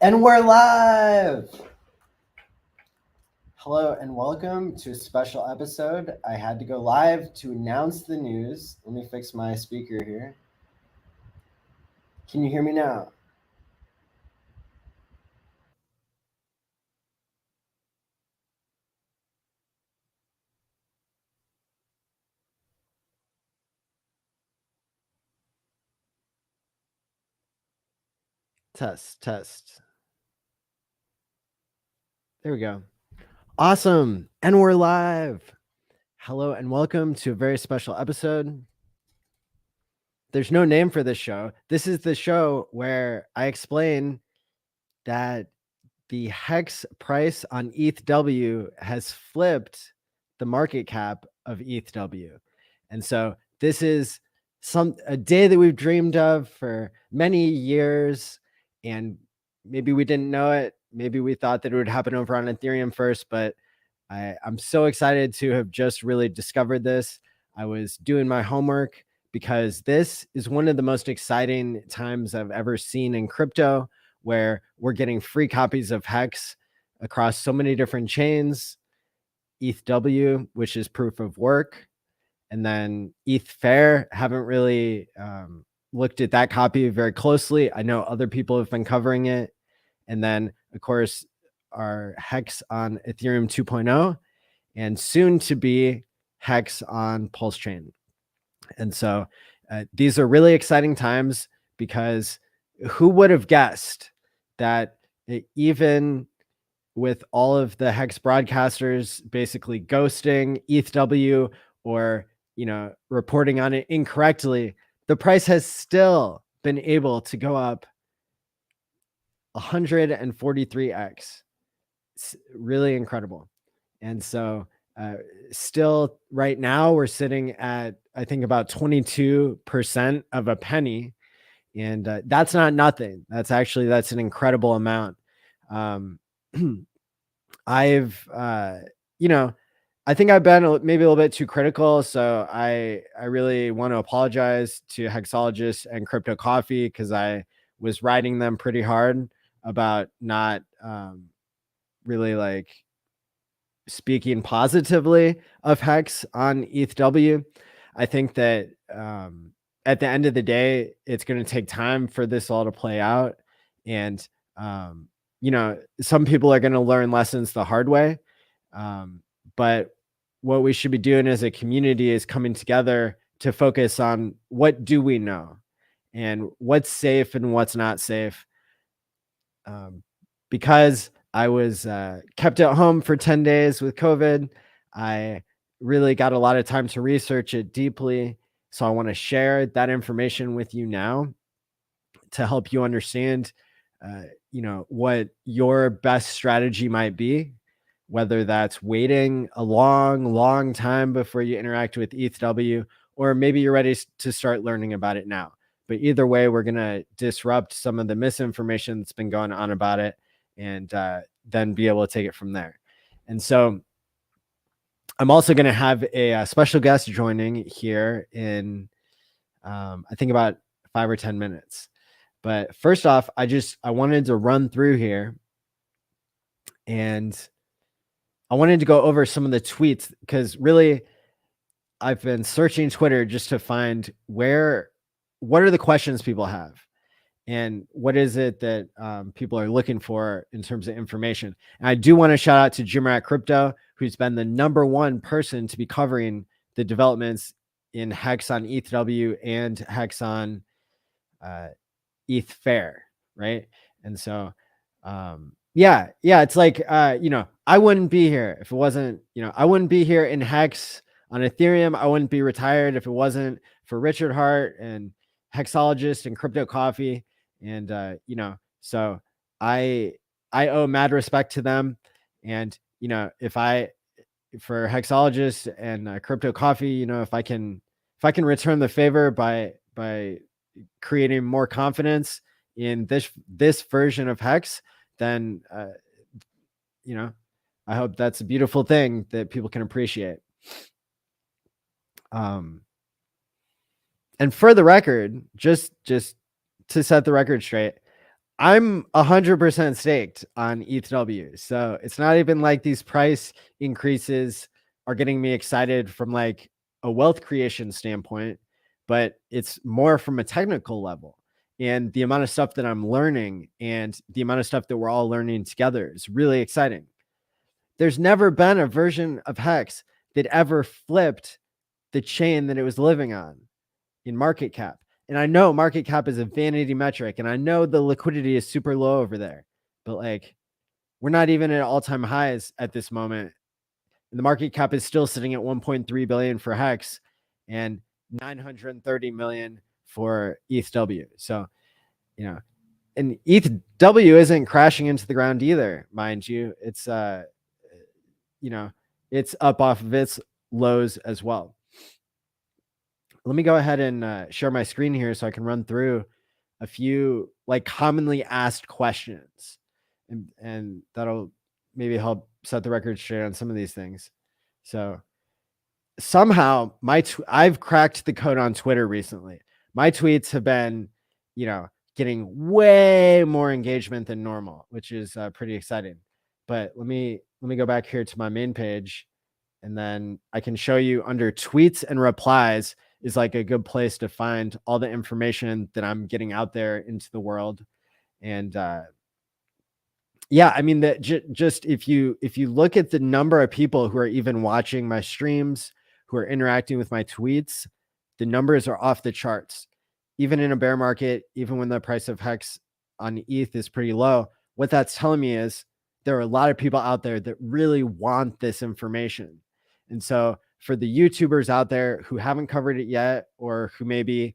And we're live! Hello and welcome to a special episode. I had to go live to announce the news. Let me fix my speaker here. Can you hear me now? Test. There we go. Awesome. And we're live. Hello and welcome to a very special episode. There's no name for this show. This is the show where I explain that the HEX price on ETHW has flipped the market cap of ETHW. And so this is a day that we've dreamed of for many years, and maybe we didn't know it. Maybe we thought that it would happen over on Ethereum first, but I'm so excited to have just really discovered this. I was doing my homework because this is one of the most exciting times I've ever seen in crypto, where we're getting free copies of HEX across so many different chains. ETHW, which is proof of work, and then ETH haven't really looked at that copy very closely. I know other people have been covering it. And then, of course, our HEX on Ethereum 2.0 and soon to be HEX on PulseChain. And so these are really exciting times, because who would have guessed that even with all of the HEX broadcasters basically ghosting ETHW or, reporting on it incorrectly, the price has still been able to go up 143x. It's really incredible. And so still right now we're sitting at, I think, about 22% of a penny. And that's not nothing. That's an incredible amount. I think I've been maybe a little bit too critical. So I really want to apologize to Hexologists and Crypto Coffee, because I was riding them pretty hard about not really speaking positively of HEX on ETHW. I think that at the end of the day, it's going to take time for this all to play out. And, some people are going to learn lessons the hard way. But what we should be doing as a community is coming together to focus on what do we know and what's safe and what's not safe. Because I was kept at home for 10 days with COVID, I really got a lot of time to research it deeply. So I want to share that information with you now to help you understand, what your best strategy might be, whether that's waiting a long time before you interact with ETHW, or maybe you're ready to start learning about it now. But either way, we're going to disrupt some of the misinformation that's been going on about it, and then be able to take it from there. And so I'm also going to have a special guest joining here in, I think, about 5 or 10 minutes. But first off, I wanted to run through here, and I wanted to go over some of the tweets, because really I've been searching Twitter just to find what are the questions people have, and what is it that people are looking for in terms of information. And I do want to shout out to Jimrat Crypto, who's been the #1 person to be covering the developments in HEX on ETHW and HEX on ETH Fair, right? And so yeah, it's like I wouldn't be here if it wasn't, I wouldn't be here in HEX on Ethereum. I wouldn't be retired if it wasn't for Richard Hart and Hexologist and Crypto Coffee. And so I owe mad respect to them. And for Hexologist and Crypto Coffee, if I can return the favor by creating more confidence in this version of HEX, then I hope that's a beautiful thing that people can appreciate. And for the record, just to set the record straight, I'm 100% staked on ETHW. So it's not even like these price increases are getting me excited from like a wealth creation standpoint, but it's more from a technical level. And the amount of stuff that I'm learning and the amount of stuff that we're all learning together is really exciting. There's never been a version of Hex that ever flipped the chain that it was living on in market cap. And I know market cap is a vanity metric, and I know the liquidity is super low over there, but like we're not even at all-time highs at this moment. And the market cap is still sitting at 1.3 billion for Hex and 930 million for ETHW. So, you know, and ETHW isn't crashing into the ground either, mind you. It's you know, it's up off of its lows as well. Let me go ahead and share my screen here so I can run through a few like commonly asked questions, and that'll maybe help set the record straight on some of these things. So somehow I've cracked the code on Twitter recently. My tweets have been, getting way more engagement than normal, which is pretty exciting. But let me go back here to my main page, and then I can show you under tweets and replies is like a good place to find all the information that I'm getting out there into the world. And yeah, I mean that just if you look at the number of people who are even watching my streams, who are interacting with my tweets, the numbers are off the charts. Even in a bear market, even when the price of Hex on ETH is pretty low, what that's telling me is there are a lot of people out there that really want this information. And so for the YouTubers out there who haven't covered it yet, or who maybe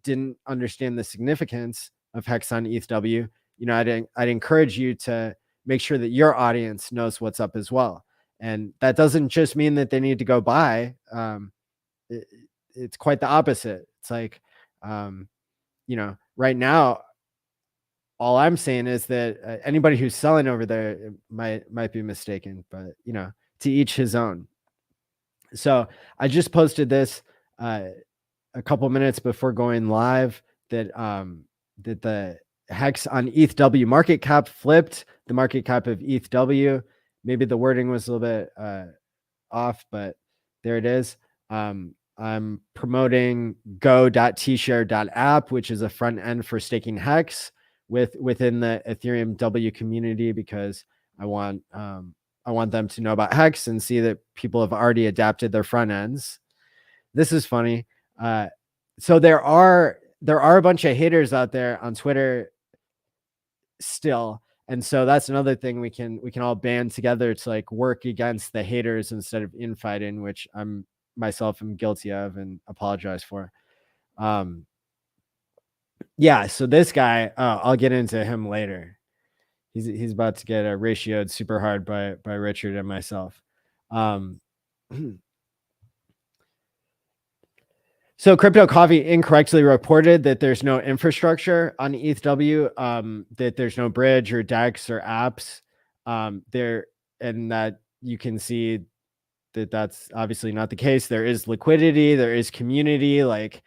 didn't understand the significance of Hex on ETHW, I'd encourage you to make sure that your audience knows what's up as well. And that doesn't just mean that they need to go buy. It's quite the opposite. It's like, right now, all I'm saying is that anybody who's selling over there might be mistaken, but to each his own. So I just posted this a couple minutes before going live that that the Hex on ETHW market cap flipped the market cap of ETHW. Maybe the wording was a little bit off, but there it is. I'm promoting go.tshare.app, which is a front end for staking Hex within the Ethereum W community, because I want them to know about Hex and see that people have already adapted their front ends. This is funny. So there are a bunch of haters out there on Twitter still. And so that's another thing we can all band together to like work against the haters instead of infighting, which I'm myself am guilty of and apologize for. Yeah, so this guy, I'll get into him later. He's about to get ratioed super hard by Richard and myself. So Crypto Coffee incorrectly reported that there's no infrastructure on ETHW, that there's no bridge or DEX or apps there, and that you can see that that's obviously not the case. There is liquidity, there is community. Like,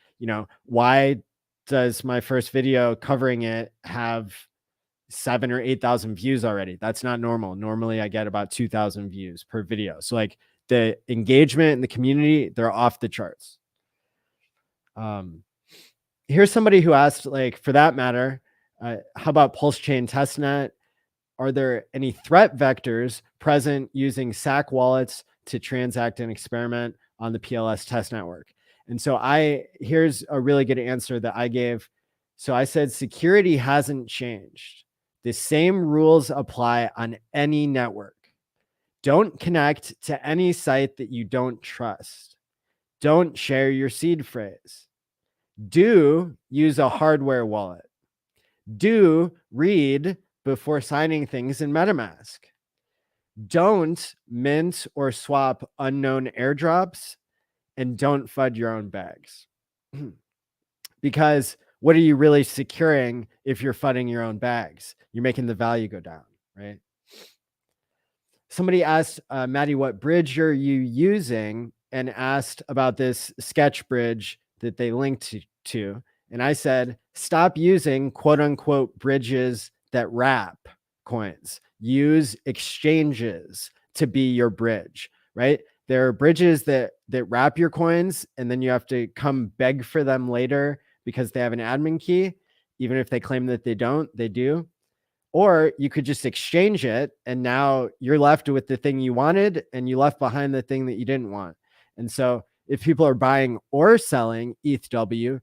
why does my first video covering it have 7,000 or 8,000 views already? That's not normal. Normally I get about 2,000 views per video. So like the engagement in the community, they're off the charts. Here's somebody who asked, like, for that matter, how about PulseChain testnet? Are there any threat vectors present using SAC wallets to transact and experiment on the PLS test network? And so here's a really good answer that I gave. So I said, security hasn't changed. The same rules apply on any network. Don't connect to any site that you don't trust. Don't share your seed phrase. Do use a hardware wallet. Do read before signing things in MetaMask. Don't mint or swap unknown airdrops, and don't FUD your own bags. Because what are you really securing if you're FUDing your own bags? You're making the value go down, right? Somebody asked, Matty, what bridge are you using? And asked about this sketch bridge that they linked to. And I said, stop using quote unquote bridges that wrap coins. Use exchanges to be your bridge, right? There are bridges that wrap your coins, and then you have to come beg for them later because they have an admin key. Even if they claim that they don't, they do. Or you could just exchange it, and now you're left with the thing you wanted, and you left behind the thing that you didn't want. And so if people are buying or selling ETHW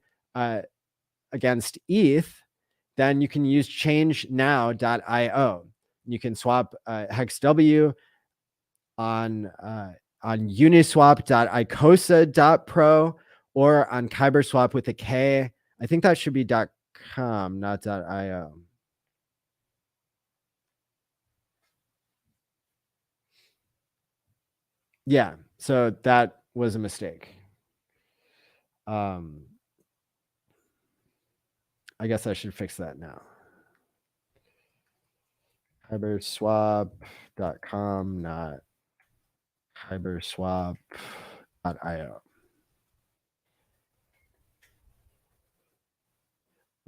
against ETH, then you can use changenow.io. You can swap HEXW on uniswap.icosa.pro or on KyberSwap with a K. I think that should be .com, not .io. Yeah, so that was a mistake. I guess I should fix that now. KyberSwap.com, not KyberSwap.io.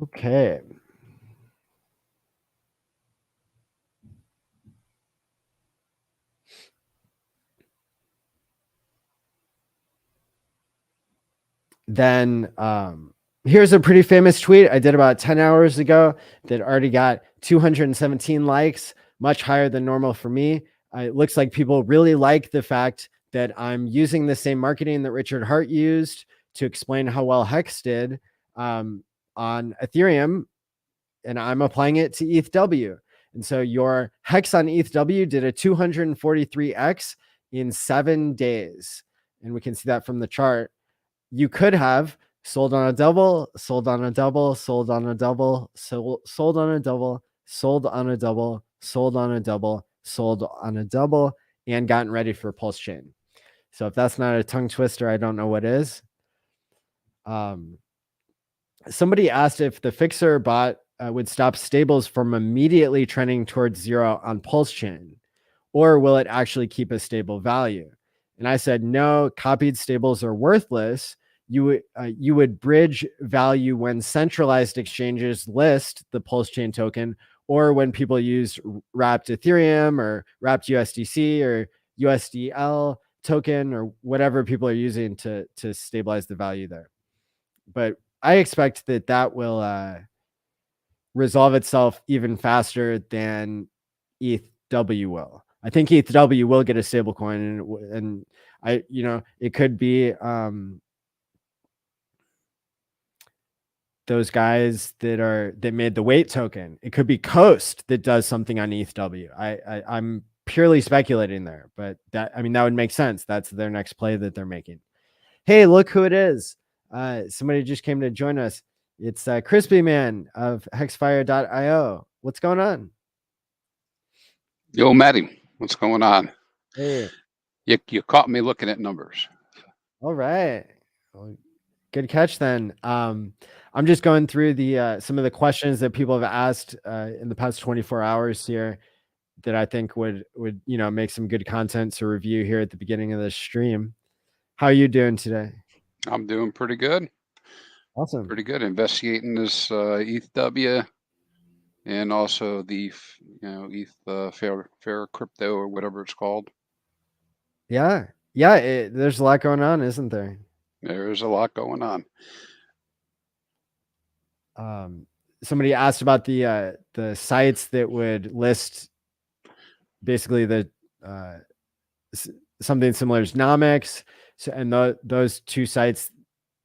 Okay. Then here's a pretty famous tweet I did about 10 hours ago that already got 217 likes, much higher than normal for me. It looks like people really like the fact that I'm using the same marketing that Richard Hart used to explain how well Hex did on Ethereum, and I'm applying it to ETHW. And so your Hex on ETHW did a 243x in 7 days. And we can see that from the chart. You could have sold on a double, sold on a double, sold on a double, sold on a double, sold on a double, sold on a double, sold on a double, and gotten ready for PulseChain. So if that's not a tongue twister, I don't know what is. Somebody asked if the Fixer Bot would stop stables from immediately trending towards zero on PulseChain, or will it actually keep a stable value? And I said, no, copied stables are worthless. You would bridge value when centralized exchanges list the PulseChain token, or when people use wrapped Ethereum or wrapped USDC or USDL token or whatever people are using to stabilize the value there. But I expect that will resolve itself even faster than ETHW will. I think ETHW will get a stable coin, and it could be those guys that made the weight token. It could be Coast that does something on ETHW. I'm purely speculating there, but that would make sense. That's their next play that they're making. Hey, look who it is. Somebody just came to join us. It's Crispy Man of hexfire.io. What's going on? Yo, Matty, what's going on? Hey. You caught me looking at numbers. All right. Well, good catch then. I'm just going through the some of the questions that people have asked in the past 24 hours here that I think would make some good content to review here at the beginning of the stream. How are you doing today? I'm doing pretty good. Awesome. Pretty good. Investigating this ETHW and also the ETH fair crypto or whatever it's called. Yeah. There's a lot going on, isn't there? There's a lot going on. Somebody asked about the sites that would list basically the something similar to Nomics. So, and those two sites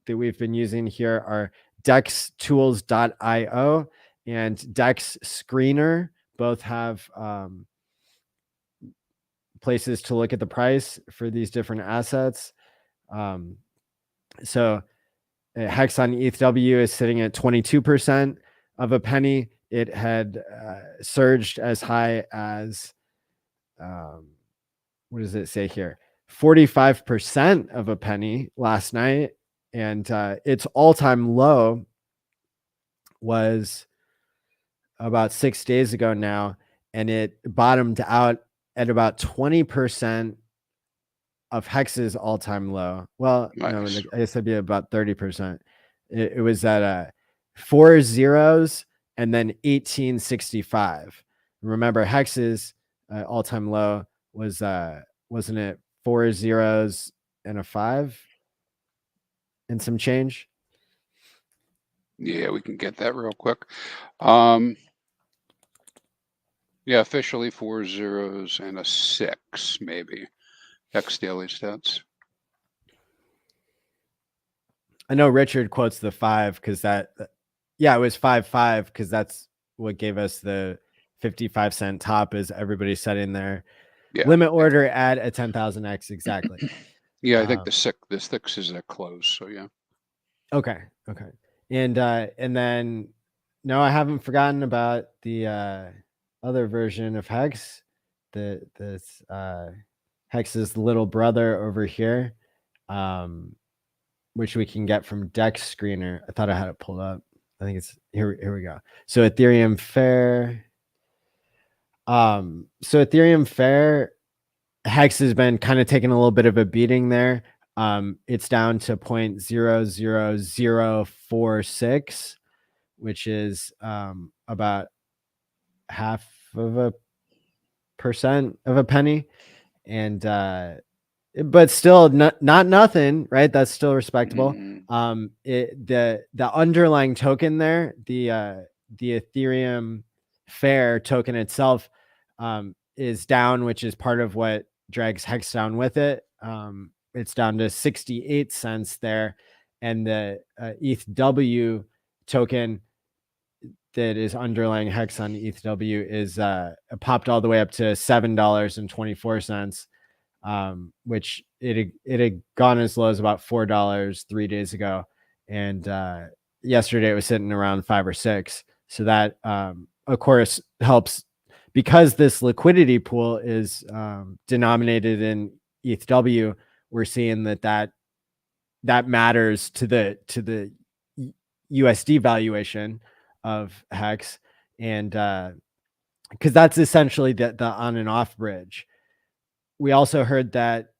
that we've been using here are dextools.io and Dex Screener. Both have places to look at the price for these different assets. So Hex on ETHW is sitting at 22% of a penny. It had surged as high as, what does it say here? 45% of a penny last night. And its all-time low was about 6 days ago now. And it bottomed out at about 20% of Hex's all-time low. Well, nice. No, I guess it'd be about 30%. It was at 4 zeros, and then 1865. Remember, Hex's all-time low was wasn't it 4 zeros and a 5 and some change? Yeah, we can get that real quick. Yeah, officially 4 zeros and a 6, maybe. Hex daily stats. I know Richard quotes the 5 because it was 5.5 because that's what gave us the 55-cent top as everybody setting their limit order at a 10,000x exactly. Yeah, I think the 6 is at close, so yeah. Okay. And then no, I haven't forgotten about the other version of Hex, this Hex's little brother over here, which we can get from Dex Screener. I thought I had it pulled up. I think it's here. Here we go. So Ethereum Fair. Ethereum Fair, Hex has been kind of taking a little bit of a beating there. It's down to 0.00046, which is about 0.5% of a penny, and but still not nothing, right? That's still respectable. The underlying token there, the Ethereum Fair token itself, is down, which is part of what drags Hex down with it. It's down to 68 cents there, and the ETHW token that is underlying Hex on ETHW is popped all the way up to $7.24, which it had gone as low as about $4 3 days ago, and yesterday it was sitting around 5 or 6. So that of course helps, because this liquidity pool is denominated in ETHW. We're seeing that matters to the USD valuation of Hex, and because that's essentially the on and off bridge. We also heard that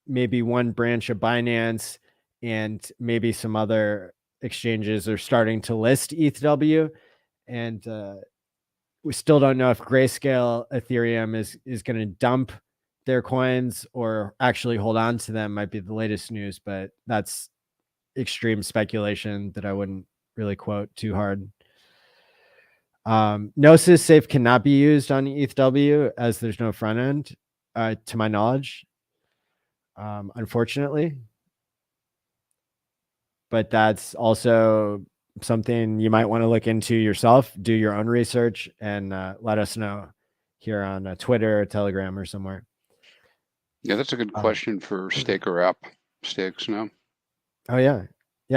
maybe one branch of Binance and maybe some other exchanges are starting to list ETHW, and we still don't know if Greyscale Ethereum is going to dump their coins or actually hold on to them. Might be the latest news, but that's extreme speculation that I wouldn't really quote too hard. Gnosis Safe cannot be used on ETHW as there's no front end, to my knowledge, unfortunately. But that's also something you might want to look into yourself, do your own research, and let us know here on Twitter or Telegram or somewhere. Yeah, that's a good question for Staker app. Stakes now. Oh yeah.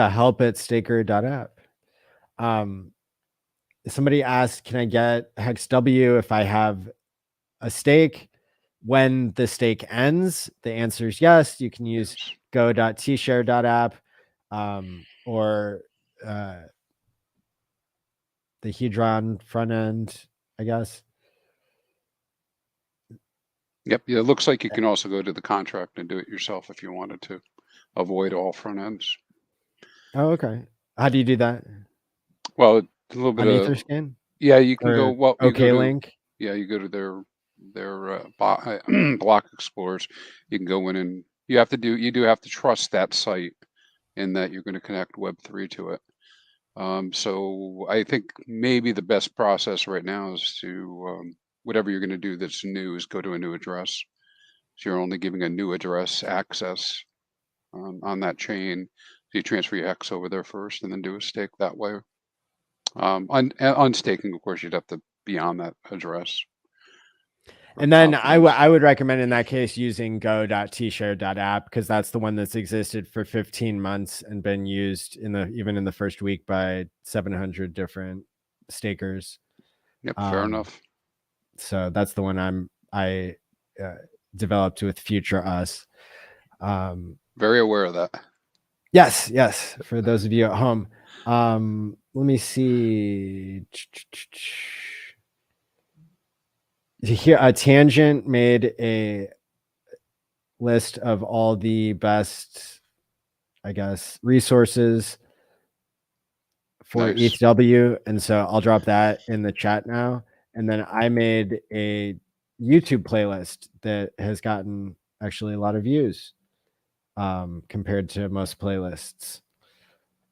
Help at staker.app. Somebody asked, can I get HEXW if I have a stake when the stake ends? The answer is yes. You can use go.tshare.app or the Hedron front end, I guess. Yep. Yeah, it looks like you can also go to the contract and do it yourself if you wanted to avoid all front ends. Oh, okay. How do you do that? Well, a little bit on of Etherscan? Yeah, you can go. Well, you OK go to, Link. Yeah, you go to their block explorers. You can go in and you do have to trust that site in that you're going to connect Web3 to it. So I think maybe the best process right now is to whatever you're going to do that's new is go to a new address. So you're only giving a new address access on that chain. So you transfer your hex over there first and then do a stake that way. On staking, of course, you'd have to be on that address. And then I would recommend in that case using go.tshare.app, because that's the one that's existed for 15 months and been used even in the first week by 700 different stakers. Yep, fair enough. So that's the one I developed with Future Us. Very aware of that. Yes. For those of you at home, let me see. Here, a Tangent made a list of all the best, I guess, resources for Nice. ETHW. And so I'll drop that in the chat now. And then I made a YouTube playlist that has gotten actually a lot of views compared to most playlists.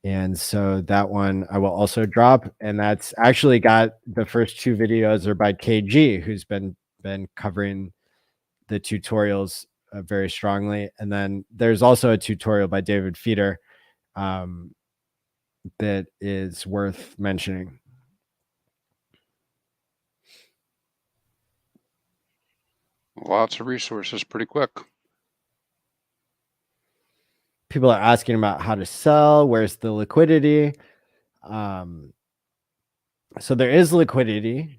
And so that one I will also drop. And that's actually got the first 2 videos are by KG, who's been covering the tutorials very strongly. And then there's also a tutorial by David Feeder that is worth mentioning. Lots of resources pretty quick. People are asking about how to sell. Where's the liquidity? So there is liquidity.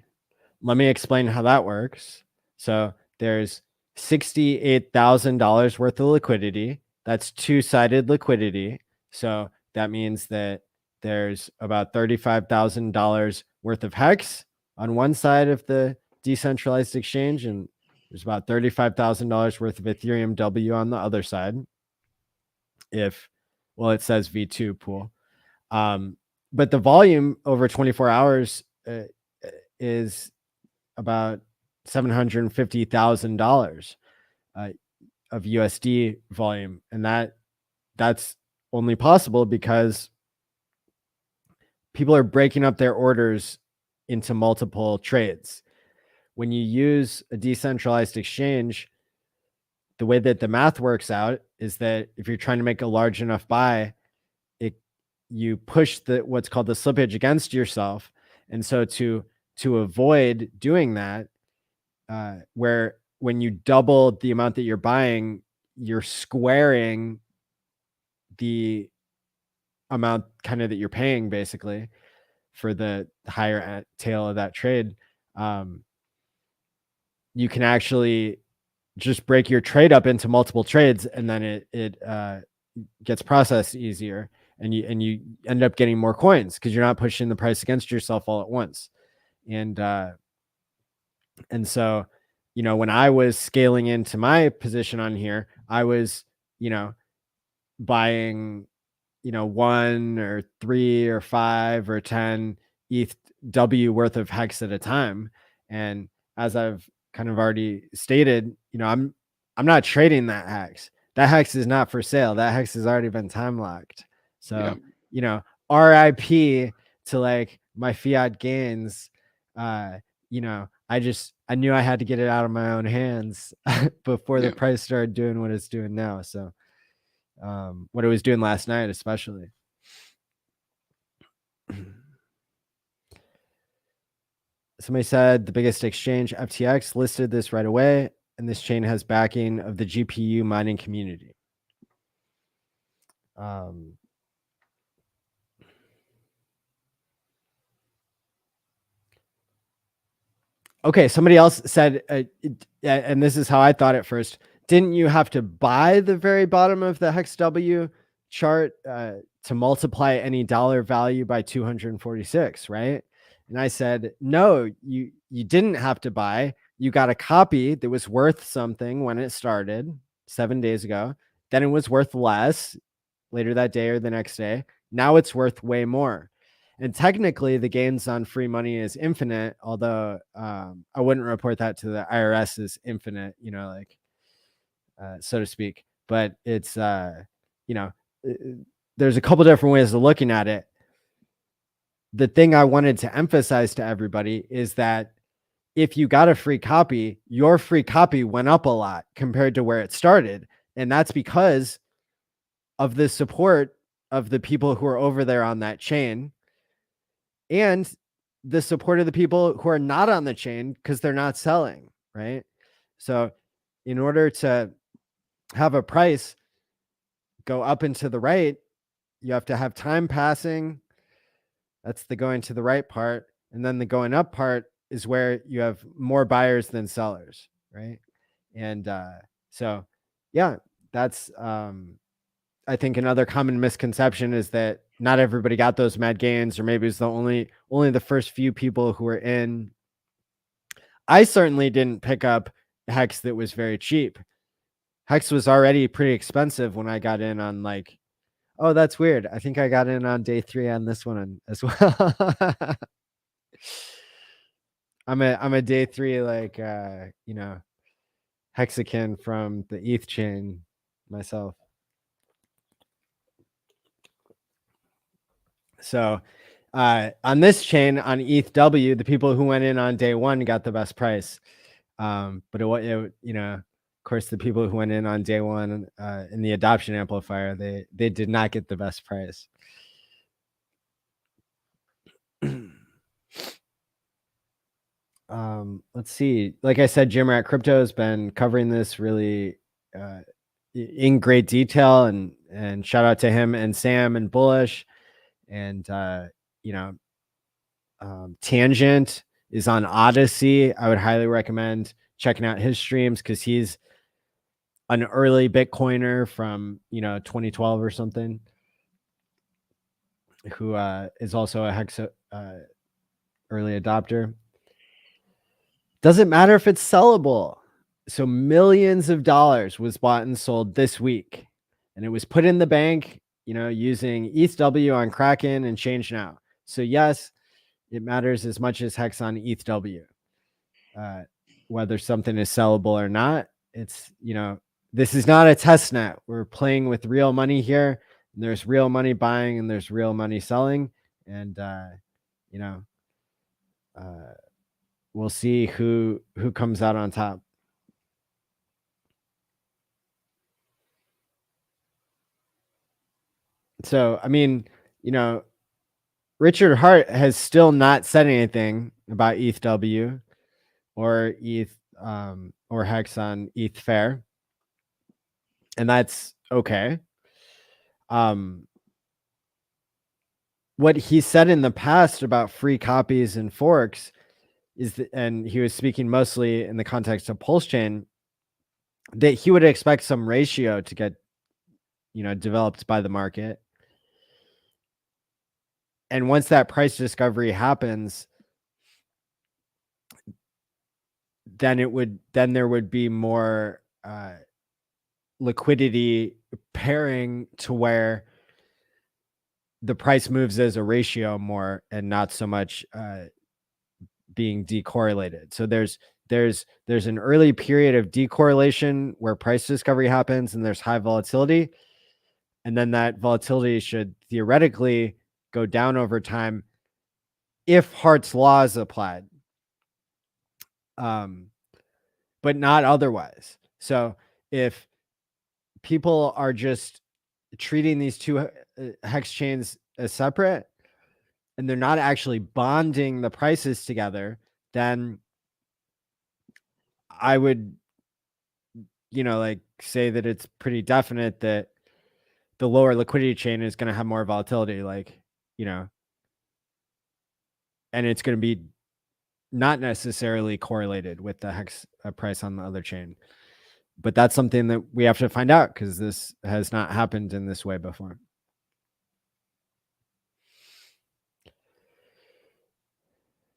Let me explain how that works. So there's $68,000 worth of liquidity. That's 2-sided liquidity. So that means that there's about $35,000 worth of HEX on one side of the decentralized exchange, and there's about $35,000 worth of Ethereum W on the other side. Well, it says V2 pool. But the volume over 24 hours is about $750,000 of USD volume. And that's only possible because people are breaking up their orders into multiple trades. When you use a decentralized exchange, the way that the math works out is that if you're trying to make a large enough buy, you push what's called the slippage against yourself. And so to avoid doing that, where when you double the amount that you're buying, you're squaring the amount kind of that you're paying basically for the higher tail of that trade. You can actually just break your trade up into multiple trades, and then it gets processed easier, and you end up getting more coins because you're not pushing the price against yourself all at once. And so, when I was scaling into my position on here, I was, buying, 1 or 3 or 5 or 10 ETHW worth of HEX at a time. And as I've kind of already stated, I'm not trading that HEX. That HEX is not for sale. That HEX has already been time locked. So, RIP to like my fiat gains. I knew I had to get it out of my own hands before the price started doing what it's doing now. So what it was doing last night, especially. Somebody said the biggest exchange, FTX, listed this right away, and this chain has backing of the GPU mining community. Okay, somebody else said, and this is how I thought at first, didn't you have to buy the very bottom of the HEXW chart to multiply any dollar value by 246, right? And I said, no, you didn't have to buy. You got a copy that was worth something when it started 7 days ago. Then it was worth less later that day or the next day. Now it's worth way more. And technically, the gains on free money is infinite, although I wouldn't report that to the IRS as infinite, so to speak. But it's, there's a couple different ways of looking at it. The thing I wanted to emphasize to everybody is that if you got a free copy, your free copy went up a lot compared to where it started. And that's because of the support of the people who are over there on that chain, and the support of the people who are not on the chain because they're not selling, right? So in order to have a price go up and to the right, you have to have time passing. That's the going to the right part. And then the going up part is where you have more buyers than sellers, right? And so, yeah, that's, I think another common misconception is that not everybody got those mad gains, or maybe it's the only the first few people who were in. I certainly didn't pick up HEX that was very cheap. HEX was already pretty expensive when I got in on, like, Oh, that's weird. I think I got in on day 3 on this one as well. I'm a day 3, like, you know, hexakin from the ETH chain myself. So on this chain, on ETHW, the people who went in on day 1 got the best price. But it, you know, of course, the people who went in on day 1 in the adoption amplifier, they did not get the best price. Let's see. Like I said, Jim Rat Crypto has been covering this really in great detail, and shout out to him and Sam and Bullish, and you know, Tangent is on Odyssey. I would highly recommend checking out his streams because he's an early Bitcoiner from 2012 or something, who is also a Hex early adopter. Doesn't matter if it's sellable. So millions of dollars was bought and sold this week, and it was put in the bank, using ETHW on Kraken and Change Now. So yes, it matters as much as Hex on ETHW. Whether something is sellable or not, it's, this is not a test net. We're playing with real money here. And there's real money buying and there's real money selling. And, we'll see who comes out on top. So, I mean, Richard Hart has still not said anything about ETHW or ETH or Hex on ETH Fair, and that's okay. What he said in the past about free copies and forks is that, and he was speaking mostly in the context of PulseChain, that he would expect some ratio to get, developed by the market. And once that price discovery happens, then there would be more liquidity pairing to where the price moves as a ratio more and not so much being decorrelated. So there's an early period of decorrelation where price discovery happens and there's high volatility. And then that volatility should theoretically go down over time if Hart's law is applied, but not otherwise. So if people are just treating these two hex chains as separate and they're not actually bonding the prices together, then I would, say that it's pretty definite that the lower liquidity chain is going to have more volatility, and it's going to be not necessarily correlated with the hex price on the other chain. But that's something that we have to find out because this has not happened in this way before.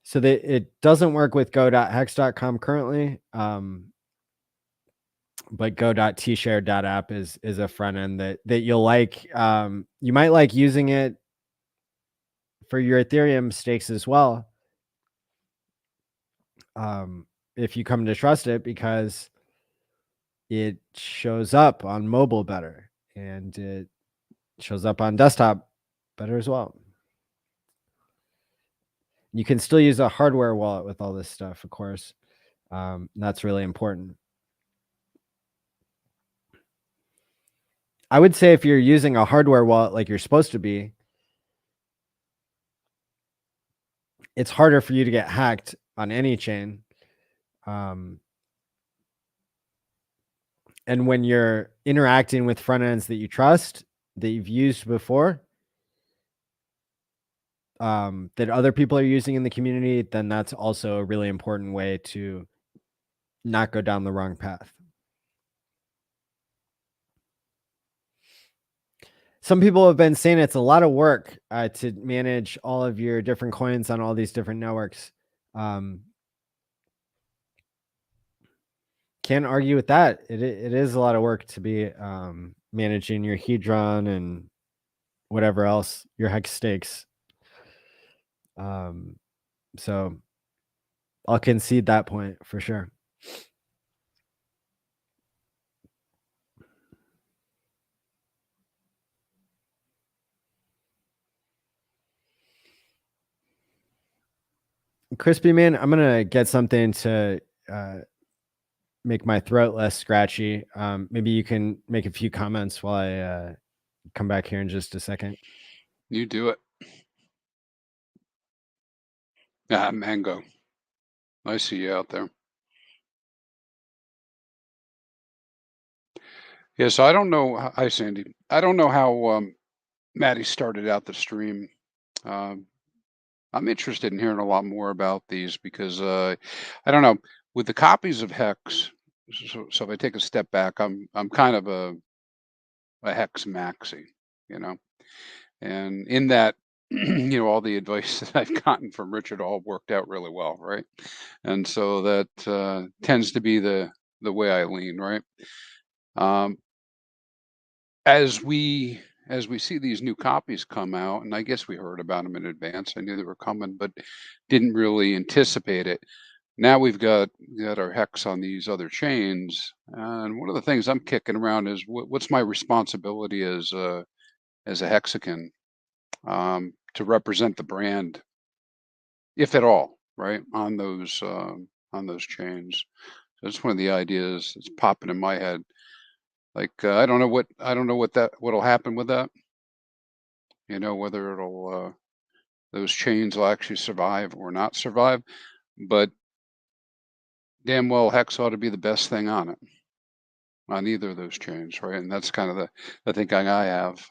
So it doesn't work with go.hex.com currently, but go.tshare.app is a front end that you'll like. You might like using it for your Ethereum stakes as well, if you come to trust it, because it shows up on mobile better and it shows up on desktop better as well. You can still use a hardware wallet with all this stuff, of course. That's really important. I would say if you're using a hardware wallet like you're supposed to be, it's harder for you to get hacked on any chain. And when you're interacting with front ends that you trust, that you've used before, that other people are using in the community, then that's also a really important way to not go down the wrong path. Some people have been saying it's a lot of work to manage all of your different coins on all these different networks. Can't argue with that. It is a lot of work to be managing your Hedron and whatever else your hex stakes. So I'll concede that point for sure. Crispy Man, I'm gonna get something to make my throat less scratchy. Maybe you can make a few comments while I come back here in just a second. You do it. Ah, Mango. I see you out there. Yeah, so I don't know. Hi, Sandy. I don't know how Matty started out the stream. Um, I'm interested in hearing a lot more about these because I don't know, with the copies of Hex. So if I take a step back, I'm kind of a Hex maxi, you know, and in that, all the advice that I've gotten from Richard all worked out really well, right? And so that tends to be the way I lean, right? Um, as we see these new copies come out, and I guess we heard about them in advance. I knew they were coming, but didn't really anticipate it. Now we've got our hex on these other chains, and one of the things I'm kicking around is what's my responsibility as a hexagon, to represent the brand, if at all, right, on those chains. So that's one of the ideas that's popping in my head. Like I don't know what'll happen with that. Whether it'll those chains will actually survive or not survive, but damn well Hex ought to be the best thing on it, on either of those chains, right? And that's kind of the thinking I have.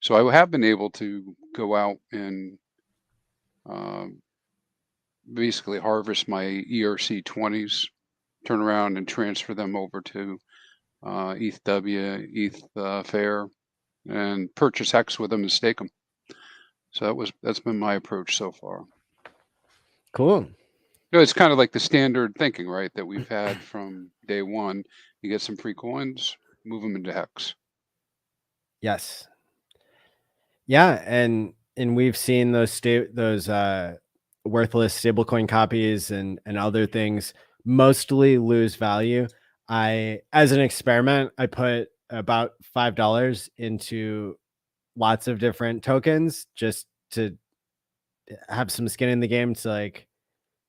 So I have been able to go out and basically harvest my ERC20s, turn around and transfer them over to ETHW, ETH Fair, and purchase Hex with them and stake them. So that's been my approach so far. Cool. It's kind of like the standard thinking, right, that we've had from day one. You get some free coins, move them into Hex. Yes. Yeah, and we've seen those worthless stablecoin copies and other things mostly lose value. As an experiment, I put about $5 into lots of different tokens just to have some skin in the game to like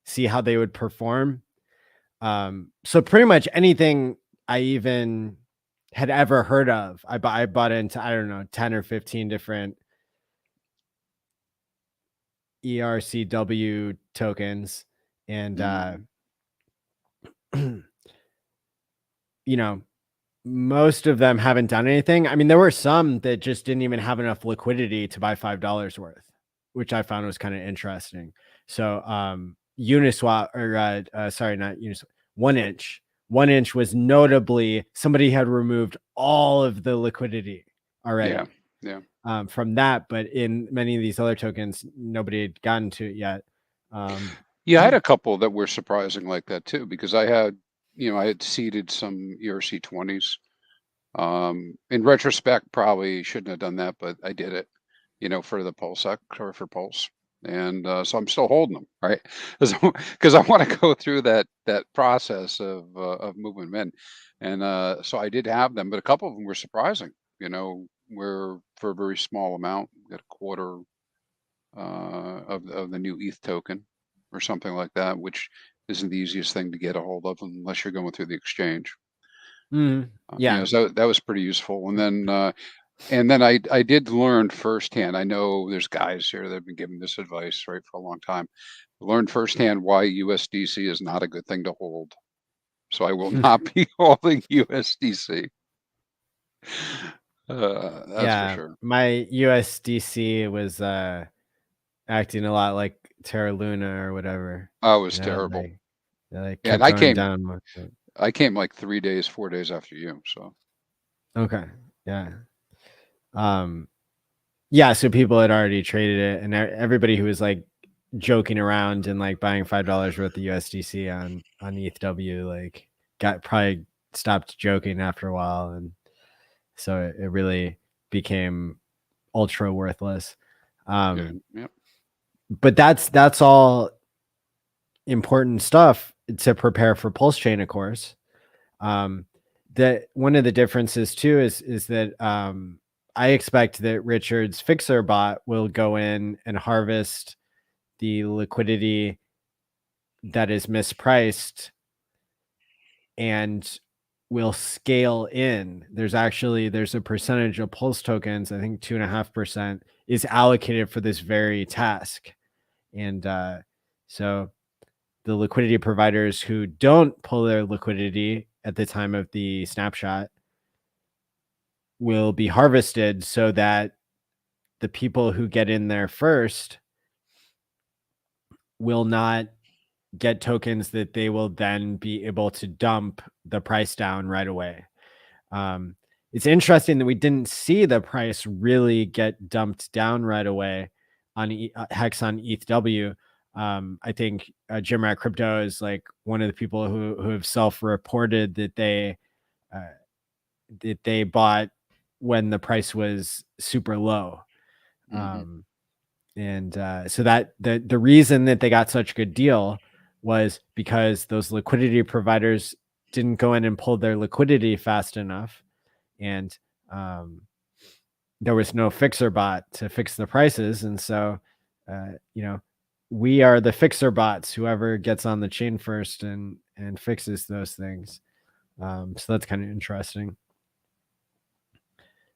see how they would perform. So pretty much anything I even had ever heard of, I bought into, I don't know, 10 or 15 different ERCW tokens. And, most of them haven't done anything. I mean, there were some that just didn't even have enough liquidity to buy $5 worth, which I found was kind of interesting. So, Uniswap, or sorry, not Uniswap, 1inch. 1inch was notably, somebody had removed all of the liquidity already. Yeah. From that, but in many of these other tokens, nobody had gotten to it yet. Yeah, I had a couple that were surprising like that too, because I had seeded some ERC20s. In retrospect, probably shouldn't have done that, but I did it, for the PulseX or for Pulse. And so I'm still holding them, right? Because I want to go through that process of moving them in. And so I did have them, but a couple of them were surprising, where for a very small amount, got a quarter of the new ETH token or something like that, which isn't the easiest thing to get a hold of unless you're going through the exchange. Yeah. So that was pretty useful. And then I did learn firsthand. I know there's guys here that have been giving this advice, right, for a long time. I learned firsthand why USDC is not a good thing to hold. So I will not be holding USDC. That's for sure. My USDC was acting a lot like Terra Luna or whatever. Oh, it was terrible. They And kept going down. I came like 4 days after you. So okay, yeah. Yeah, so people had already traded it, and everybody who was like joking around and like buying $5 worth of USDC on ETHW like probably stopped joking after a while, and so it really became ultra worthless. Yeah. Yep. But that's all important stuff to prepare for PulseChain, of course. That one of the differences too is that I expect that Richard's Fixer Bot will go in and harvest the liquidity that is mispriced and will scale in. There's a percentage of Pulse tokens, I think 2.5% is allocated for this very task. And so the liquidity providers who don't pull their liquidity at the time of the snapshot will be harvested so that the people who get in there first will not get tokens that they will then be able to dump the price down right away. It's interesting that we didn't see the price really get dumped down right away on Hex on ETHW. I think Jim Rat Crypto is like one of the people who have self-reported that they bought when the price was super low. So that the reason that they got such a good deal was because those liquidity providers didn't go in and pull their liquidity fast enough, and there was no fixer bot to fix the prices. And so we are the fixer bots, whoever gets on the chain first and fixes those things. So that's kind of interesting.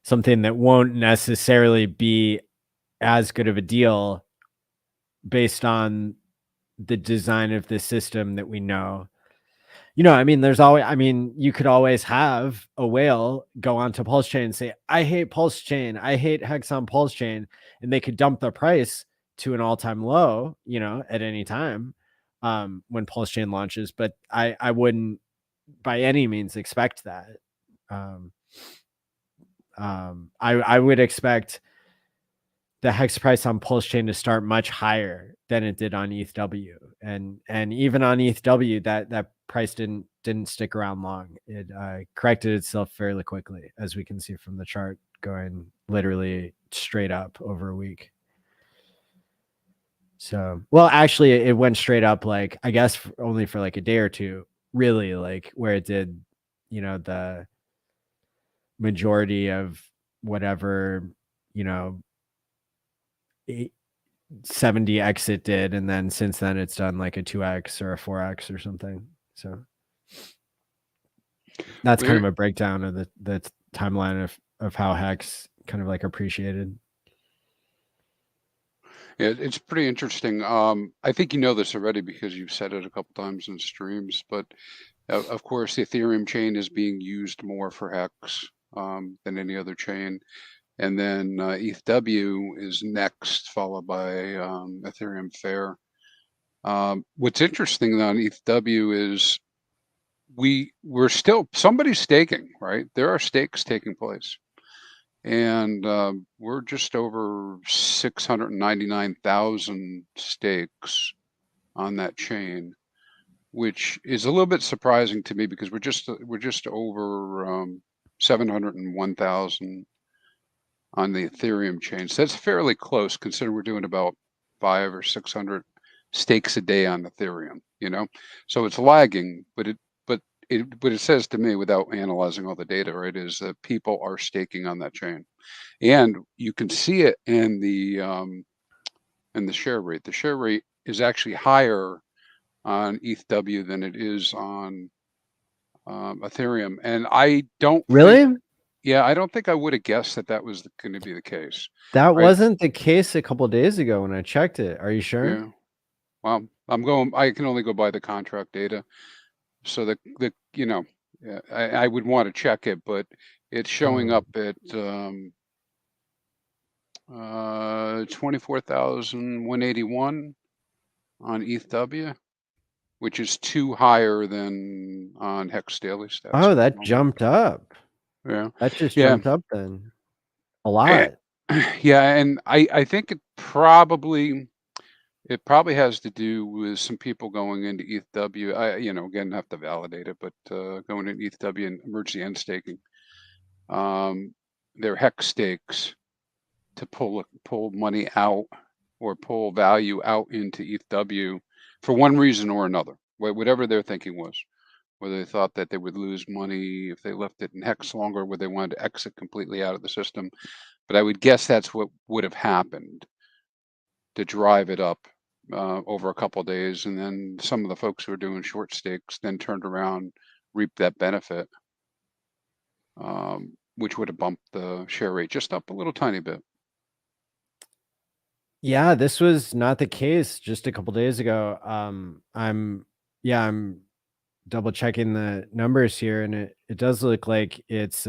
Something that won't necessarily be as good of a deal based on the design of the system that we know. You could always have a whale go onto PulseChain and say, I hate PulseChain, I hate Hex on PulseChain, and they could dump the price to an all-time low, at any time when PulseChain launches. But I wouldn't by any means expect that. I would expect the Hex price on PulseChain to start much higher than it did on ETHW, and even on ETHW, that price didn't stick around long. It corrected itself fairly quickly, as we can see from the chart, going literally straight up over a week. So, well, actually, it went straight up, like, I guess only for like a day or two, really, like where it did, the majority of whatever, 70x it did, and then since then it's done like a 2x or a 4x or something. So that's kind of a breakdown of the timeline of how Hex kind of like appreciated. Yeah, it's pretty interesting. I think you know this already because you've said it a couple times in streams, but of course the Ethereum chain is being used more for Hex than any other chain. And then ETHW is next, followed by Ethereum Fair. What's interesting though on ETHW is we're still, somebody's staking, right? There are stakes taking place. And we're just over 699,000 stakes on that chain, which is a little bit surprising to me because we're just over 701,000 on the Ethereum chain. So that's fairly close, considering we're doing about 500 or 600 stakes a day on Ethereum. So it's lagging, but what it says to me, without analyzing all the data, right, is that people are staking on that chain, and you can see it in the share rate. The share rate is actually higher on ETHW than it is on Ethereum, and I don't really. I don't think I would have guessed that was going to be the case. That wasn't the case a couple days ago when I checked it. Are you sure? Yeah. Well, I can only go by the contract data. So I would want to check it, but it's showing up at 24,181 on ETHW, which is 2 higher than on Hex Daily Stats. Oh, that jumped up. Yeah, that just jumped up then a lot. Yeah, and I think it probably has to do with some people going into ETHW. Again, have to validate it, but going into ETHW and emergency end staking, their Hex stakes to pull money out or pull value out into ETHW for one reason or another, whatever their thinking was. Whether they thought that they would lose money if they left it in HEX longer, whether they wanted to exit completely out of the system. But I would guess that's what would have happened to drive it up over a couple of days. And then some of the folks who are doing short stakes then turned around, reaped that benefit, which would have bumped the share rate just up a little tiny bit. Yeah, this was not the case just a couple days ago. I'm double checking the numbers here, and it does look like it's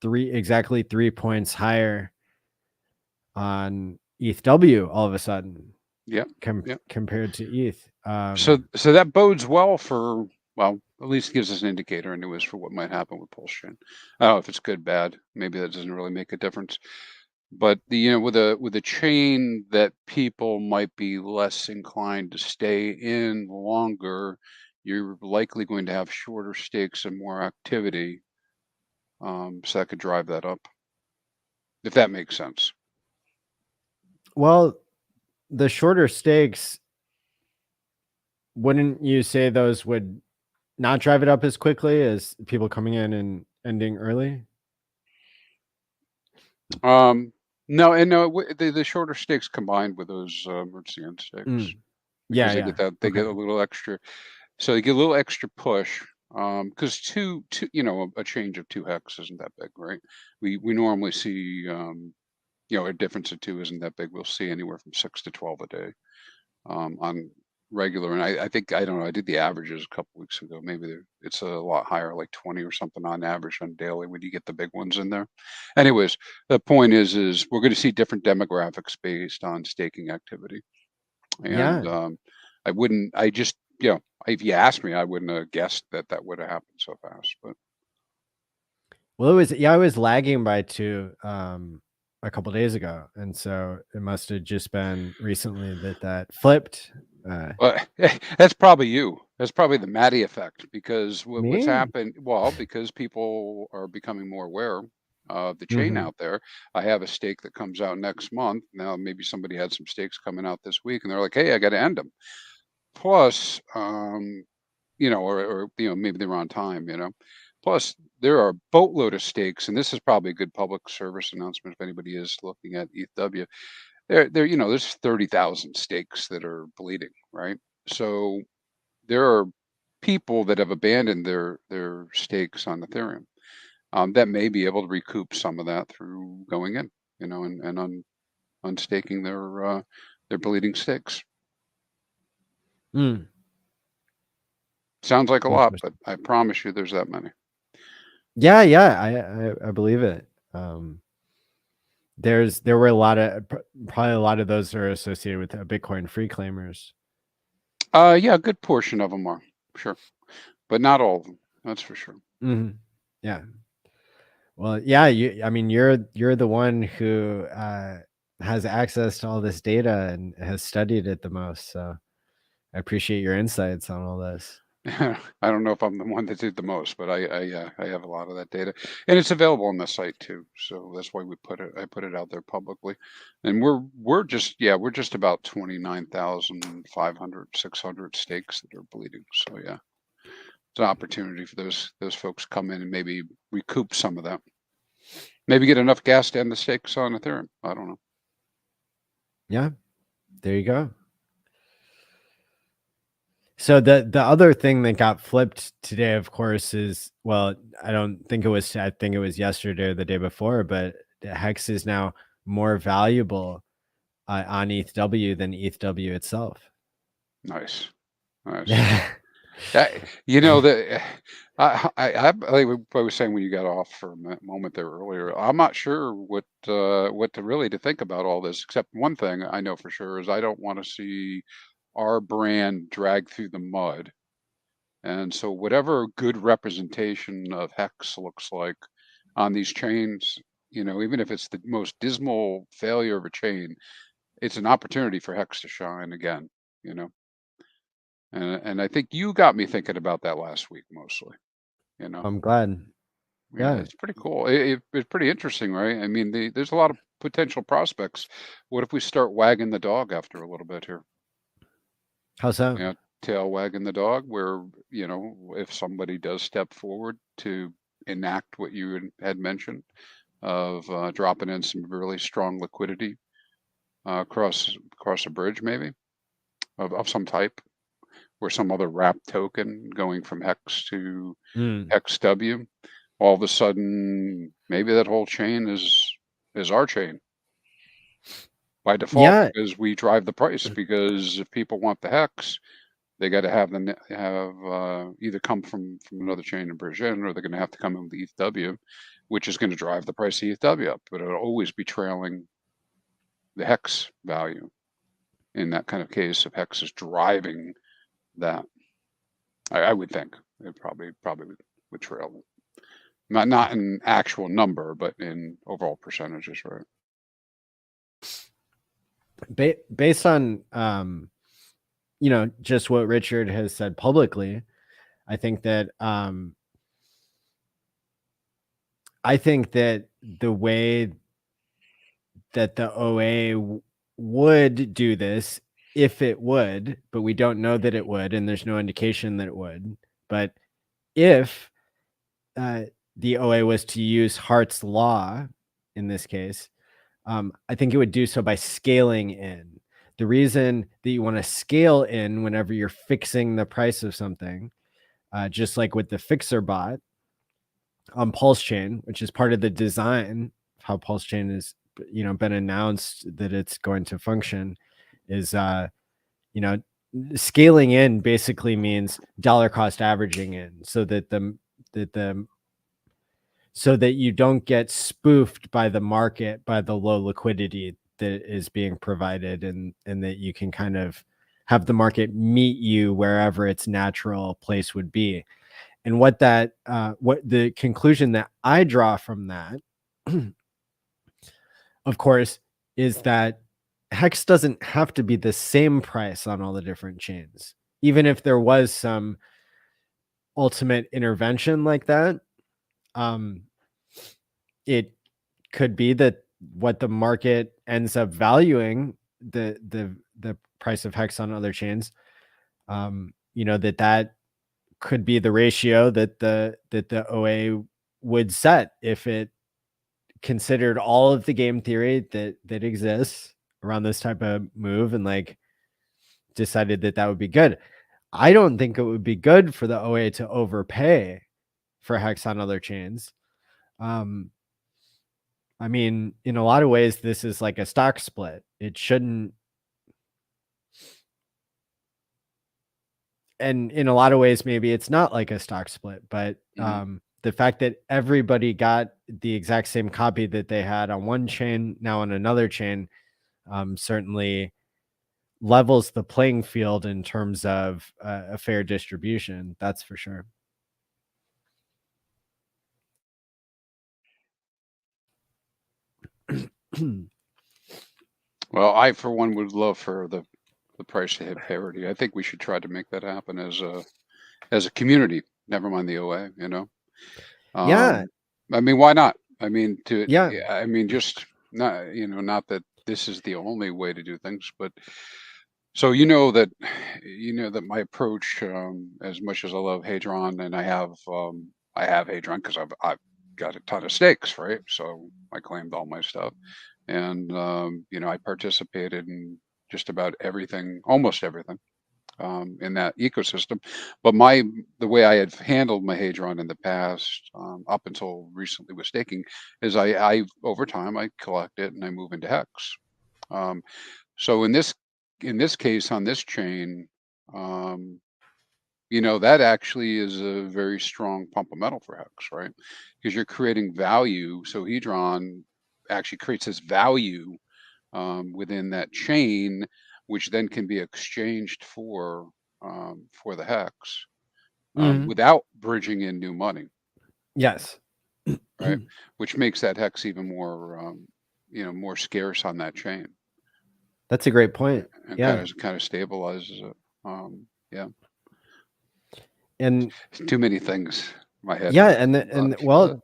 exactly 3 points higher on ETHW all of a sudden. Yeah. Compared to ETH. So that bodes well for, well, at least gives us an indicator anyways for what might happen with PulseChain. I don't know if it's good, bad. Maybe that doesn't really make a difference. But with a chain that people might be less inclined to stay in longer, you're likely going to have shorter stakes and more activity. So that could drive that up, if that makes sense. Well, the shorter stakes, wouldn't you say those would not drive it up as quickly as people coming in and ending early? No, and no, the shorter stakes combined with those emergency end stakes. Yeah, they get that, they get a little extra, so they get a little extra push. Because two, a change of 2 hex isn't that big, right? We normally see, a difference of 2 isn't that big. We'll see anywhere from 6 to 12 a day, on regular. And I think, I don't know, I did the averages a couple weeks ago. Maybe it's a lot higher, like 20 or something on average on daily when you get the big ones in there. Anyways, the point is we're going to see different demographics based on staking activity. And if you asked me, I wouldn't have guessed that would have happened so fast. But well, I was lagging by 2 a couple days ago, and so it must have just been recently that flipped. Well, that's probably you. That's probably the Matty effect, because what's Me? happened, well, because people are becoming more aware of the chain out there. I have a stake that comes out next month. Now, maybe somebody had some stakes coming out this week, and they're like, hey, I got to end them. Plus, or maybe they're on time, Plus, there are a boatload of stakes, and this is probably a good public service announcement if anybody is looking at ETHW. There's 30,000 stakes that are bleeding, right? So there are people that have abandoned their stakes on Ethereum, that may be able to recoup some of that through going in, and unstaking their bleeding stakes. Sounds like a lot, but I promise you there's that many. Yeah, I believe it. There were probably a lot of those are associated with Bitcoin free claimers. Yeah, a good portion of them are, sure, but not all of them. That's for sure. Yeah. Well, yeah, you're the one who has access to all this data and has studied it the most. So I appreciate your insights on all this. I don't know if I'm the one that did the most, but I have a lot of that data, and it's available on the site too. So that's why I put it out there publicly. And we're just about 29,500, 600 stakes that are bleeding. So yeah, it's an opportunity for those folks to come in and maybe recoup some of that. Maybe get enough gas to end the stakes on Ethereum. I don't know. Yeah, there you go. So the other thing that got flipped today, of course, is, well, I think it was yesterday or the day before, but HEX is now more valuable on ETHW than ETHW itself. Nice. Yeah. I was saying when you got off for a moment there earlier, I'm not sure what to think about all this, except one thing I know for sure is I don't want to see our brand dragged through the mud. And so whatever good representation of HEX looks like on these chains, even if it's the most dismal failure of a chain, it's an opportunity for HEX to shine again, And I think you got me thinking about that last week mostly, I'm glad. Yeah. It's pretty cool. It's pretty interesting, right? I mean, there's a lot of potential prospects. What if we start wagging the dog after a little bit here? How so? Tail wagging the dog, where, if somebody does step forward to enact what you had mentioned of dropping in some really strong liquidity across a bridge, maybe of some type, or some other wrap token going from Hex to HEXW, all of a sudden, maybe that whole chain is our chain by default, Yeah. because we drive the price. Because if people want the Hex, they got to have either come from another chain and bridge in, or they're going to have to come in with the ETHW, which is going to drive the price of ETHW up. But it'll always be trailing the Hex value. In that kind of case, if Hex is driving that, I would think it probably would trail it. Not in actual number, but in overall percentages, right? Based on just what Richard has said publicly, I think that the way that the OA would do this, if it would, but we don't know that it would, and there's no indication that it would, but if the OA was to use Hart's law in this case, I think it would do so by scaling in. The reason that you want to scale in whenever you're fixing the price of something, just like with the Fixer Bot on PulseChain, which is part of the design of how PulseChain is, been announced that it's going to function, is scaling in basically means dollar cost averaging in, so that you don't get spoofed by the market, by the low liquidity that is being provided, and that you can kind of have the market meet you wherever its natural place would be. And what the conclusion that I draw from that, of course, is that Hex doesn't have to be the same price on all the different chains. Even if there was some ultimate intervention like that, it could be that what the market ends up valuing the price of Hex on other chains, that could be the ratio that the OA would set if it considered all of the game theory that exists around this type of move, and like decided that would be good. I don't think it would be good for the OA to overpay for Hex on other chains. I mean, in a lot of ways, this is like a stock split. It shouldn't. And in a lot of ways, maybe it's not like a stock split, but the fact that everybody got the exact same copy that they had on one chain, now on another chain, certainly levels the playing field in terms of a fair distribution. That's for sure. Well, I, for one, would love for the price to hit parity. I think we should try to make that happen as a community. Never mind the OA, Yeah. I mean, why not? I mean, Yeah. I mean, just not, not that this is the only way to do things, but so that my approach, as much as I love Hedron, and I have Hedron because I've got a ton of stakes, right? So I claimed all my stuff, and I participated in just about everything, almost everything, in that ecosystem. But the way I had handled my Hedron in the past, up until recently with staking, is I over time I collect it and I move into Hex. So in this case on this chain, that actually is a very strong pump of metal for Hex, right? Because you're creating value. So Hedron actually creates this value within that chain, which then can be exchanged for the Hex without bridging in new money. Yes. Right. Which makes that Hex even more, more scarce on that chain. That's a great point. And yeah. kind of stabilizes it. Yeah. And too many things in my head. Yeah, and well,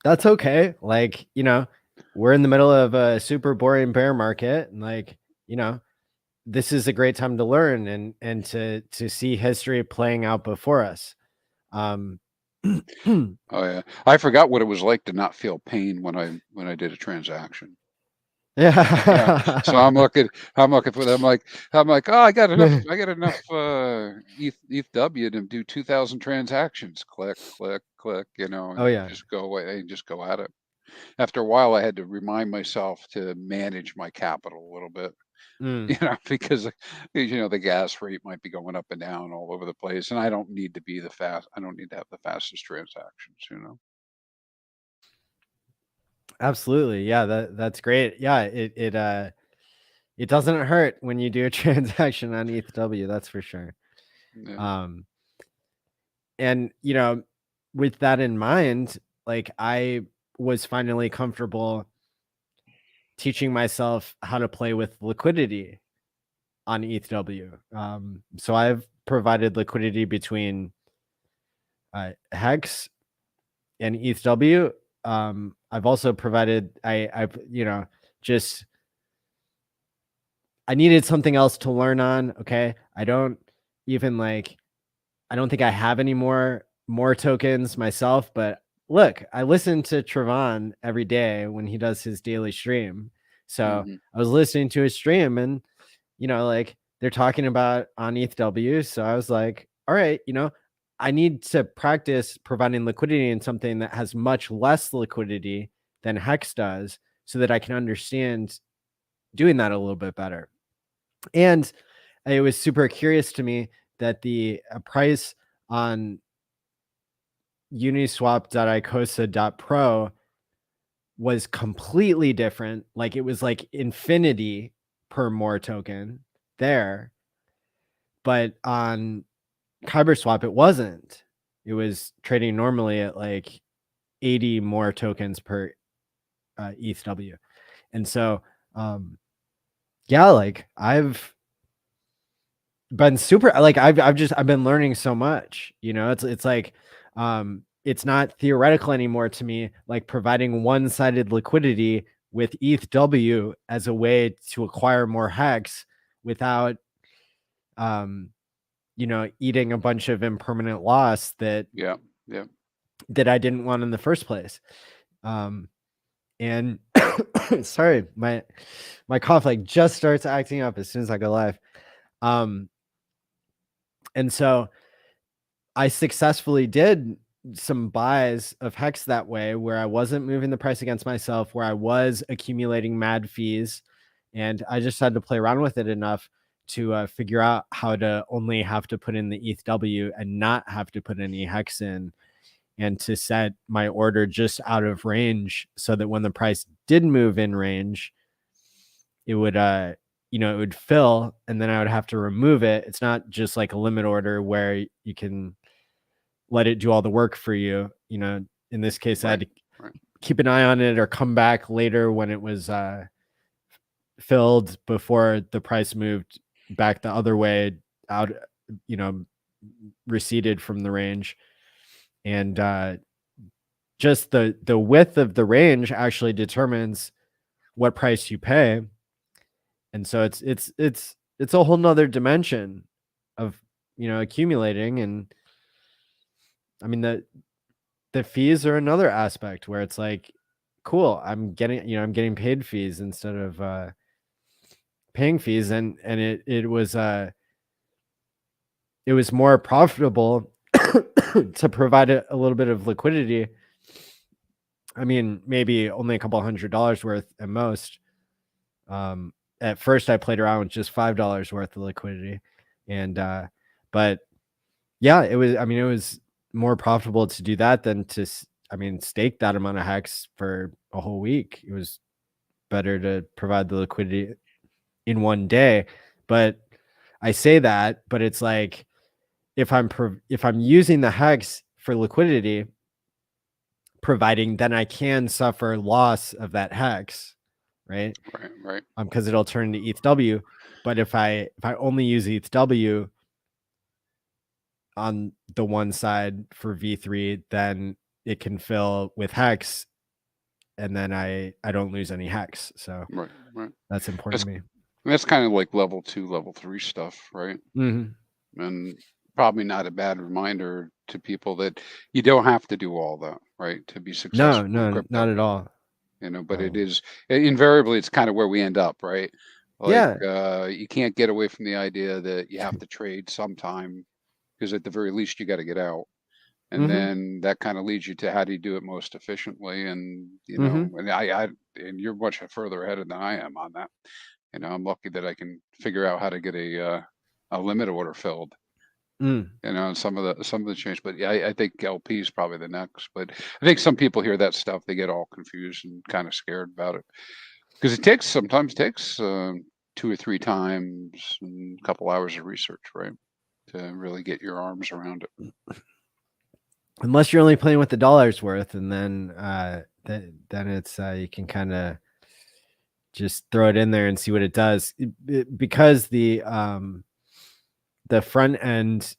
that's okay. Like, you know, we're in the middle of a super boring bear market, and like, you know, this is a great time to learn and to see history playing out before us. Oh yeah, I forgot what it was like to not feel pain when I did a transaction. Yeah, so Yeah. I'm looking for them. I'm like, oh, I got enough ETHW to do 2,000 transactions. Click, click, click. You know, Oh and yeah. just go away and just go at it. After a while, I had to remind myself to manage my capital a little bit. Mm. You know, because you know the gas rate might be going up and down all over the place, and I don't need to be I don't need to have the fastest transactions. You know. Absolutely. Yeah, that's great. Yeah, it doesn't hurt when you do a transaction on ETHW, that's for sure. Yeah. And you know, with that in mind, like I was finally comfortable teaching myself how to play with liquidity on ETHW. So I've provided liquidity between Hex and ETHW. I've also provided, I've, you know, just, I needed something else to learn on. Okay. I don't think I have any more tokens myself, but look, I listen to Trevon every day when he does his daily stream. So Hmm. I was listening to his stream, and you know, like they're talking about on ETHW. So I was like, all right, you know, I need to practice providing liquidity in something that has much less liquidity than Hex does, so that I can understand doing that a little bit better. And it was super curious to me that the price on uniswap.icosa.pro was completely different. Like it was like infinity per more token there. But on KyberSwap, it wasn't. It was trading normally at like 80 more tokens per ETHW. And so, yeah, like I've been super, like I've been learning so much, you know, it's like, it's not theoretical anymore to me, like providing one-sided liquidity with ETHW as a way to acquire more hex without, you know, eating a bunch of impermanent loss that Yeah. Yeah. I didn't want in the first place. And sorry, my cough like just starts acting up as soon as I go live. And so I successfully did some buys of Hex that way, where I wasn't moving the price against myself, where I was accumulating mad fees, and I just had to play around with it enough to figure out how to only have to put in the ETHW and not have to put any Hex in, and to set my order just out of range so that when the price did move in range, it would you know, it would fill, and then I would have to remove it. It's not just like a limit order where you can let it do all the work for you. You know, in this case, I had Right. to Right. keep an eye on it or come back later when it was filled before the price moved back the other way out, you know, receded from the range. And just the width of the range actually determines what price you pay. And so it's a whole nother dimension of, you know, accumulating. And I mean, the fees are another aspect where it's like, cool, I'm getting, you know, I'm getting paid fees instead of paying fees. And it was more profitable to provide a little bit of liquidity. I mean, maybe only a couple $100 worth at most. At first I played around with just $5 worth of liquidity. And but yeah, it was more profitable to do that than to, I mean, stake that amount of hex for a whole week. It was better to provide the liquidity in one day. But I say that, but it's like, if I'm using the hex for liquidity providing, then I can suffer loss of that hex, right? Right. Right. Because it'll turn into ETHW. But if I only use ETHW, on the one side for V3, then it can fill with hex, and then I don't lose any hex. So Right. that's important to me. That's kind of like level 2, level 3 stuff, right? Mm-hmm. And probably not a bad reminder to people that you don't have to do all that, right, to be successful in crypto. Not at all. But it is invariably, it's kind of where we end up, right? Like, you can't get away from the idea that you have to trade sometime, because at the very least you got to get out. And then that kind of leads you to how do you do it most efficiently. And, and you're much further ahead than I am on that. I'm lucky that I can figure out how to get a limit order filled. Some of the change, but yeah, I think LP is probably the next. But I think some people hear that stuff, they get all confused and kind of scared about it, because it sometimes takes 2 or 3 times and a couple hours of research, right, to really get your arms around it. Unless you're only playing with the dollar's worth, and then it's you can kind of just throw it in there and see what it does, because the front end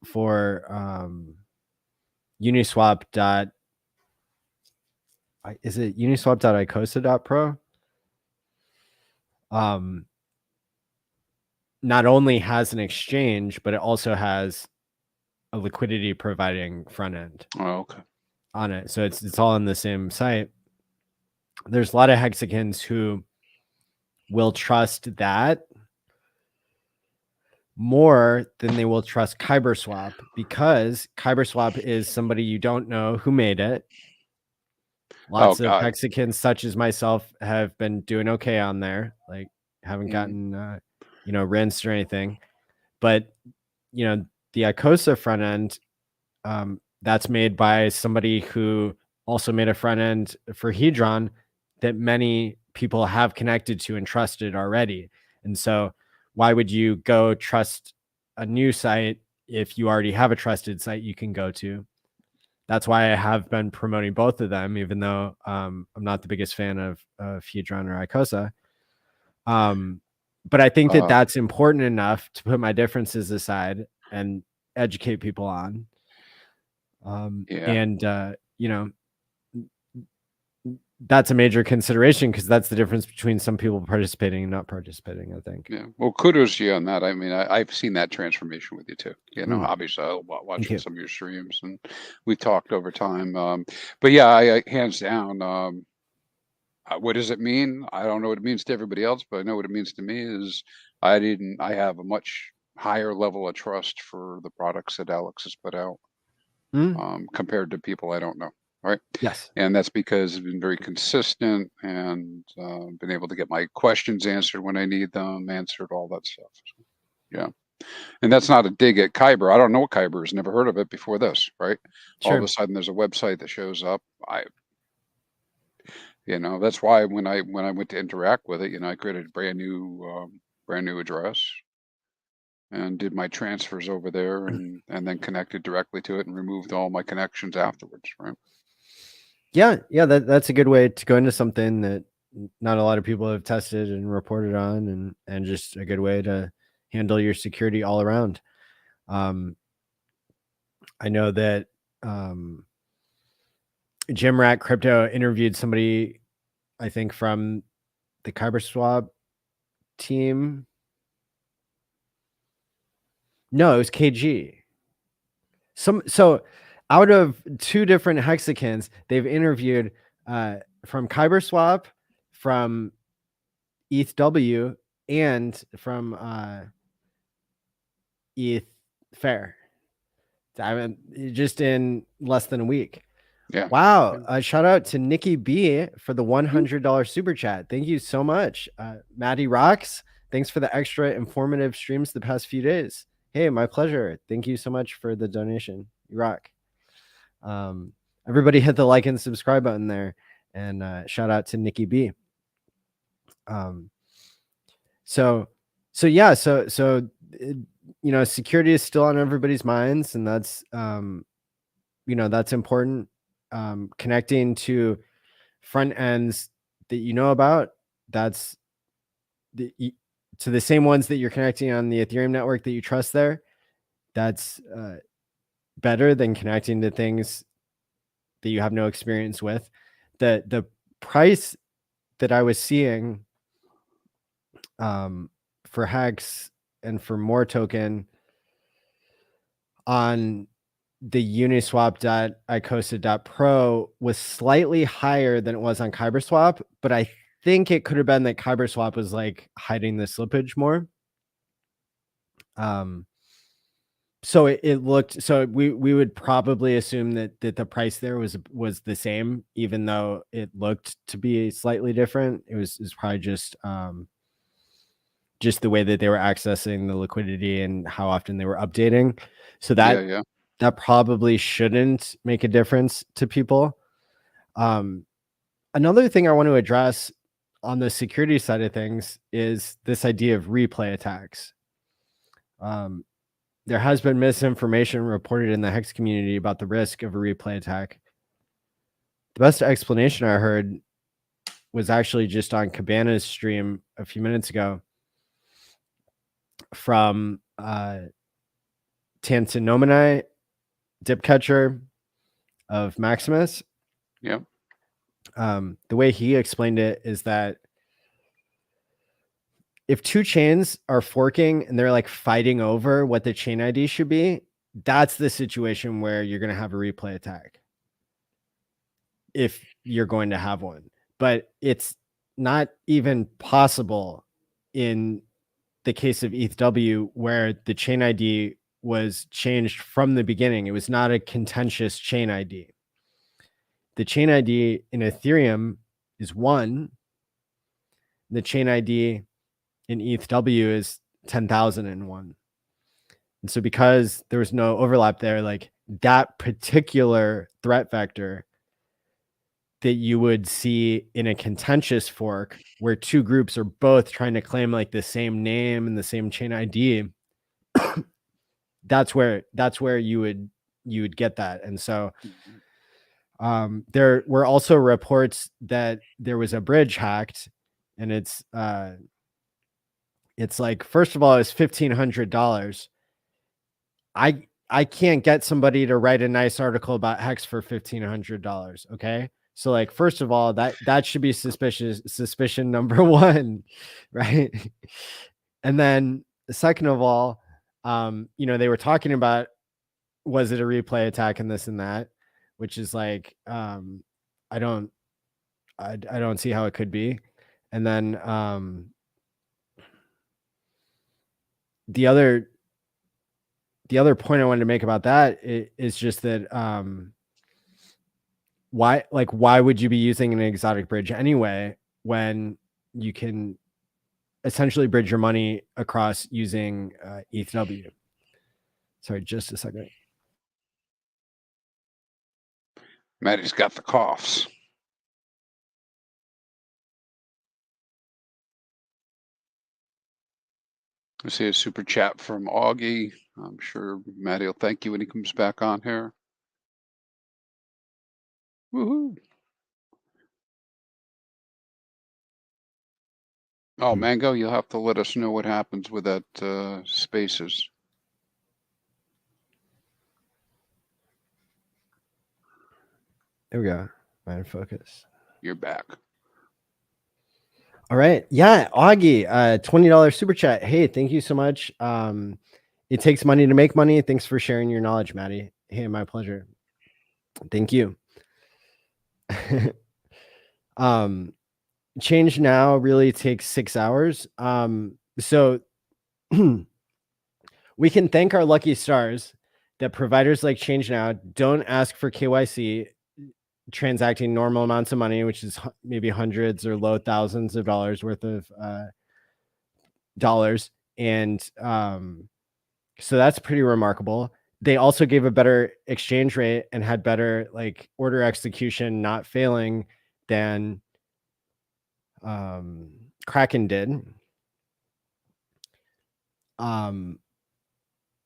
for Uniswap is it uniswap.icosa.pro? Not only has an exchange, but it also has a liquidity providing front end on it. So it's all on the same site. There's a lot of hexagons who will trust that more than they will trust KyberSwap, because KyberSwap is somebody you don't know who made it. Lots of hexagons such as myself have been doing okay on there, like haven't gotten rinsed or anything. But the Icosa front end, that's made by somebody who also made a front end for Hedron that many people have connected to and trusted already. And so why would you go trust a new site if you already have a trusted site you can go to? That's why I have been promoting both of them, even though I'm not the biggest fan of Hedron or Icosa. But I think that that's important enough to put my differences aside and educate people on. That's a major consideration, because that's the difference between some people participating and not participating, I think. Yeah. Well, kudos to you on that. I mean, I've seen that transformation with you too. Obviously I watching some of your streams, and we've talked over time. But yeah, I hands down, what does it mean? I don't know what it means to everybody else, but I know what it means to me is I have a much higher level of trust for the products that Alex has put out, compared to people I don't know. Right. Yes. And that's because I've been very consistent and been able to get my questions answered when I need them answered, all that stuff. Yeah. And that's not a dig at Kyber. I don't know what Kyber is. Never heard of it before this. Right. Sure. All of a sudden there's a website that shows up. That's why when I went to interact with it, I created a brand new address and did my transfers over there, and then connected directly to it and removed all my connections afterwards. Right. Yeah, that's a good way to go into something that not a lot of people have tested and reported on, and just a good way to handle your security all around. I know that Jim Rat Crypto interviewed somebody, I think, from the KyberSwap team. No, it was KG. So out of 2 different hexagons, they've interviewed from KyberSwap, from ETHW, and from ETH Fair. I mean, just in less than a week. Yeah. Wow. Shout out to Nikki B for the $100 super chat. Thank you so much. Matty rocks. Thanks for the extra informative streams the past few days. Hey, my pleasure. Thank you so much for the donation. You rock. Everybody hit the like and subscribe button there, and shout out to Nikki B. So security is still on everybody's minds, and that's that's important. Connecting to front ends that you know about, that's to the same ones that you're connecting on the Ethereum network that you trust there. that's better than connecting to things that you have no experience with. The price that I was seeing for Hex and for more token on the uniswap.icosa.pro was slightly higher than it was on KyberSwap, but I think it could have been that KyberSwap was like hiding the slippage more. So it looked, so we would probably assume that the price there was the same, even though it looked to be slightly different. It was probably just the way that they were accessing the liquidity and how often they were updating. So that that probably shouldn't make a difference to people. Another thing I want to address on the security side of things is this idea of replay attacks. There has been misinformation reported in the Hex community about the risk of a replay attack. The best explanation I heard was actually just on Cabana's stream a few minutes ago from Tansinomini, dip catcher of Maximus. Yep. The way he explained it is that if two chains are forking and they're like fighting over what the chain ID should be, that's the situation where you're going to have a replay attack, if you're going to have one. But it's not even possible in the case of ETHW, where the chain ID was changed from the beginning. It was not a contentious chain ID. The chain ID in Ethereum is 1. The chain ID in ETHW is 10,001. And so because there was no overlap there, like that particular threat vector that you would see in a contentious fork where two groups are both trying to claim like the same name and the same chain ID, that's where you would get that. And so there were also reports that there was a bridge hacked, and it's like, first of all, it's $1,500. I can't get somebody to write a nice article about Hex for $1,500. Okay. So like, first of all, that should be suspicion number 1, right? And then second of all, they were talking about, was it a replay attack and this and that, which is like, I don't see how it could be. And then the other point I wanted to make about that is just that why would you be using an exotic bridge anyway when you can essentially bridge your money across using ETHW? Sorry, just a second. Matty's got the coughs. I see a super chat from Augie. I'm sure Matty will thank you when he comes back on here. Woohoo! Oh, Mango, you'll have to let us know what happens with that spaces. There we go. Mind focus. You're back. All right. Yeah. Augie, $20 super chat. Hey, thank you so much. It takes money to make money. Thanks for sharing your knowledge, Matty. Hey, my pleasure. Thank you. Change now really takes 6 hours. So we can thank our lucky stars that providers like Change Now don't ask for KYC, transacting normal amounts of money, which is maybe hundreds or low thousands of dollars worth of dollars. And so that's pretty remarkable. They also gave a better exchange rate and had better like order execution, not failing, than Kraken did.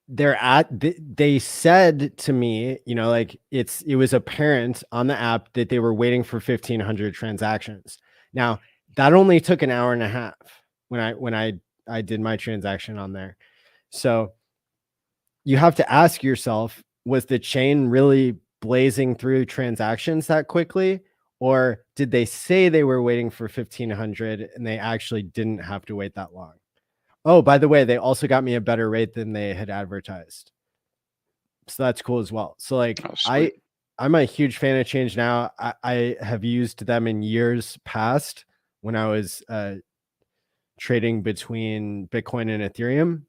They said to me, like it was apparent on the app that they were waiting for 1,500 transactions. Now that only took an hour and a half when I did my transaction on there. So you have to ask yourself, was the chain really blazing through transactions that quickly? Or did they say they were waiting for 1500 and they actually didn't have to wait that long? Oh, by the way, they also got me a better rate than they had advertised. So that's cool as well. So like Sweet. I'm a huge fan of Change now. I have used them in years past when I was trading between Bitcoin and Ethereum.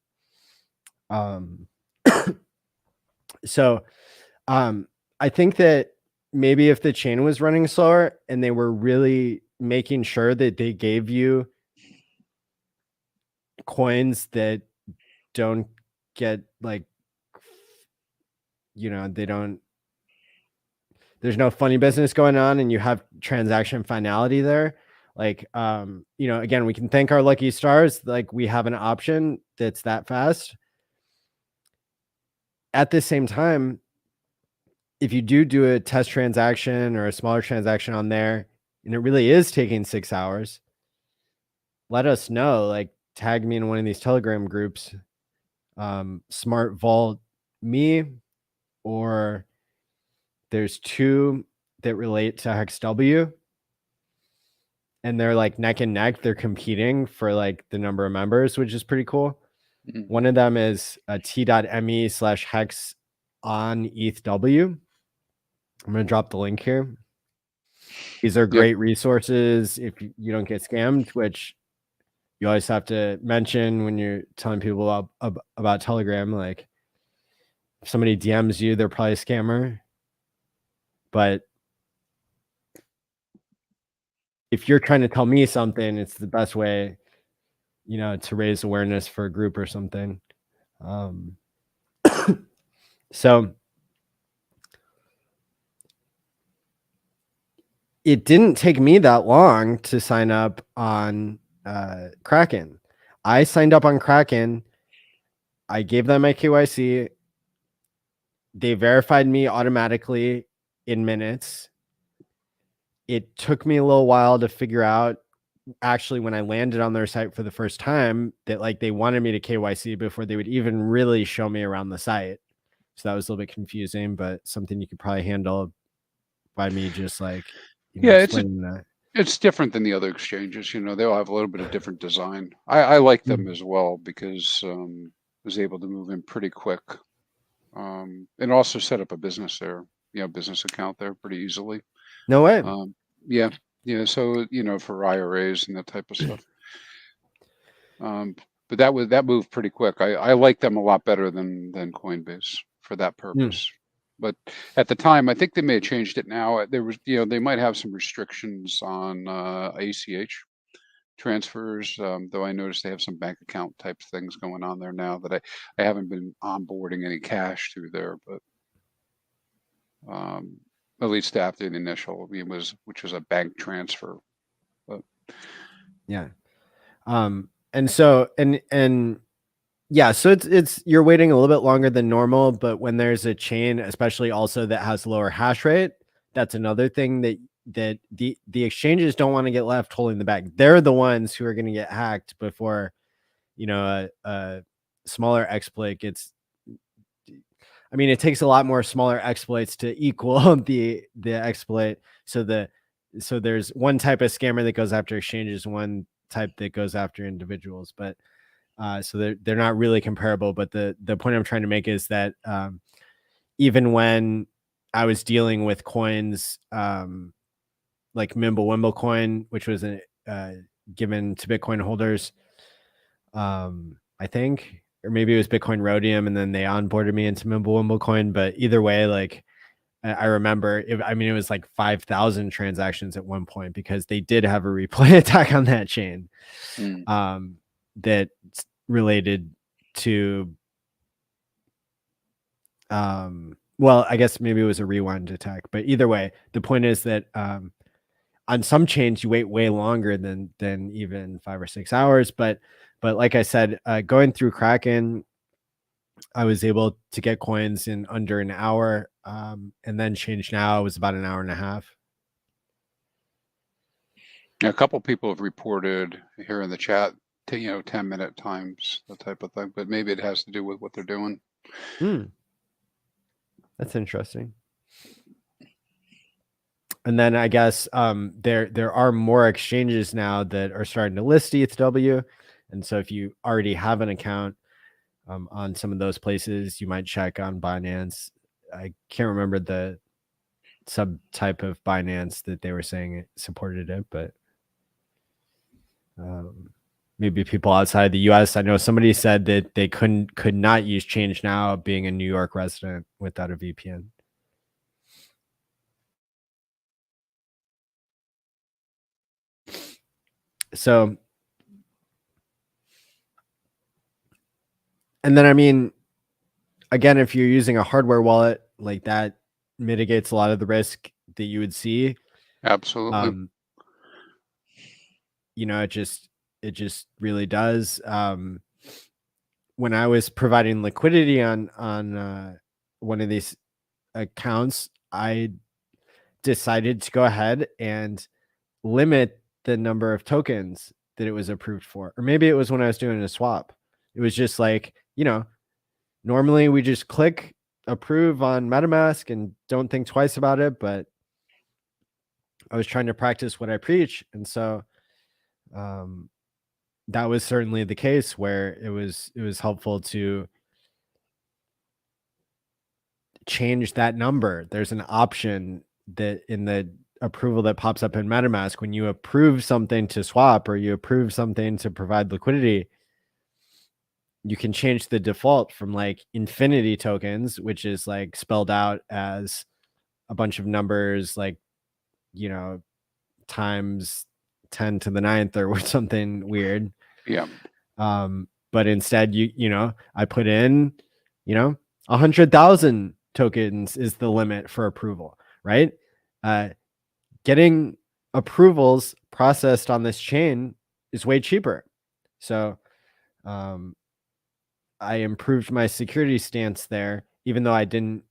So I think that maybe if the chain was running slower and they were really making sure that they gave you coins that don't get like, they don't, there's no funny business going on and you have transaction finality there. Like, again, we can thank our lucky stars. Like we have an option that's that fast. At the same time, if you do a test transaction or a smaller transaction on there, and it really is taking 6 hours, let us know. Like tag me in one of these Telegram groups, Smart Vault me, or there's two that relate to HEXW, and they're like neck and neck. They're competing for like the number of members, which is pretty cool. One of them is t.me/hex on ETHW. I'm going to drop the link here. These are great resources if you don't get scammed, which you always have to mention when you're telling people about Telegram. Like if somebody DMs you, they're probably a scammer. But if you're trying to tell me something, it's the best way, to raise awareness for a group or something. So it didn't take me that long to sign up on Kraken. I signed up on Kraken. I gave them my KYC. They verified me automatically in minutes. It took me a little while to figure out, actually, when I landed on their site for the first time, that like they wanted me to KYC before they would even really show me around the site. So that was a little bit confusing, but something you could probably handle by me just like, explaining that. It's different than the other exchanges. They'll have a little bit of different design. I like them as well because I was able to move in pretty quick, and also set up a business there, business account there pretty easily. No way. So for IRAs and that type of stuff. But that moved pretty quick. I like them a lot better than Coinbase for that purpose. But at the time, I think they may have changed it now. There was, they might have some restrictions on ACH transfers, though I noticed they have some bank account type things going on there now that I haven't been onboarding any cash through there, but at least after the initial, which was a bank transfer. But yeah. And so so it's you're waiting a little bit longer than normal, but when there's a chain, especially also that has lower hash rate, that's another thing that the exchanges don't want to get left holding the bag. They're the ones who are going to get hacked before, a smaller exploit gets. I mean, it takes a lot more smaller exploits to equal the exploit. So there's one type of scammer that goes after exchanges, one type that goes after individuals, but so they're not really comparable. But the point I'm trying to make is that even when I was dealing with coins like Mimblewimble coin, which was given to Bitcoin holders, I think, or maybe it was Bitcoin Rhodium, and then they onboarded me into Mimblewimble coin. But either way, like I remember, it was like 5,000 transactions at one point because they did have a replay attack on that chain. That related to well, I guess maybe it was a rewind attack, but either way, the point is that on some chains you wait way longer than even 5 or 6 hours, but like I said, going through Kraken, I was able to get coins in under an hour, and then Change Now was about an hour and a half. A couple people have reported here in the chat to 10-minute times, that type of thing, but maybe it has to do with what they're doing. That's interesting. And then I guess there are more exchanges now that are starting to list ETHW. And so if you already have an account on some of those places, you might check on Binance. I can't remember the subtype of Binance that they were saying it supported it, but maybe people outside the US. I know somebody said that they could not use Change Now being a New York resident without a VPN. So, and then, I mean, again, if you're using a hardware wallet, like that mitigates a lot of the risk that you would see. Absolutely. You know, it just really does. When I was providing liquidity on one of these accounts, I decided to go ahead and limit the number of tokens that it was approved for. Or maybe it was when I was doing a swap. It was just like, you know, normally we just click approve on Metamask and don't think twice about it, but I was trying to practice what I preach. And so that was certainly the case where it was helpful to change that number. There's an option that in the approval that pops up in Metamask when you approve something to swap or you approve something to provide liquidity, you can change the default from like infinity tokens, which is like spelled out as a bunch of numbers, like, you know, times 10 to the 9th or something weird. Yeah. But instead, you know, I put in, you know, 100,000 tokens is the limit for approval, right? Getting approvals processed on this chain is way cheaper. So I improved my security stance there, even though I didn't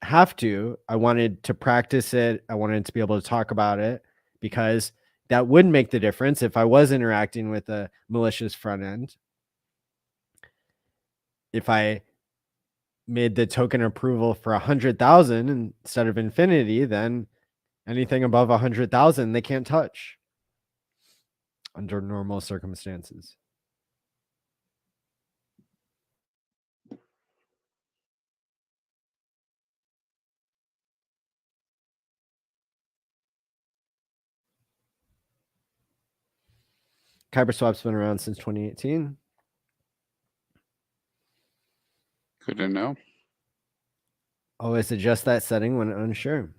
have to. I wanted to practice it. I wanted to be able to talk about it because that would make the difference if I was interacting with a malicious front end. If I made the token approval for 100,000 instead of infinity, then anything above 100,000 they can't touch under normal circumstances. KyberSwap's been around since 2018. Good to know. Always adjust that setting when unsure.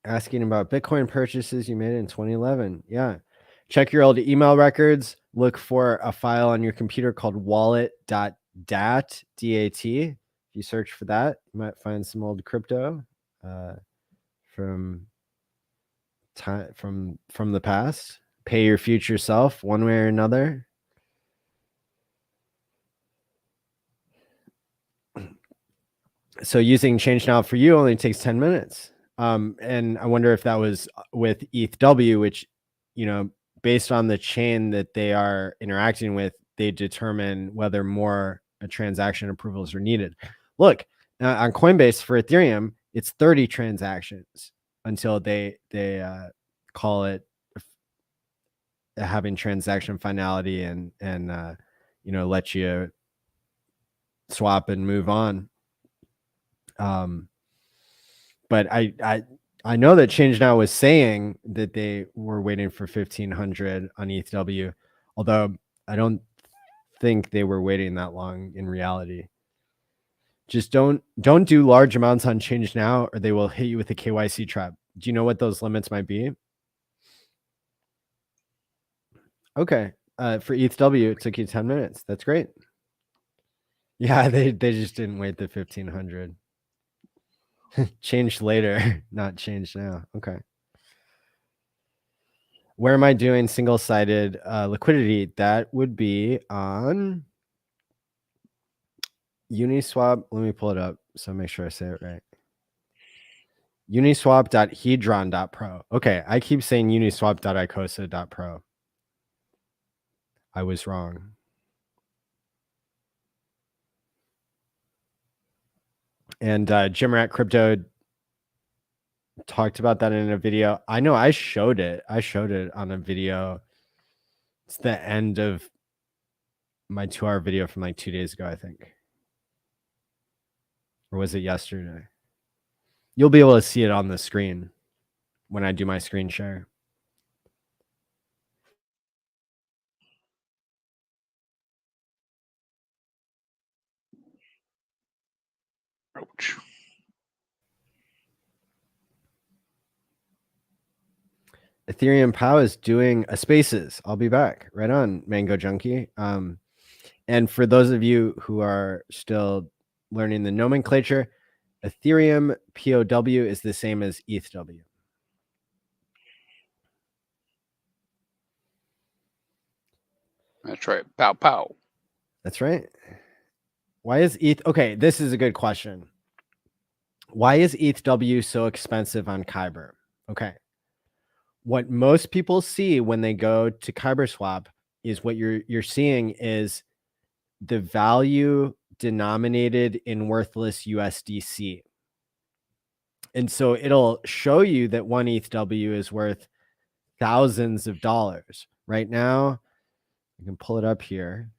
Asking about Bitcoin purchases you made in 2011. Yeah. Check your old email records. Look for a file on your computer called wallet.dat, D-A-T. If you search for that, you might find some old crypto from the past. Pay your future self one way or another. So using Change Now for you only takes 10 minutes. And I wonder if that was with ETHW, which, you know, based on the chain that they are interacting with, they determine whether more transaction approvals are needed. Look, on Coinbase for Ethereum, it's 30 transactions until they call it having transaction finality and you know, let you swap and move on. But I know that Change Now was saying that they were waiting for 1,500 on ETHW, although I don't think they were waiting that long in reality. Just don't do large amounts on Change Now, or they will hit you with a KYC trap. Do you know what those limits might be? Okay, for ETHW, it took you 10 minutes. That's great. Yeah, they just didn't wait the 1,500. Changed later, not changed now. Okay. Where am I doing single-sided liquidity? That would be on Uniswap. Let me pull it up so make sure I say it right. Uniswap.hedron.pro. Okay, I keep saying uniswap.icosa.pro. I was wrong. And Jim Rat Crypto talked about that in a video. I know I showed it. I showed it on a video. It's the end of my 2-hour video from like 2 days ago, I think. Or was it yesterday? You'll be able to see it on the screen when I do my screen share. Ouch. Ethereum POW is doing a spaces. I'll be back. Right on, Mango Junkie. And for those of you who are still learning the nomenclature, Ethereum POW is the same as ETHW. That's right. Pow pow. That's right. Why is ETH? Okay, this is a good question. Why is ETHW so expensive on Kyber? Okay. What most people see when they go to Kyber Swap is what you're seeing is the value denominated in worthless USDC. And so it'll show you that one ETHW is worth thousands of dollars. Right now, you can pull it up here.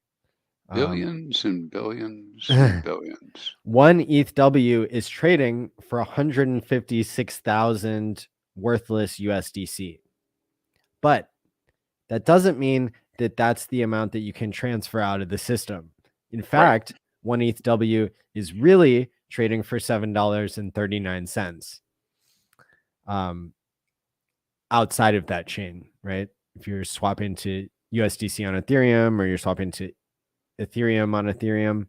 Billions and billions and billions. One ETHW is trading for 156,000 worthless USDC. But that doesn't mean that that's the amount that you can transfer out of the system. In fact, one ETHW is really trading for $7.39 outside of that chain, right? If you're swapping to USDC on Ethereum or you're swapping to Ethereum on Ethereum.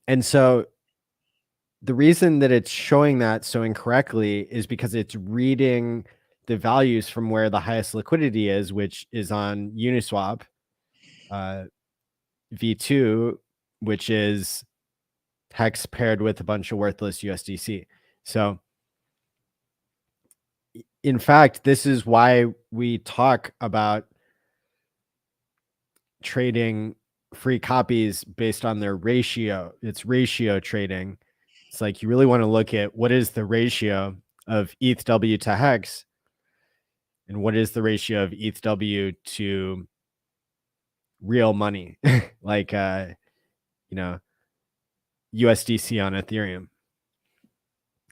And so the reason that it's showing that so incorrectly is because it's reading the values from where the highest liquidity is, which is on Uniswap V2, which is Hex paired with a bunch of worthless USDC. So in fact, this is why we talk about trading free copies based on their ratio. It's ratio trading. It's like you really want to look at what is the ratio of ETHW to Hex and what is the ratio of ETHW to real money, like, USDC on Ethereum.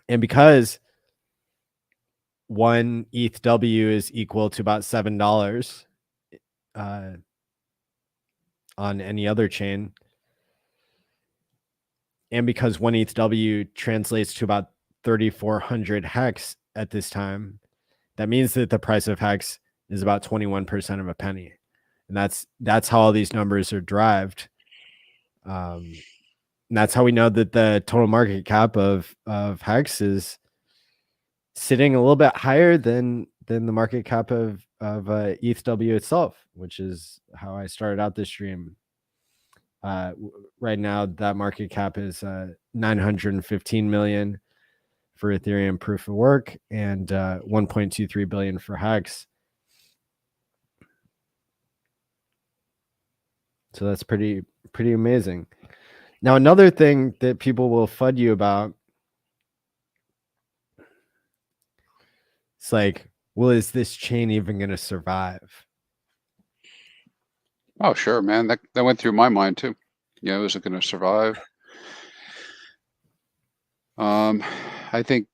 And because one ETHW is equal to about $7 on any other chain, and because one ETHW translates to about 3,400 Hex at this time, that means that the price of Hex is about 21% of a penny. And that's how all these numbers are derived. And that's how we know that the total market cap of Hex is sitting a little bit higher than the market cap of ETHW itself, which is how I started out this stream. Right now, that market cap is 915 million for Ethereum proof of work and 1.23 billion for Hex. So that's pretty amazing. Now, another thing that people will FUD you about, it's like, well, is this chain even going to survive? Oh, sure, man. That went through my mind too. Is it going to survive? I think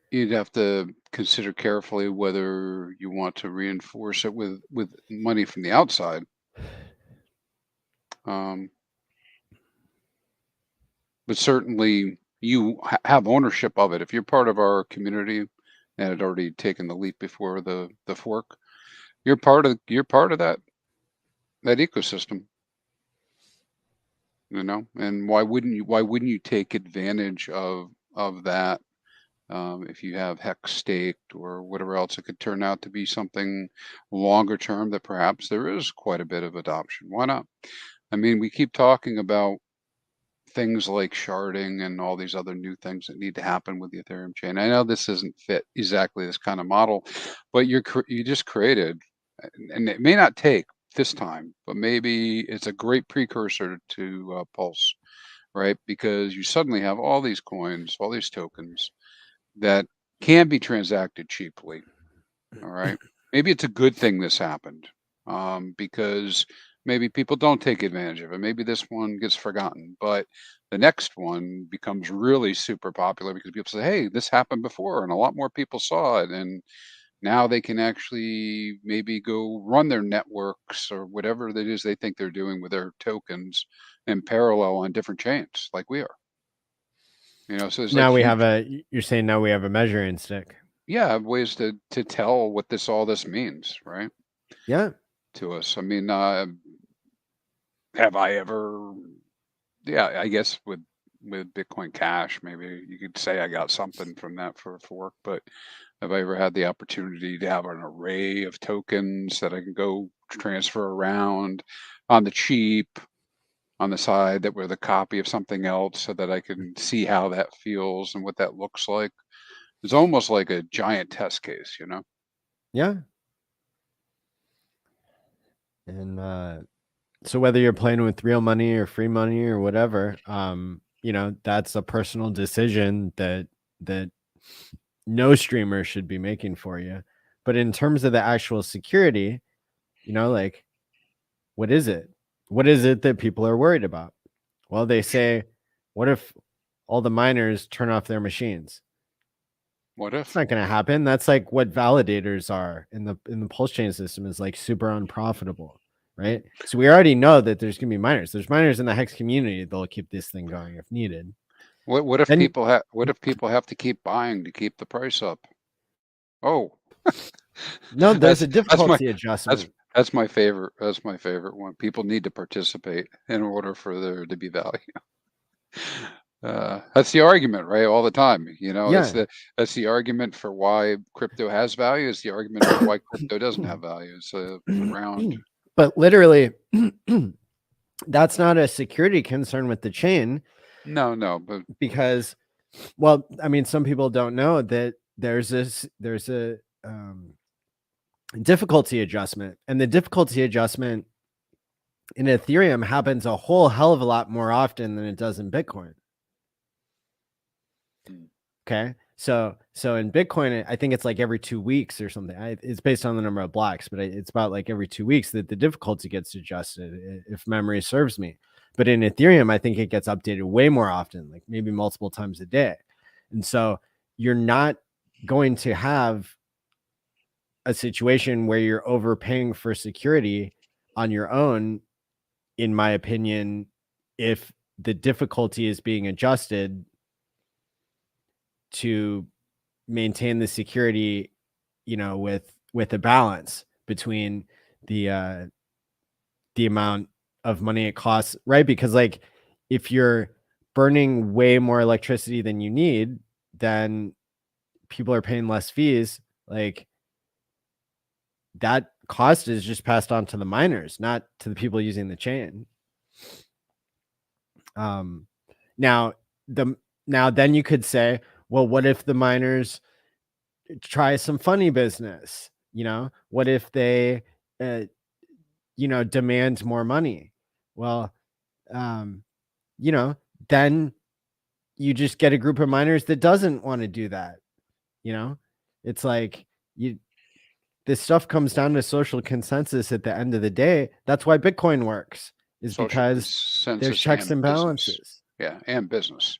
you'd have to consider carefully whether you want to reinforce it with money from the outside. But certainly you have ownership of it. If you're part of our community and had already taken the leap before the fork, you're part of that ecosystem. And why wouldn't you take advantage of that? If you have Hex staked or whatever else, it could turn out to be something longer term that perhaps there is quite a bit of adoption. Why not? I mean, we keep talking about things like sharding and all these other new things that need to happen with the Ethereum chain. I know this doesn't fit exactly this kind of model, but you just created and it may not take this time, but maybe it's a great precursor to Pulse, right? Because you suddenly have all these coins, all these tokens that can be transacted cheaply. All right. Maybe it's a good thing this happened, because maybe people don't take advantage of it. Maybe this one gets forgotten, but the next one becomes really super popular because people say, hey, this happened before, and a lot more people saw it. And now they can actually maybe go run their networks or whatever it is they think they're doing with their tokens in parallel on different chains like we are. So there's like Now we huge, have you're saying now we have a measuring stick. yeah, ways to tell what all this means, right? Yeah. To us. I mean, have I ever, yeah, I guess with Bitcoin Cash, maybe you could say I got something from that for work, but have I ever had the opportunity to have an array of tokens that I can go transfer around on the cheap, on the side that were the copy of something else so that I can see how that feels and what that looks like? It's almost like a giant test case, Yeah. And so whether you're playing with real money or free money or whatever, that's a personal decision that no streamer should be making for you. But in terms of the actual security, like, what is it? What is it that people are worried about? Well, they say, what if all the miners turn off their machines? What It's if? not going to happen. That's like what validators are in the PulseChain system, is like super unprofitable, right? So we already know that there's going to be miners. There's miners in the Hex community. They'll keep this thing going if needed. What if Then people have to keep buying to keep the price up? Oh, no, there's a that's difficulty adjustment. that's my favorite. That's my favorite one. People need to participate in order for there to be value. That's the argument, right? All the time, Yeah. that's the argument for why crypto has value. It's the argument for why crypto doesn't have value. It's around. But literally, that's not a security concern with the chain. No, but Because, well, I mean, some people don't know that there's a difficulty adjustment, and the difficulty adjustment in Ethereum happens a whole hell of a lot more often than it does in Bitcoin. Okay. So in Bitcoin, I think it's like every 2 weeks or something. It's based on the number of blocks, but it's about like every 2 weeks that the difficulty gets adjusted, if memory serves me. But in Ethereum, I think it gets updated way more often, like maybe multiple times a day. And so you're not going to have a situation where you're overpaying for security on your own, in my opinion, if the difficulty is being adjusted to maintain the security, with a balance between the amount of money it costs, right? Because like if you're burning way more electricity than you need, then people are paying less fees. Like that cost is just passed on to the miners, not to the people using the chain. Now then you could say, well, what if the miners try some funny business? What if they demand more money? Well, then you just get a group of miners that doesn't want to do that. It's like this stuff comes down to social consensus at the end of the day. That's why Bitcoin works, is social because there's consensus checks and business. balances. Yeah, and business.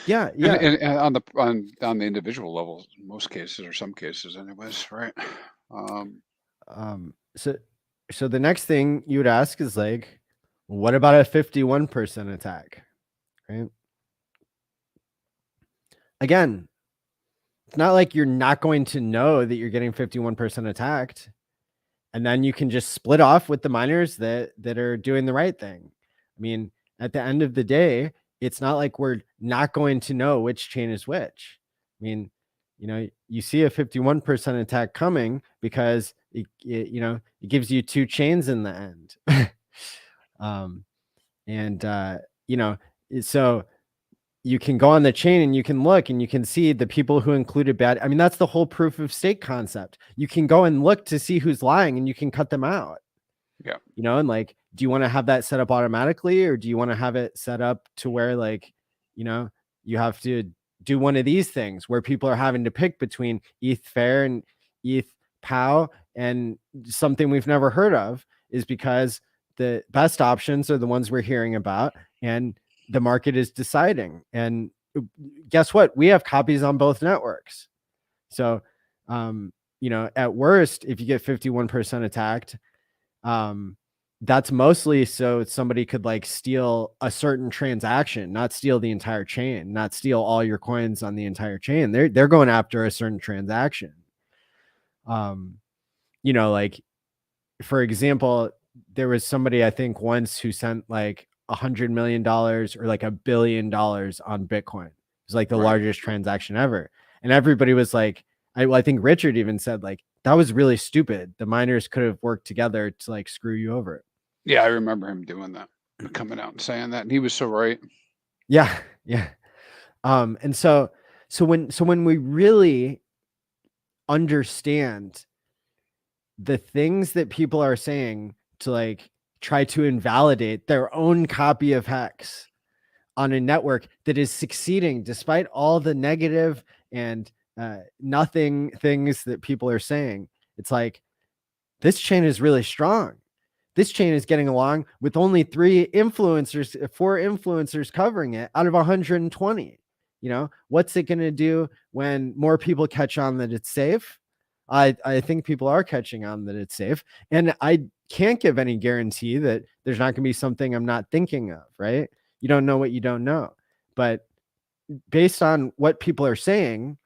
Yeah. And on the individual level, in most cases, or some cases anyways, right? So the next thing you would ask is like, what about a 51% attack? Right? Again, it's not like you're not going to know that you're getting 51% attacked, and then you can just split off with the miners that are doing the right thing. I mean, at the end of the day, it's not like we're not going to know which chain is which. I mean, you see a 51% attack coming because it gives you two chains in the end. So you can go on the chain and you can look and you can see the people who included bad. I mean, that's the whole proof of stake concept. You can go and look to see who's lying and you can cut them out. Yeah. You know, and like, do you want to have that set up automatically, or do you want to have it set up to where, like, you know, you have to do one of these things where people are having to pick between ETH Fair and ETH POW, and something we've never heard of is because the best options are the ones we're hearing about and the market is deciding. And guess what? We have copies on both networks. So, you know, at worst, if you get 51% attacked, that's mostly so somebody could like steal a certain transaction, not steal the entire chain, not steal all your coins on the entire chain. They're going after a certain transaction. You know, like, for example, there was somebody I think once who sent like $100 million or like $1 billion on Bitcoin. It was like the largest transaction ever. And everybody was like, I think Richard even said like, that was really stupid. The miners could have worked together to like screw you over. Yeah, I remember him doing that, coming out and saying that, and he was so right. Yeah, yeah. And so when we really understand the things that people are saying to like try to invalidate their own copy of Hex on a network that is succeeding despite all the negative and nothing things that people are saying, it's like, this chain is really strong. This chain is getting along with only 4 influencers covering it out of 120. You know, what's it going to do when more people catch on that it's safe? I think people are catching on that it's safe. And I can't give any guarantee that there's not going to be something I'm not thinking of, right? You don't know what you don't know. But based on what people are saying,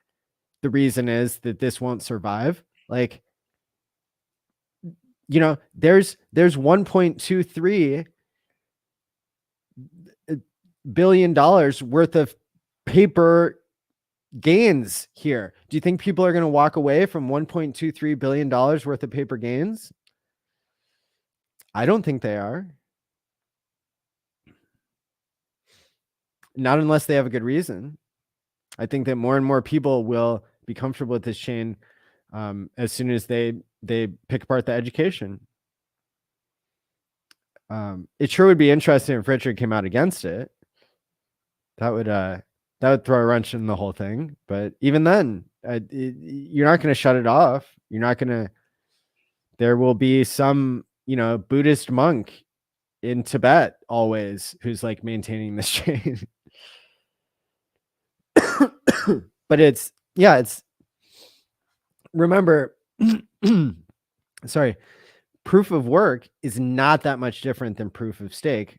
the reason is that this won't survive. Like, you know, there's 1.23 billion dollars worth of paper gains here. Do you think people are going to walk away from 1.23 billion dollars worth of paper gains? I don't think they are. Not unless they have a good reason. I think that more and more people will be comfortable with this chain as soon as they pick apart the education. It sure would be interesting if Richard came out against it. That would throw a wrench in the whole thing. But even then, you're not going to shut it off. You're not going to. There will be some, you know, Buddhist monk in Tibet always who's like maintaining this chain. But it's remember, sorry, proof of work is not that much different than proof of stake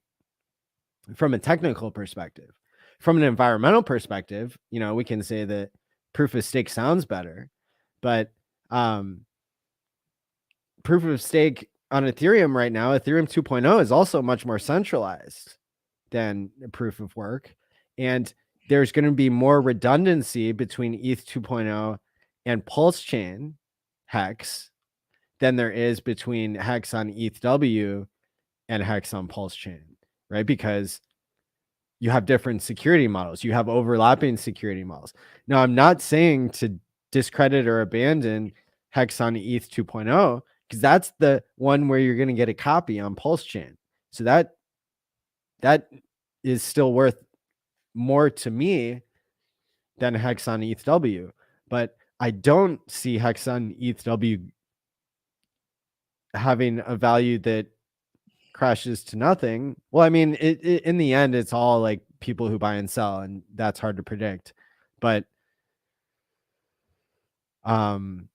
from a technical perspective. From an environmental perspective, you know, we can say that proof of stake sounds better, but proof of stake on Ethereum right now, Ethereum 2.0 is also much more centralized than proof of work. And there's going to be more redundancy between ETH 2.0 and PulseChain Hex than there is between Hex on ETHW and Hex on PulseChain, right? Because you have different security models. You have overlapping security models. Now, I'm not saying to discredit or abandon Hex on ETH 2.0, because that's the one where you're going to get a copy on PulseChain. So that is still worth more to me than Hex on ETHW. But I don't see Hex on ETHW having a value that crashes to nothing. Well, I mean, in the end, it's all like people who buy and sell, and that's hard to predict. But the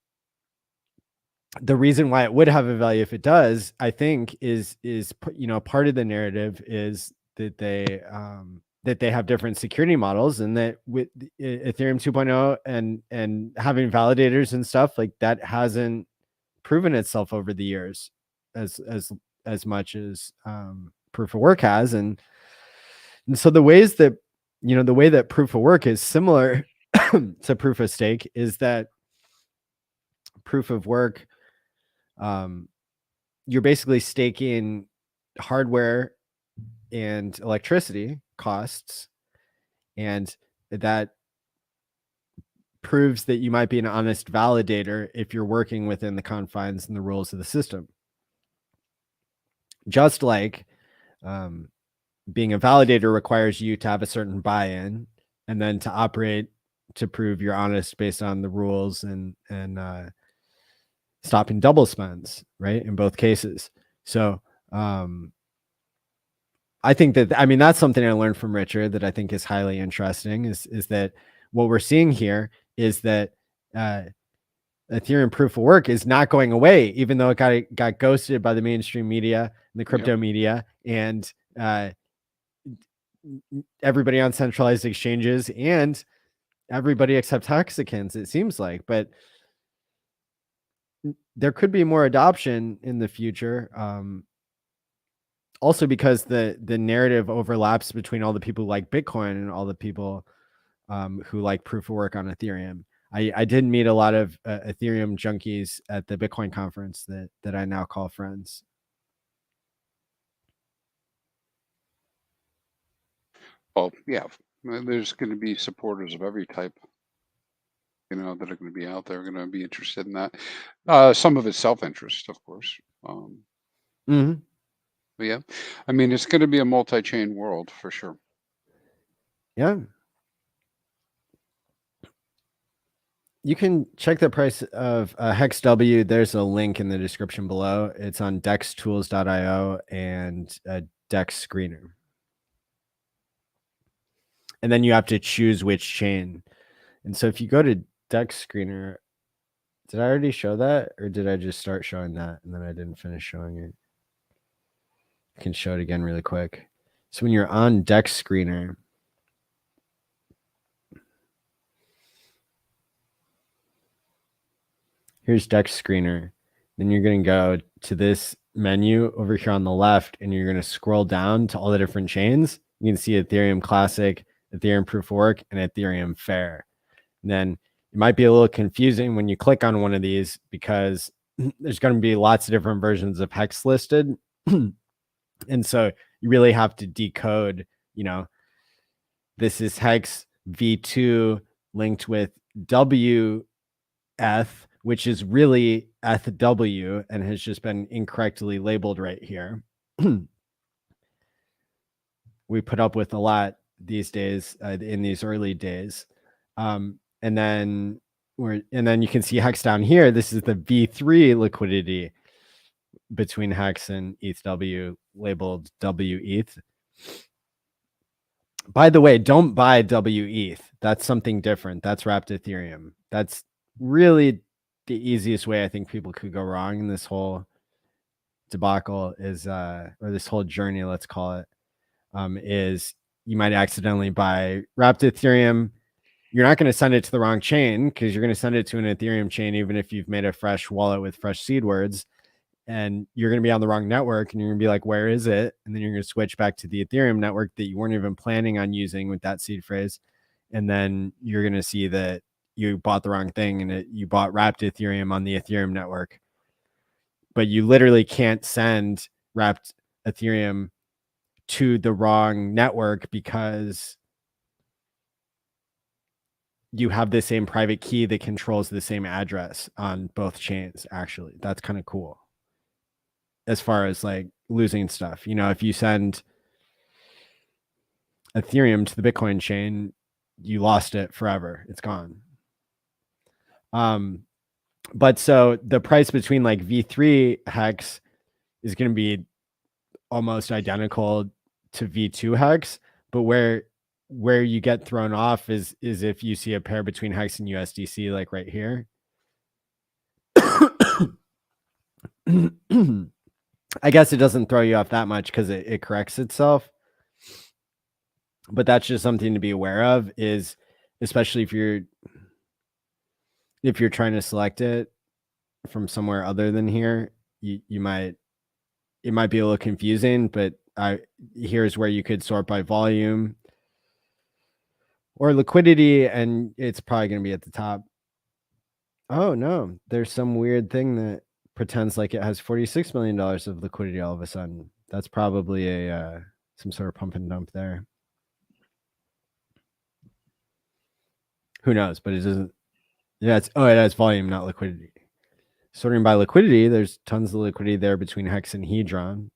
reason why it would have a value if it does, I think, is you know, part of the narrative is that they have different security models, and that with Ethereum 2.0 and having validators and stuff like that hasn't proven itself over the years as much as proof of work has. And so the ways that, you know, the way that proof of work is similar to proof of stake is that proof of work, you're basically staking hardware and electricity costs, And that proves that you might be an honest validator if you're working within the confines and the rules of the system. Just like being a validator requires you to have a certain buy-in and then to operate to prove you're honest based on the rules and stopping double spends, right? In both cases. So I think that, I mean, that's something I learned from Richard that I think is highly interesting is that what we're seeing here is that Ethereum proof of work is not going away, even though it got ghosted by the mainstream media and the crypto media and everybody on centralized exchanges and everybody except hexagons, it seems like. But there could be more adoption in the future. Also because the narrative overlaps between all the people who like Bitcoin and all the people who like proof of work on Ethereum. I did meet a lot of Ethereum junkies at the Bitcoin conference that I now call friends. Well, yeah, there's going to be supporters of every type, that are going to be out there, going to be interested in that. Some of it's self-interest, of course. But yeah, I mean, it's going to be a multi-chain world for sure. Yeah. You can check the price of HEXW. There's a link in the description below. It's on dextools.io and Dex Screener. And then you have to choose which chain. And so if you go to Dex Screener, did I already show that? Or did I just start showing that and then I didn't finish showing it? I can show it again really quick. So when you're on Dex Screener, here's Dex Screener. Then you're going to go to this menu over here on the left, and you're going to scroll down to all the different chains. You can see Ethereum Classic, Ethereum Proof of Work, and Ethereum Fair. And then it might be a little confusing when you click on one of these because there's going to be lots of different versions of Hex listed. And so you really have to decode, this is Hex V2 linked with WETH, which is really ETHW and has just been incorrectly labeled right here. We put up with a lot these days in these early days. And then you can see Hex down here. This is the V3 liquidity between Hex and ETHW labeled WETH. By the way, don't buy WETH. That's something different. That's wrapped Ethereum. That's really the easiest way I think people could go wrong in this whole debacle is, or this whole journey, let's call it, is you might accidentally buy wrapped Ethereum. You're not going to send it to the wrong chain because you're going to send it to an Ethereum chain, even if you've made a fresh wallet with fresh seed words. And you're going to be on the wrong network and you're going to be like, where is it? And then you're going to switch back to the Ethereum network that you weren't even planning on using with that seed phrase. And then you're going to see that you bought the wrong thing and you bought wrapped Ethereum on the Ethereum network. But you literally can't send wrapped Ethereum to the wrong network because you have the same private key that controls the same address on both chains. Actually, that's kind of cool. As far as like losing stuff, if you send Ethereum to the Bitcoin chain, you lost it forever. It's gone. But so the price between like V3 Hex is going to be almost identical to V2 Hex, but where you get thrown off is if you see a pair between Hex and USDC, like right here. I guess it doesn't throw you off that much because it corrects itself. But that's just something to be aware of, is especially if you're trying to select it from somewhere other than here, it might be a little confusing, but here's where you could sort by volume or liquidity, and it's probably going to be at the top. Oh no, there's some weird thing that pretends like it has $46 million of liquidity all of a sudden. That's probably some sort of pump and dump there. Who knows? But it doesn't. Yeah, it has volume, not liquidity. Sorting by liquidity, there's tons of liquidity there between Hex and Hedron.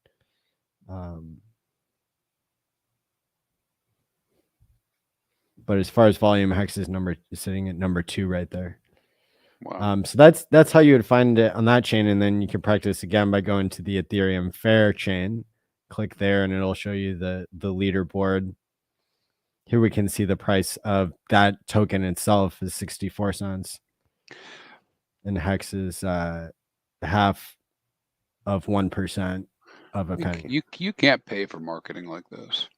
But as far as volume, Hex is sitting at number 2 right there. Wow. So that's how you would find it on that chain, and then you can practice again by going to the Ethereum Fair chain. Click there, and it'll show you the leaderboard. Here we can see the price of that token itself is 64 cents, and Hex is half of 1% of a penny. You can't pay for marketing like this.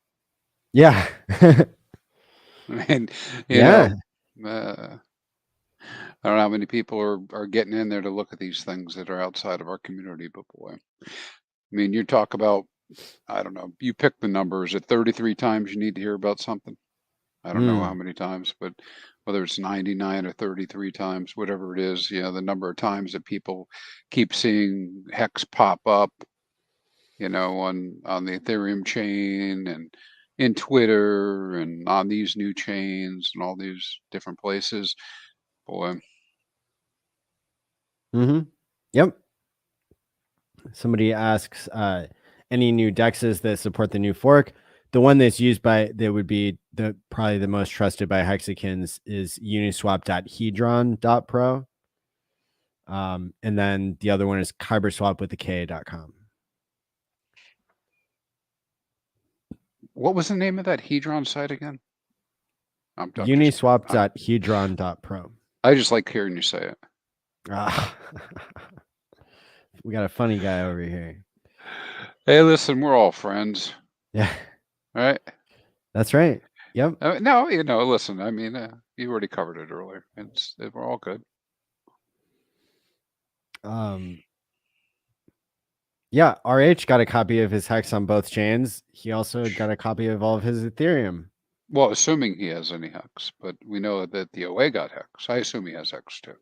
Yeah. And you know, I don't know how many people are getting in there to look at these things that are outside of our community, but boy, I mean, you talk about, I don't know, you pick the numbers at 33 times you need to hear about something. I don't know how many times, but whether it's 99 or 33 times, whatever it is, you know, the number of times that people keep seeing Hex pop up, you know, on the Ethereum chain and in Twitter and on these new chains and all these different places, boy. Yep. Somebody asks, any new dexes that support the new fork? The one that's used by, that would be probably the most trusted by Hexicans, is uniswap.hedron.pro. And then the other one is kyberswap with the K.com. What was the name of that Hedron site again? Uniswap.hedron.pro. I just like hearing you say it. We got a funny guy over here. Hey, listen, we're all friends. Yeah. Right? That's right. Yep. No, you know, listen, I mean, you already covered it earlier. We're all good. Yeah, RH got a copy of his Hex on both chains. He also got a copy of all of his Ethereum. Well, assuming he has any Hex, but we know that the OA got Hex. I assume he has Hex too.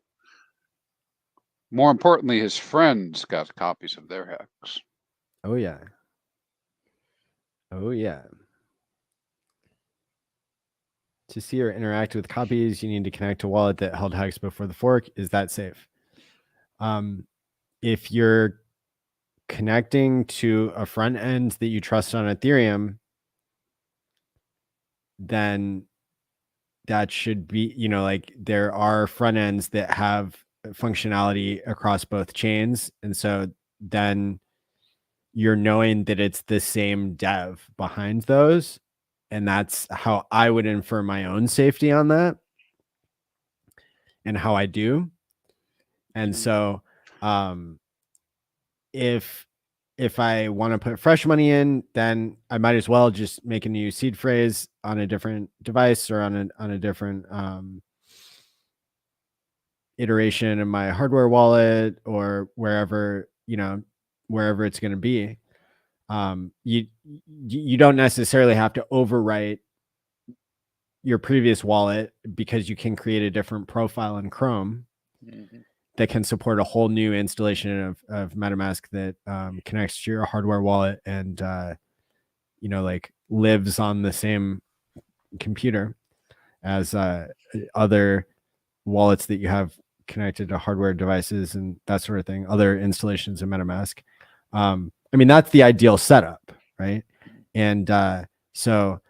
More importantly, his friends got copies of their Hex. Oh, yeah. Oh, yeah. To see or interact with copies, you need to connect to a wallet that held Hex before the fork. Is that safe? If you're connecting to a front end that you trust on Ethereum, then that should be, you know, like there are front ends that have functionality across both chains. And so then you're knowing that it's the same dev behind those. And that's how I would infer my own safety on that and how I do. And so if I want to put fresh money in, then I might as well just make a new seed phrase on a different device or on a different iteration of my hardware wallet or wherever, you know, wherever it's going to be. You don't necessarily have to overwrite your previous wallet because you can create a different profile in Chrome that can support a whole new installation of MetaMask that connects to your hardware wallet and, you know, like lives on the same computer as other wallets that you have connected to hardware devices and that sort of thing, other installations of MetaMask. I mean, that's the ideal setup, right? And so,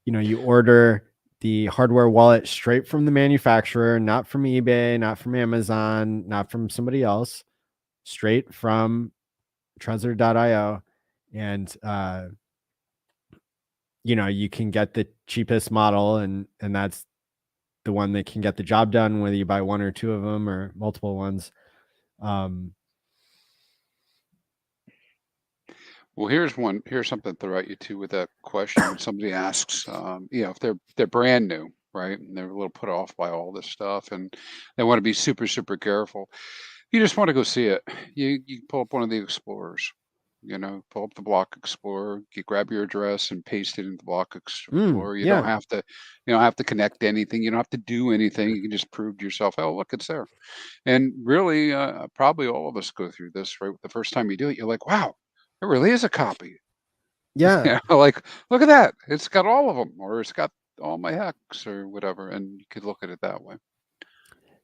you know, you order the hardware wallet straight from the manufacturer, not from eBay, not from Amazon, not from somebody else, straight from Trezor.io. And, you know, you can get the cheapest model and that's the one that can get the job done, whether you buy one or two of them or multiple ones. Well, here's something to throw at you too with that question. When somebody asks, you know, if they're brand new, right, and they're a little put off by all this stuff, and they want to be super, super careful. You just want to go see it. You pull up one of the explorers, you know, pull up the block explorer, you grab your address and paste it into the block explorer. You don't have to, connect anything. You don't have to do anything. You can just prove to yourself, oh, look, it's there. And really, probably all of us go through this, right? The first time you do it, you're like, wow, it really is a copy. Yeah. Like, look at that. It's got all of them, or it's got all my hex or whatever, and you could look at it that way.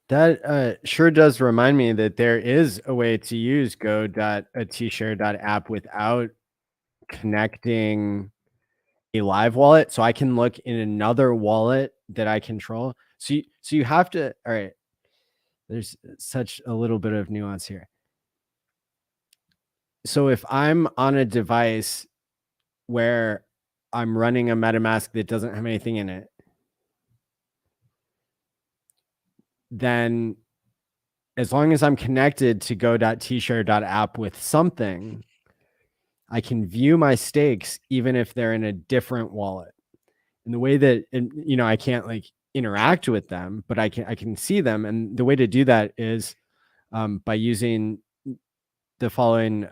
That sure does remind me that there is a way to use go.tshare.app without connecting a live wallet. So I can look in another wallet that I control. So you have to, all right, there's such a little bit of nuance here. So if I'm on a device where I'm running a MetaMask that doesn't have anything in it, then as long as I'm connected to go.tshare.app with something, I can view my stakes even if they're in a different wallet. And the way that, you know, I can't like interact with them, but I can see them. And the way to do that is by using the following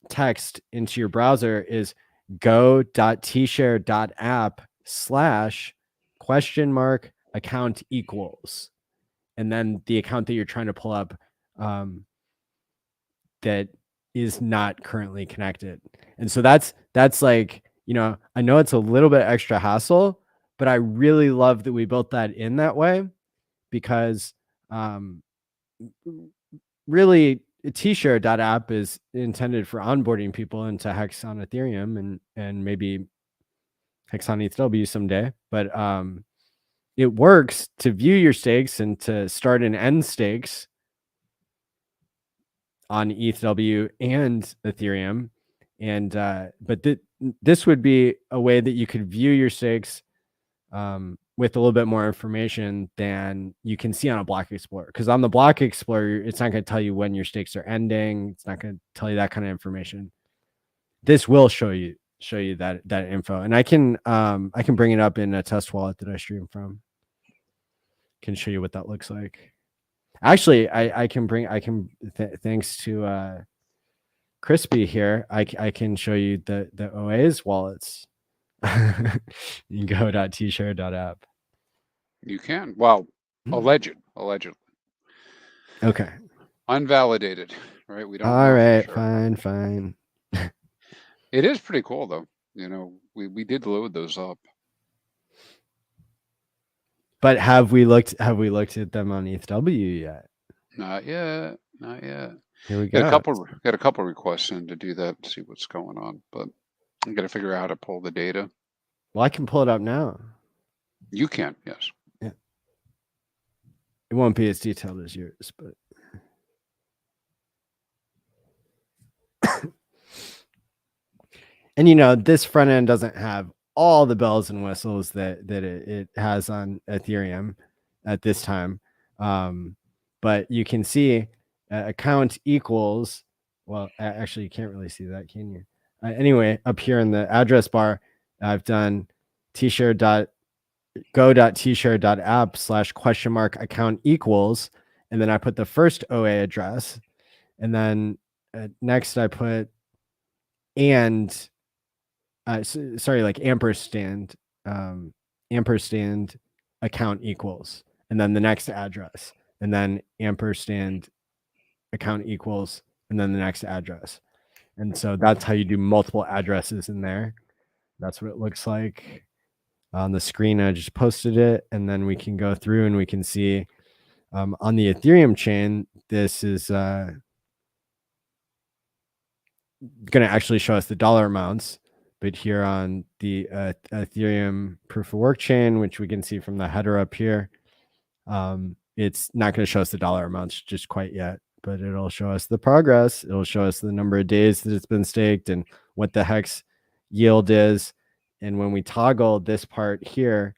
text into your browser is go.tshare.app/account equals, and then the account that you're trying to pull up that is not currently connected. And so that's like, you know, I know it's a little bit extra hassle, but I really love that we built that in that way, because really TShare.app is intended for onboarding people into Hex on Ethereum and maybe Hex on ETHW someday. But it works to view your stakes and to start and end stakes on ETHW and Ethereum. And but this would be a way that you could view your stakes with a little bit more information than you can see on a block explorer. Because on the block explorer, it's not going to tell you when your stakes are ending. It's not going to tell you that kind of information. This will show you that info, and I can bring it up in a test wallet that I stream from. Can show you what that looks like. Actually, thanks to Crispy here, I can show you the OA's wallets. You can go.tshare.app. You can. Well, allegedly. Okay. Unvalidated, right? We don't know. All right, for fine. sure. It is pretty cool though. You know, we did load those up. But have we looked at them on ETHW yet? Not yet. Here we go. Got a couple requests in to do that, to see what's going on, but I'm gonna figure out how to pull the data. Well, I can pull it up now. You can, yes. Yeah. It won't be as detailed as yours, but and you know, this front end doesn't have all the bells and whistles that it has on Ethereum at this time. But you can see account equals, well, actually you can't really see that, can you? Anyway, up here in the address bar, I've done go.tshare.app/ account equals, and then I put the first OA address, and then next I put and like ampersand account equals, and then the next address, and then ampersand account equals, and then the next address. And so that's how you do multiple addresses in there. That's what it looks like on the screen. I just posted it, and then we can go through and we can see on the Ethereum chain, this is going to actually show us the dollar amounts. But here on the Ethereum proof of work chain, which we can see from the header up here, it's not going to show us the dollar amounts just quite yet, but it'll show us the progress. It'll show us the number of days that it's been staked and what the hex yield is. And when we toggle this part here,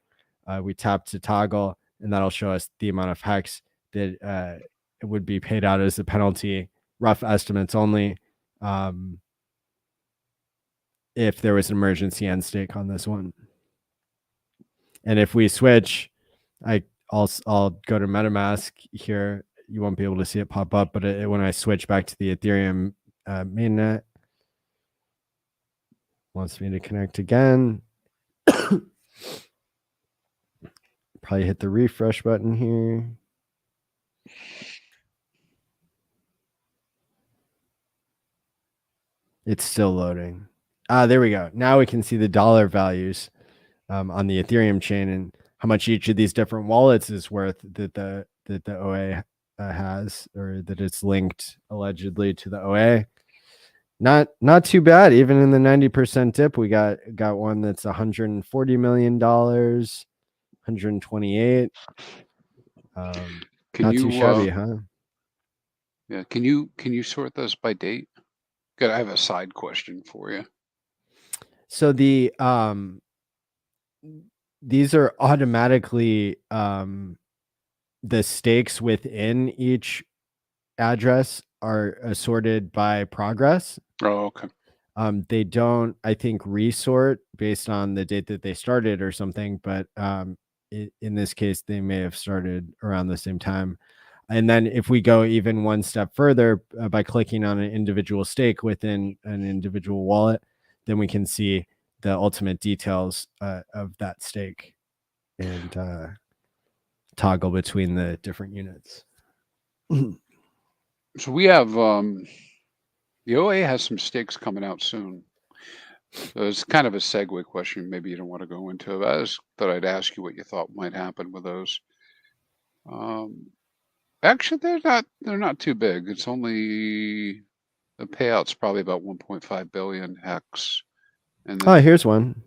we tap to toggle, and that'll show us the amount of hex that it would be paid out as a penalty, rough estimates only. If there was an emergency end stake on this one. And if we switch, I'll go to MetaMask here. You won't be able to see it pop up, but when I switch back to the Ethereum mainnet, wants me to connect again. Probably hit the refresh button here. It's still loading. There we go. Now we can see the dollar values on the Ethereum chain, and how much each of these different wallets is worth that the OA has, or that it's linked allegedly to the OA. Not too bad. Even in the 90% dip, we got one that's $140 million, 128. Not too shabby, huh? Yeah. Can you sort those by date? Good. I have a side question for you. So the these are automatically the stakes within each address are assorted by progress. Oh, okay. They don't, I think, resort based on the date that they started or something, but in this case, they may have started around the same time. And then if we go even one step further by clicking on an individual stake within an individual wallet, then we can see the ultimate details of that stake and toggle between the different units. So we have the OA has some stakes coming out soon. So it's kind of a segue question. Maybe you don't want to go into it. I just thought I'd ask you what you thought might happen with those. Actually, they're not too big. It's only the payout's probably about 1.5 billion hex. And then here's one.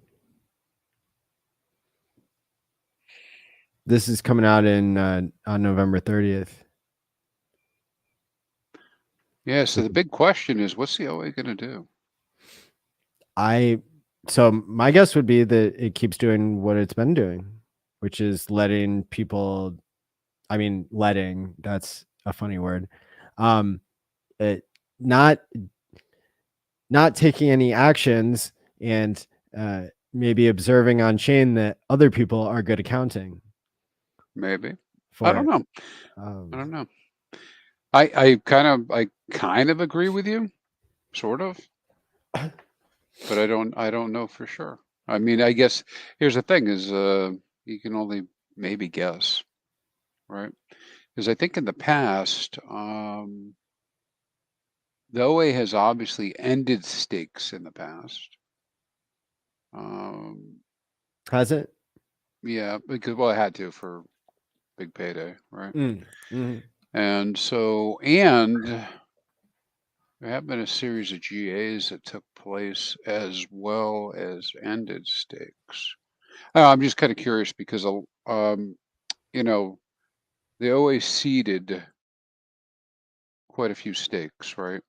This is coming out in on November 30th. Yeah, so the big question is, what's the OA going to do? So my guess would be that it keeps doing what it's been doing, which is letting people, that's a funny word. Not taking any actions and maybe observing on chain that other people are good accounting. Maybe. I don't know. I don't know. I kind of agree with you, sort of, but I don't know for sure. I mean, I guess here's the thing: is you can only maybe guess, right? Because I think in the past, the OA has obviously ended stakes in the past. Has it? Yeah, because it had to for big payday, right? Mm-hmm. And so, and there have been a series of GAs that took place as well as ended stakes. I'm just kind of curious because, you know, they always seeded quite a few stakes, right?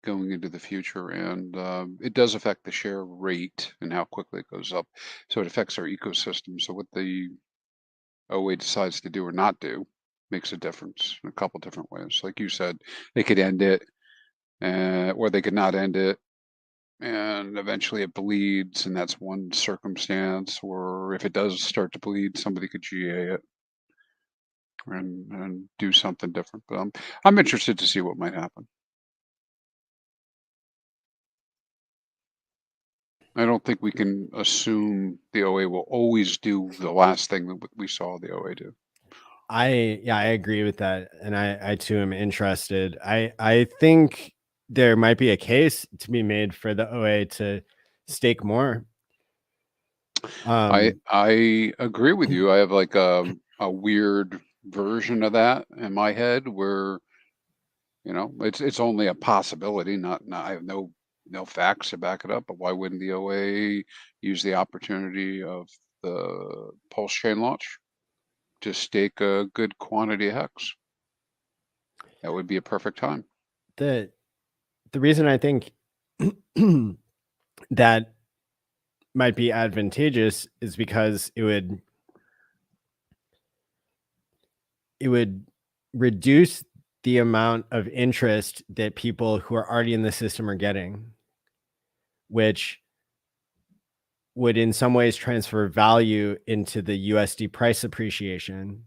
Going into the future, and it does affect the share rate and how quickly it goes up. So it affects our ecosystem. So what the OA decides to do or not do makes a difference in a couple different ways. Like you said, they could end it, or they could not end it, and eventually it bleeds, and that's one circumstance. Or if it does start to bleed, somebody could GA it and do something different. But I'm interested to see what might happen. I don't think we can assume the OA will always do the last thing that we saw the OA do. I agree with that, and I too am interested. I think there might be a case to be made for the OA to stake more. I agree with you. I have like a weird version of that in my head where, you know, it's only a possibility, not I have no facts to back it up, but why wouldn't the OA use the opportunity of the PulseChain launch to stake a good quantity of hex? That would be a perfect time. The reason I think that might be advantageous is because it would reduce the amount of interest that people who are already in the system are getting, which would in some ways transfer value into the USD price appreciation,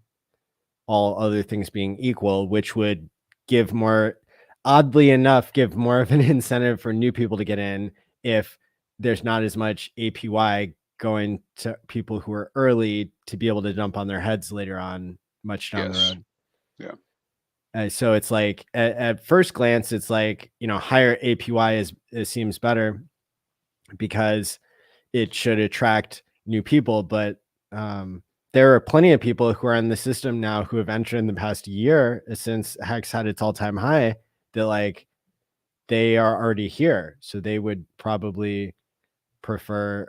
all other things being equal, which would give more, oddly enough, give more of an incentive for new people to get in if there's not as much APY going to people who are early to be able to jump on their heads later on, much down the road. Yeah. So it's like at first glance, it's like, you know, higher APY seems better because it should attract new people, but there are plenty of people who are in the system now who have entered in the past year since Hex had its all-time high that like they are already here. So they would probably prefer,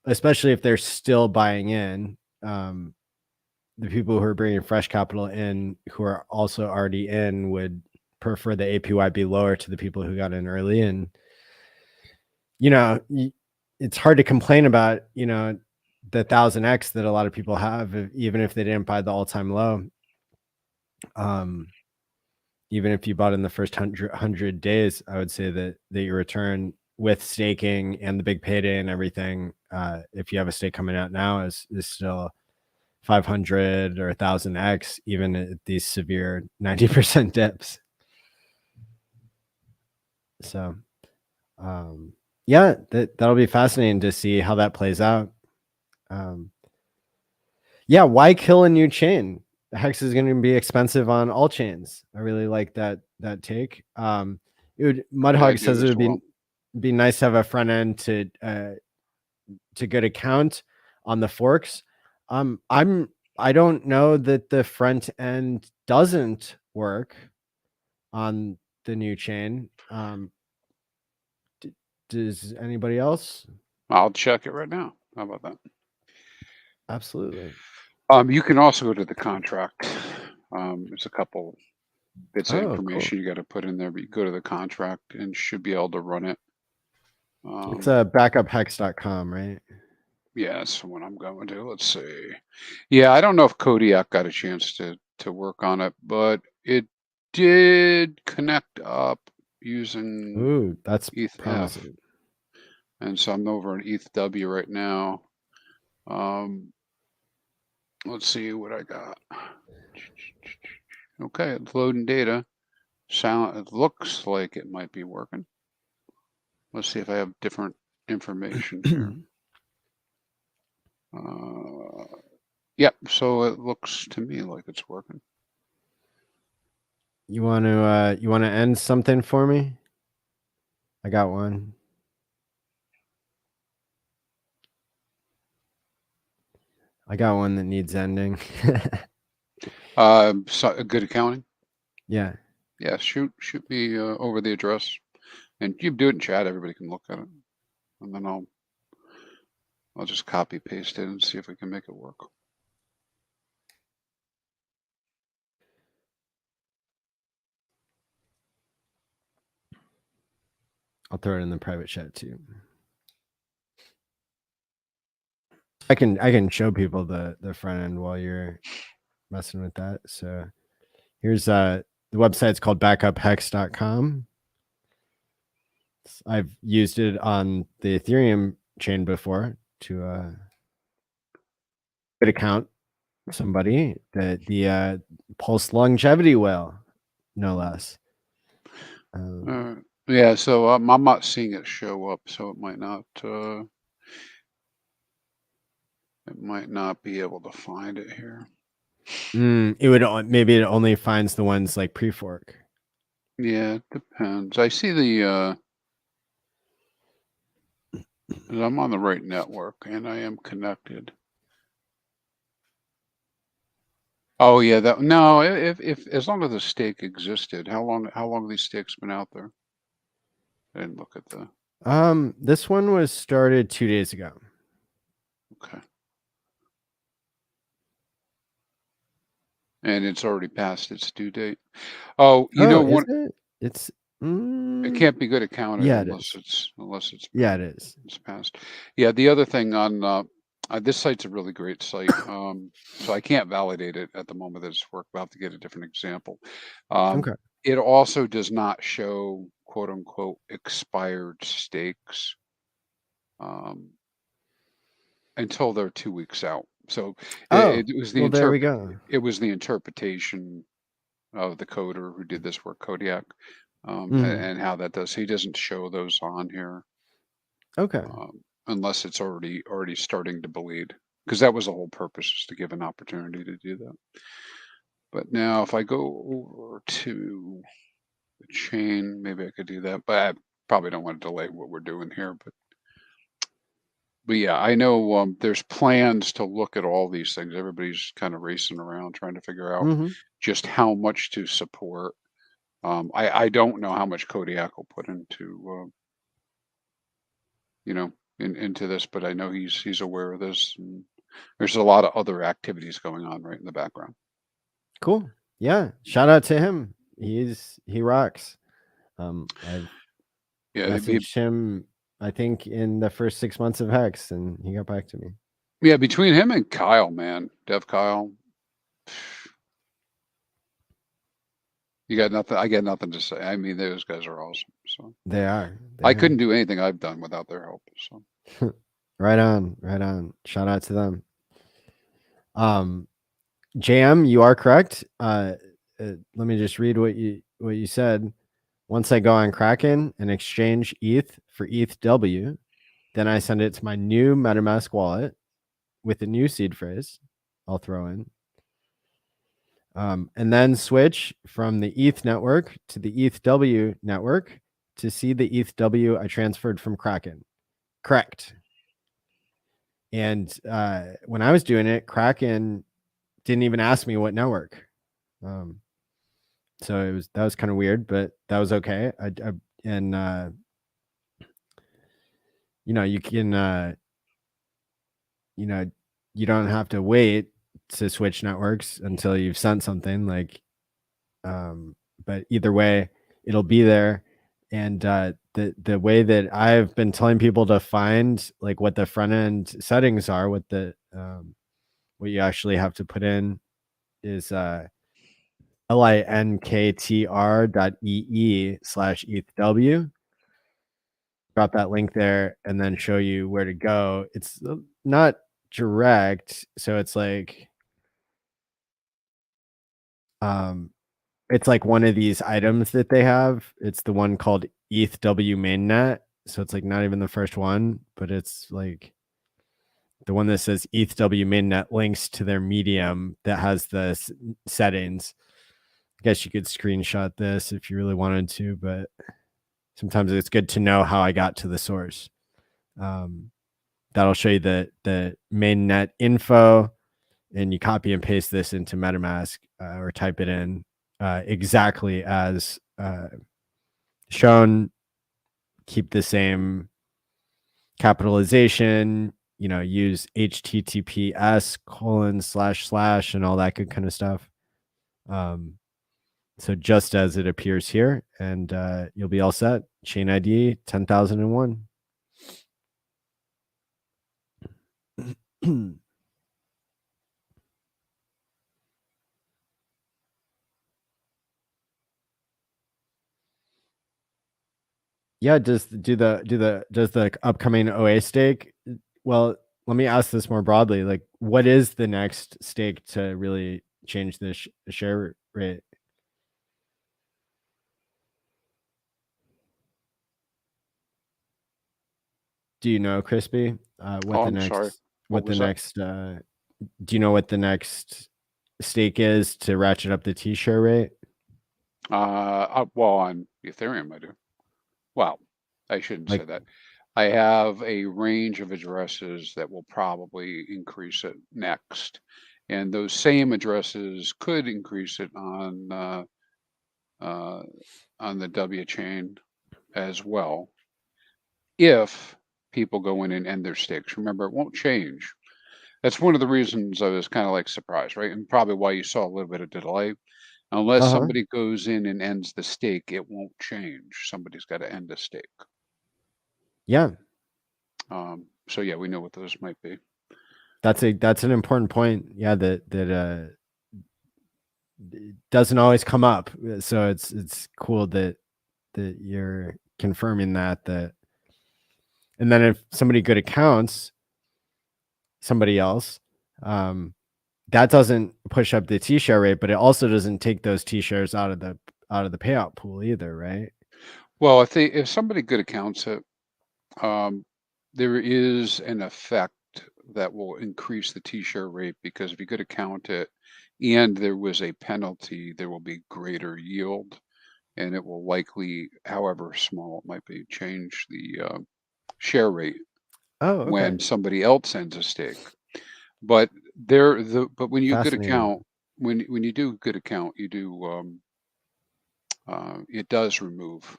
especially if they're still buying in, the people who are bringing fresh capital in who are also already in would prefer the APY be lower to the people who got in early. And, you know, it's hard to complain about, you know, the 1000X that a lot of people have, even if they didn't buy the all-time low. Even if you bought in the first 100 days, I would say that your return with staking and the big payday and everything, if you have a stake coming out now, is still 500 or 1000X, even at these severe 90% dips. So, yeah, that'll be fascinating to see how that plays out. Yeah, why kill a new chain? Hex is going to be expensive on all chains. I really like that take. Mudhog says it would be nice to have a front end to good account on the forks. I don't know that the front end doesn't work on the new chain. Does anybody else? I'll check it right now. How about that? Absolutely. You can also go to the contract. There's a couple bits of information cool. you got to put in there, but you go to the contract and should be able to run it. It's backuphex.com, right? Yeah, that's what I'm going to. Let's see. Yeah, I don't know if Kodiak got a chance to work on it, but it did connect up using Ooh, that's ETH promising. and so I'm over on ETHW right now. Let's see what I got. Okay, it's loading data. It looks like it might be working. Let's see if I have different information here. Yep, so it looks to me like it's working. You want to end something for me? I got one. I got one that needs ending. So good accounting. Yeah. Yeah, shoot me over the address, and you do it in chat. Everybody can look at it, and then I'll just copy paste it and see if we can make it work. I'll throw it in the private chat too. I can show people the front end while you're messing with that. So here's the website's called backuphex.com. I've used it on the Ethereum chain before to account somebody that the Pulse longevity whale, no less. Yeah, so I'm not seeing it show up, so it might not be able to find it here. Maybe it only finds the ones like pre-fork. Yeah, it depends. I see the I'm on the right network and I am connected. Oh yeah, no, if as long as the stake existed, how long these stakes been out there? I didn't look at the This one was started 2 days ago. Okay. And it's already past its due date. Oh, you know what? It's it can't be good accounted unless it's yeah, it is. It's passed. Yeah, the other thing on this site's a really great site. So I can't validate it at the moment that it's worked. We'll have to get a different example. Okay. It also does not show quote unquote expired stakes until they're 2 weeks out. So it was the there we go. It was the interpretation of the coder who did this work, Kodiak, and how that does. He doesn't show those on here. Okay. Unless it's already starting to bleed, because that was the whole purpose, is to give an opportunity to do that. But now if I go over to the chain, maybe I could do that, but I probably don't want to delay what we're doing here. But But yeah, I know there's plans to look at all these things. Everybody's kind of racing around trying to figure out just how much to support. I don't know how much Kodiak will put into you know into this, but I know he's aware of this. And there's a lot of other activities going on right in the background. Cool. Yeah. Shout out to him. He rocks. I've messaged him, I think, in the first 6 months of Hex, and he got back to me. Yeah, between him and Kyle, man, Dev Kyle, you got nothing. I got nothing to say. I mean, those guys are awesome. So They are. I couldn't do anything I've done without their help. So right on. Shout out to them. JM, you are correct. Let me just read what you said. Once I go on Kraken and exchange ETH for ETHW, then I send it to my new MetaMask wallet with a new seed phrase I'll throw in. And then switch from the ETH network to the ETHW network to see the ETHW I transferred from Kraken. Correct. And when I was doing it, Kraken didn't even ask me what network. So that was kind of weird, but that was okay. You can you don't have to wait to switch networks until you've sent something, like but either way it'll be there. And the way that I've been telling people to find like what the front end settings are, what you actually have to put in is linktr.ee/ETHW. Drop that link there and then show you where to go. It's not direct, so it's like it's like one of these items that they have. It's the one called ETHW mainnet. So it's like not even the first one, but it's like the one that says ETHW mainnet links to their Medium that has the settings. I guess you could screenshot this if you really wanted to, but sometimes it's good to know how I got to the source. That'll show you the mainnet info, and you copy and paste this into MetaMask or type it in exactly as shown. Keep the same capitalization, use HTTPS:// and all that good kind of stuff. So just as it appears here, and you'll be all set. Chain ID 10,001. Yeah, does the upcoming OA stake? Well, let me ask this more broadly. Like, what is the next stake to really change the share rate? Do you know, Crispy? Sorry. Do you know what the next stake is to ratchet up the T-share rate? Well, on Ethereum, I do. Well, I shouldn't say that. I have a range of addresses that will probably increase it next, and those same addresses could increase it on the W chain as well, if people go in and end their stakes. Remember, it won't change. That's one of the reasons I was kind of like surprised, right? And probably why you saw a little bit of delay. Unless somebody goes in and ends the stake, it won't change. Somebody's got to end a stake. Yeah. So yeah, we know what those might be. That's an important point. Yeah, that it doesn't always come up. So it's cool that you're confirming that. And then if somebody good accounts somebody else, that doesn't push up the T-share rate, but it also doesn't take those T-shares out of the payout pool either, right? Well, if somebody good accounts it, there is an effect that will increase the T-share rate, because if you good account it and there was a penalty, there will be greater yield, and it will likely, however small it might be, change the share rate Oh, okay. when somebody else sends a stake. But but when you good account, Fascinating. when you do good account, you do it does remove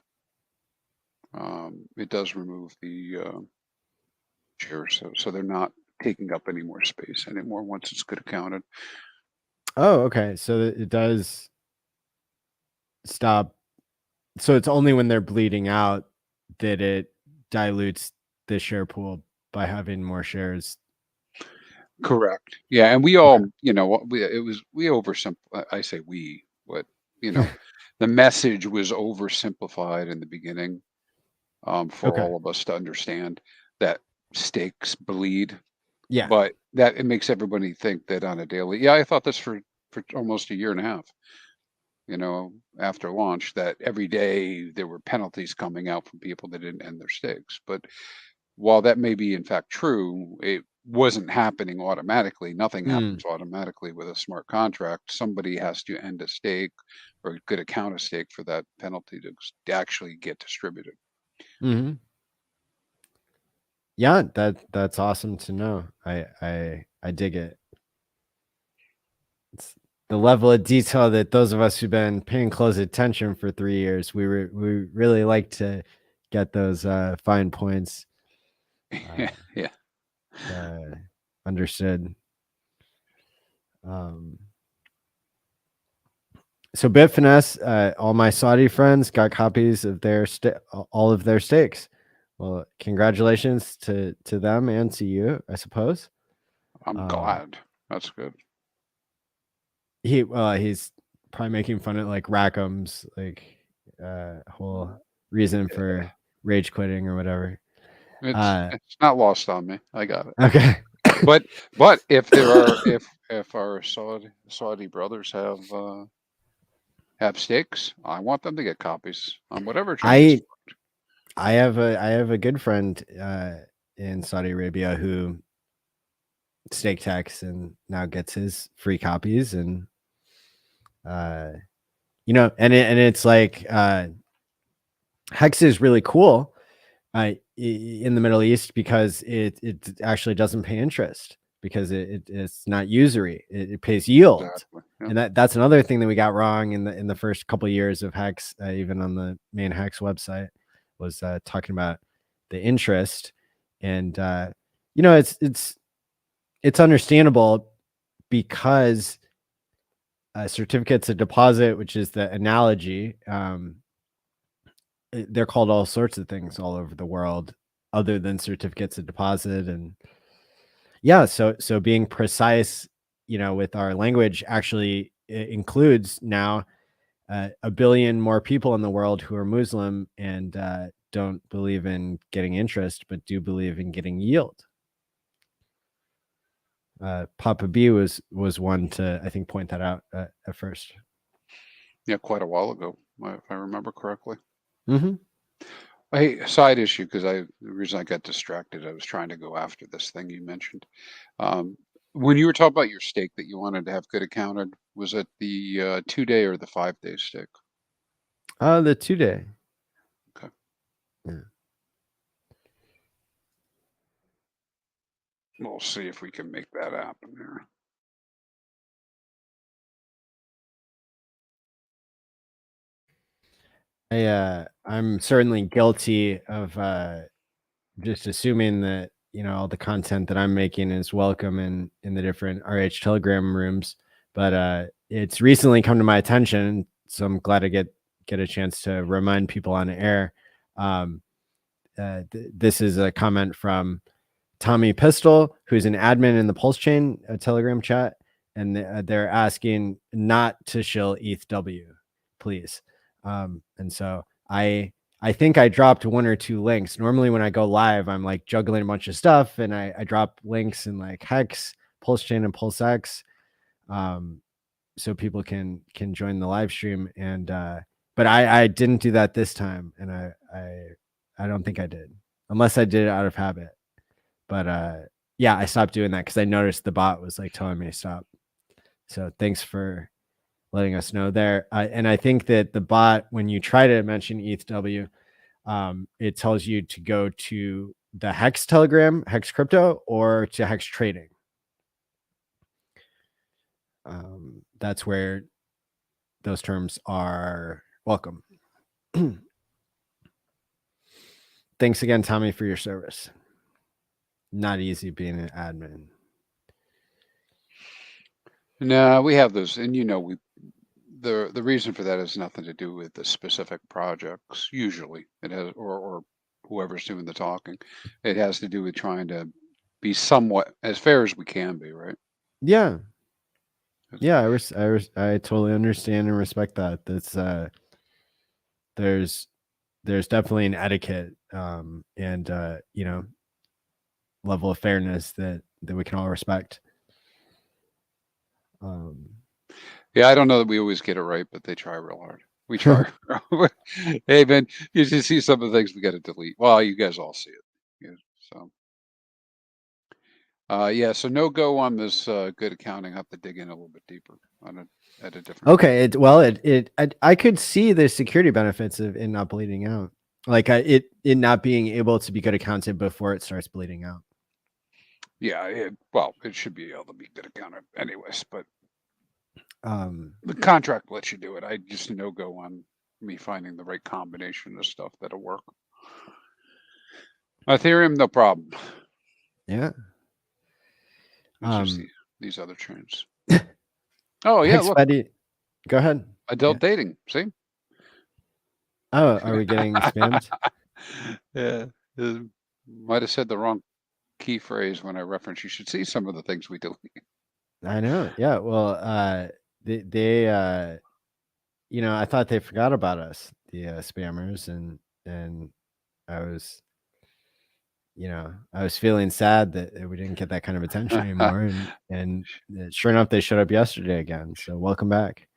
the shares, so they're not taking up any more space anymore once it's good accounted. Oh, okay. So it does stop. So it's only when they're bleeding out that it dilutes the share pool by having more shares. Correct. Yeah, and we Okay. all, we oversimplify. I say we, but the message was oversimplified in the beginning, for Okay. all of us to understand that stakes bleed, Yeah. but that it makes everybody think that on a daily. Yeah, I thought this for almost a year and a half. After launch, that every day there were penalties coming out from people that didn't end their stakes. But while that may be in fact true, it wasn't happening automatically. Nothing Mm. happens automatically with a smart contract. Somebody has to end a stake or could account a stake for that penalty to actually get distributed. Hmm. Yeah, that's awesome to know. I dig it. It's the level of detail that those of us who've been paying close attention for 3 years, we really like to get those fine points Yeah. uh, understood. Um, so Bitfinesse, all my Saudi friends got copies of all of their stakes. Well, congratulations to them and to you, I suppose. I'm glad. That's good. He's probably making fun of like Rackham's whole reason for rage quitting or whatever. It's not lost on me. I got it. Okay. But if our Saudi brothers have stakes, I want them to get copies on whatever chain it's. I have a good friend in Saudi Arabia who staked Hex and now gets his free copies, and and it's like Hex is really cool in the Middle East because it actually doesn't pay interest because it's not usury. It pays yield. Exactly. Yeah. And that's another thing that we got wrong in the first couple of years of Hex, even on the main Hex website, was talking about the interest. And it's understandable because certificates of deposit, which is the analogy, they're called all sorts of things all over the world other than certificates of deposit. And yeah, so being precise, with our language actually includes now 1 billion more people in the world who are Muslim and don't believe in getting interest, but do believe in getting yield. Papa B was one to, I think, point that out at first. Yeah, quite a while ago, if I remember correctly. Mm-hmm. Hey, a side issue, because the reason I got distracted, I was trying to go after this thing you mentioned. When you were talking about your stake that you wanted to have good accounted, was it the 2-day or the 5-day stake? The 2-day. Okay. Yeah. We'll see if we can make that happen here. I'm certainly guilty of just assuming that all the content that I'm making is welcome in the different RH Telegram rooms, but it's recently come to my attention, so I'm glad to get a chance to remind people on air. This is a comment from Tommy Pistol, who's an admin in the PulseChain Telegram chat, and they're asking not to shill ETHW, please. And so I think I dropped 1 or 2 links. Normally when I go live, I'm like juggling a bunch of stuff, and I drop links in like Hex, PulseChain, and PulseX, so people can join the live stream. And but I didn't do that this time, and I don't think I did, unless I did it out of habit. But yeah, I stopped doing that because I noticed the bot was like telling me to stop. So thanks for letting us know there. And I think that the bot, when you try to mention ETHW, it tells you to go to the Hex Telegram, Hex Crypto, or to Hex Trading. That's where those terms are welcome. Thanks again, Tommy, for your service. Not easy being an admin. No, we have those, and the reason for that has nothing to do with the specific projects. Usually, it has, or whoever's doing the talking. It has to do with trying to be somewhat as fair as we can be, right? Yeah. Yeah, I totally understand and respect that. That's there's definitely an etiquette and level of fairness that we can all respect. Yeah, I don't know that we always get it right, but they try real hard. We try. Hey, man, you should see some of the things we got to delete. Well, you guys all see it. Yeah, so, yeah, so no go on this good accounting. Have to dig in a little bit deeper on at a different. Okay, I could see the security benefits of it not bleeding out, like it not being able to be good accounted before it starts bleeding out. Yeah, well, it should be able to be good accounted anyways, but the contract lets you do it. I just no go on me finding the right combination of stuff that'll work. Ethereum, no problem. Yeah. It's just these other chains. Oh yeah, look. Go ahead. Adult dating. See? Oh, are we getting spammed? Yeah. Might have said the wrong key phrase when I referenced you should see some of the things we delete. I know. Yeah. Well, they I thought they forgot about us, the spammers, and I was feeling sad that we didn't get that kind of attention anymore. and sure enough, they showed up yesterday again. So welcome back.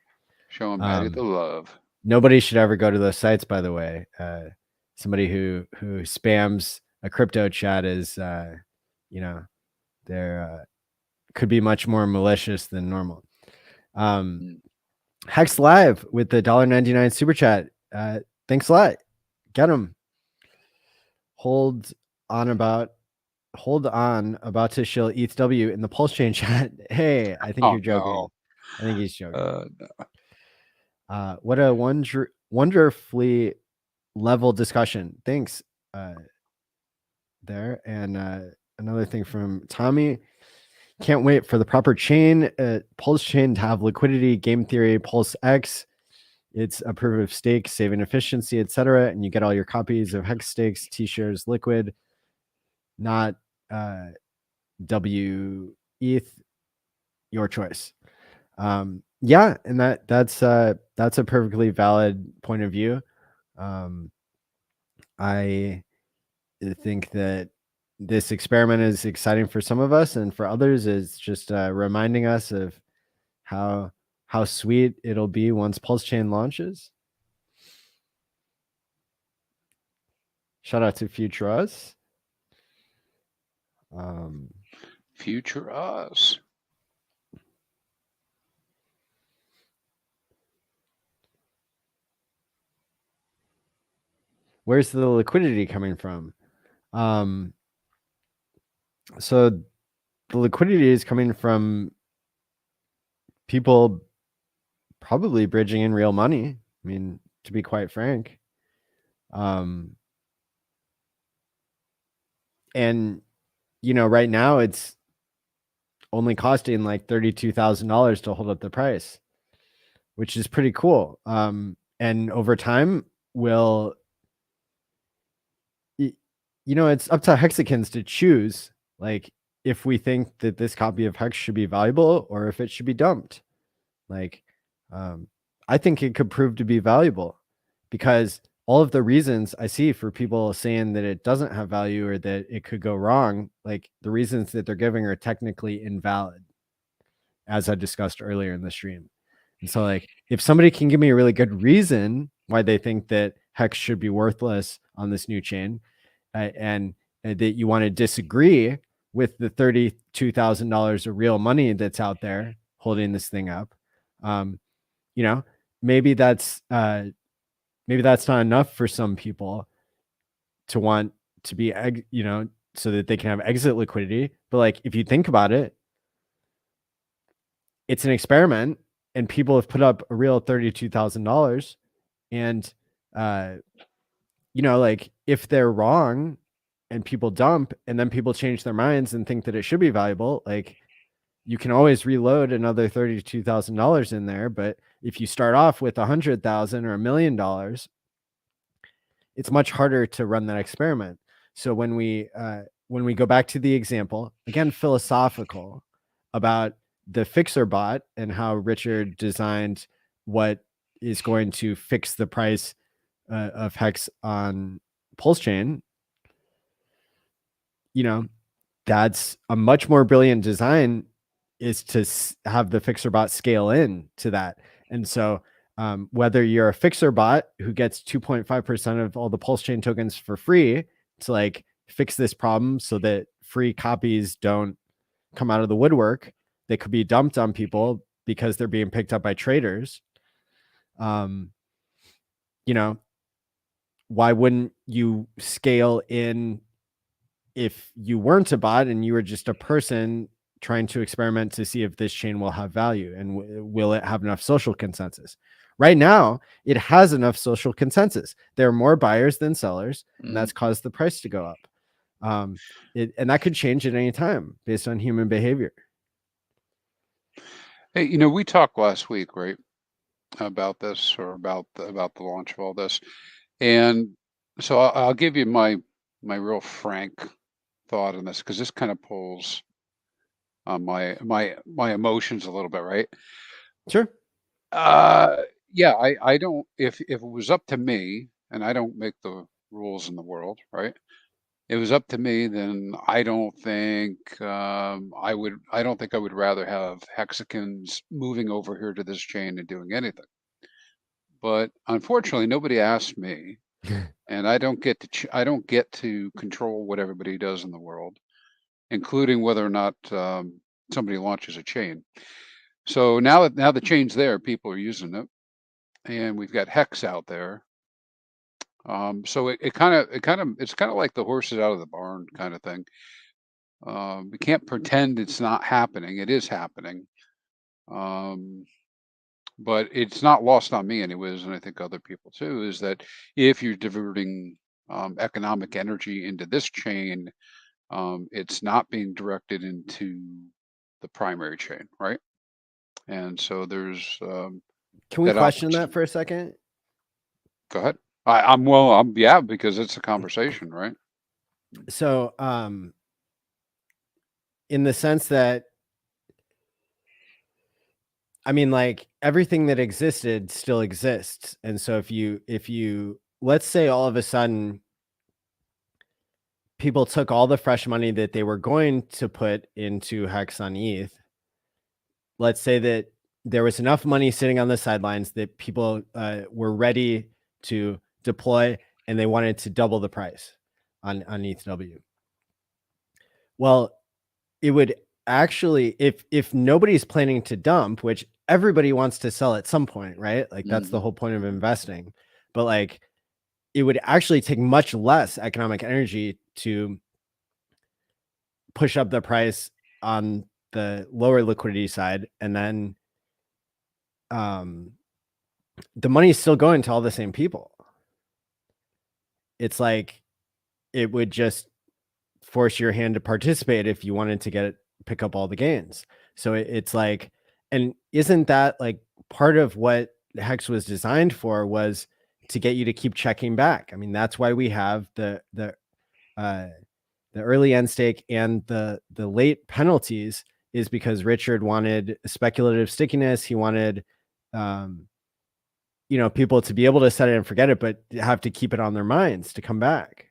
Show them Matty the love. Nobody should ever go to those sites, by the way. Somebody who spams a crypto chat is, they're could be much more malicious than normal. Hex Live with the $1.99 super chat. Thanks a lot. Get them. Hold on about to shill ETHW in the PulseChain chat. Hey, I think you're joking. No. I think he's joking. No. What a wonderfully level discussion. Thanks there. And another thing from Tommy. Can't wait for the proper chain, PulseChain, to have liquidity, game theory, Pulse X. It's a proof of stake, saving efficiency, etc. And you get all your copies of Hex stakes, TShares, Liquid, not ETH, your choice. Yeah, and that's a perfectly valid point of view. I think that this experiment is exciting for some of us, and for others is just reminding us of how sweet it'll be once PulseChain launches. Shout out to Future Us. Future Us. Where's the liquidity coming from? So the liquidity is coming from people probably bridging in real money. I mean, to be quite frank. And right now it's only costing like $32,000 to hold up the price, which is pretty cool. And over time it's up to Hexicans to choose, like, if we think that this copy of Hex should be valuable or if it should be dumped. Like, I think it could prove to be valuable, because all of the reasons I see for people saying that it doesn't have value or that it could go wrong, like, the reasons that they're giving are technically invalid, as I discussed earlier in the stream. And so, like, if somebody can give me a really good reason why they think that Hex should be worthless on this new chain, and that you want to disagree with the $32,000 of real money that's out there holding this thing up, maybe that's not enough for some people to want to be, so that they can have exit liquidity. But like, if you think about it, it's an experiment and people have put up a real $32,000. And, like if they're wrong and people dump and then people change their minds and think that it should be valuable, like you can always reload another $32,000 in there. But if you start off with $100,000 or $1 million, it's much harder to run that experiment. So when we go back to the example, again, philosophical about the fixer bot and how Richard designed what is going to fix the price of Hex on PulseChain, that's a much more brilliant design, is to have the fixer bot scale in to that. And so whether you're a fixer bot who gets 2.5% of all the PulseChain tokens for free to like fix this problem so that free copies don't come out of the woodwork, they could be dumped on people because they're being picked up by traders. Why wouldn't you scale in if you weren't a bot and you were just a person trying to experiment to see if this chain will have value and will it have enough social consensus? Right now, it has enough social consensus. There are more buyers than sellers, and that's caused the price to go up. And that could change at any time based on human behavior. Hey, we talked last week, right, about this, or about the launch of all this, and so I'll give you my real frank thought on this, because this kind of pulls on my emotions a little bit, right? Sure. Yeah, I don't, if it was up to me, and I don't make the rules in the world, right? It was up to me, then I don't think I don't think I would rather have Hexicans moving over here to this chain and doing anything. But unfortunately, nobody asked me, and I don't get to control what everybody does in the world, including whether or not somebody launches a chain. So now the chain's there, people are using it, and we've got Hex out there. So it's kind of like the horses out of the barn kind of thing. We can't pretend it's not happening. It is happening. But it's not lost on me anyways, and I think other people too, is that if you're diverting economic energy into this chain, it's not being directed into the primary chain, right? And so there's Can we question that for a second? Go ahead. Yeah, because it's a conversation, right? So in the sense that, I mean, like everything that existed still exists. And so if you let's say all of a sudden people took all the fresh money that they were going to put into Hex on ETH, let's say that there was enough money sitting on the sidelines that people were ready to deploy and they wanted to double the price on ETHW. Well, it would actually, if nobody's planning to dump, which everybody wants to sell at some point, right? Like that's the whole point of investing. But like it would actually take much less economic energy to push up the price on the lower liquidity side, and then the money is still going to all the same people. It's like it would just force your hand to participate if you wanted to pick up all the gains. So it's like, and isn't that like part of what Hex was designed for, was to get you to keep checking back? I mean, that's why we have the early end stake and the late penalties, is because Richard wanted speculative stickiness. He wanted people to be able to set it and forget it, but have to keep it on their minds to come back.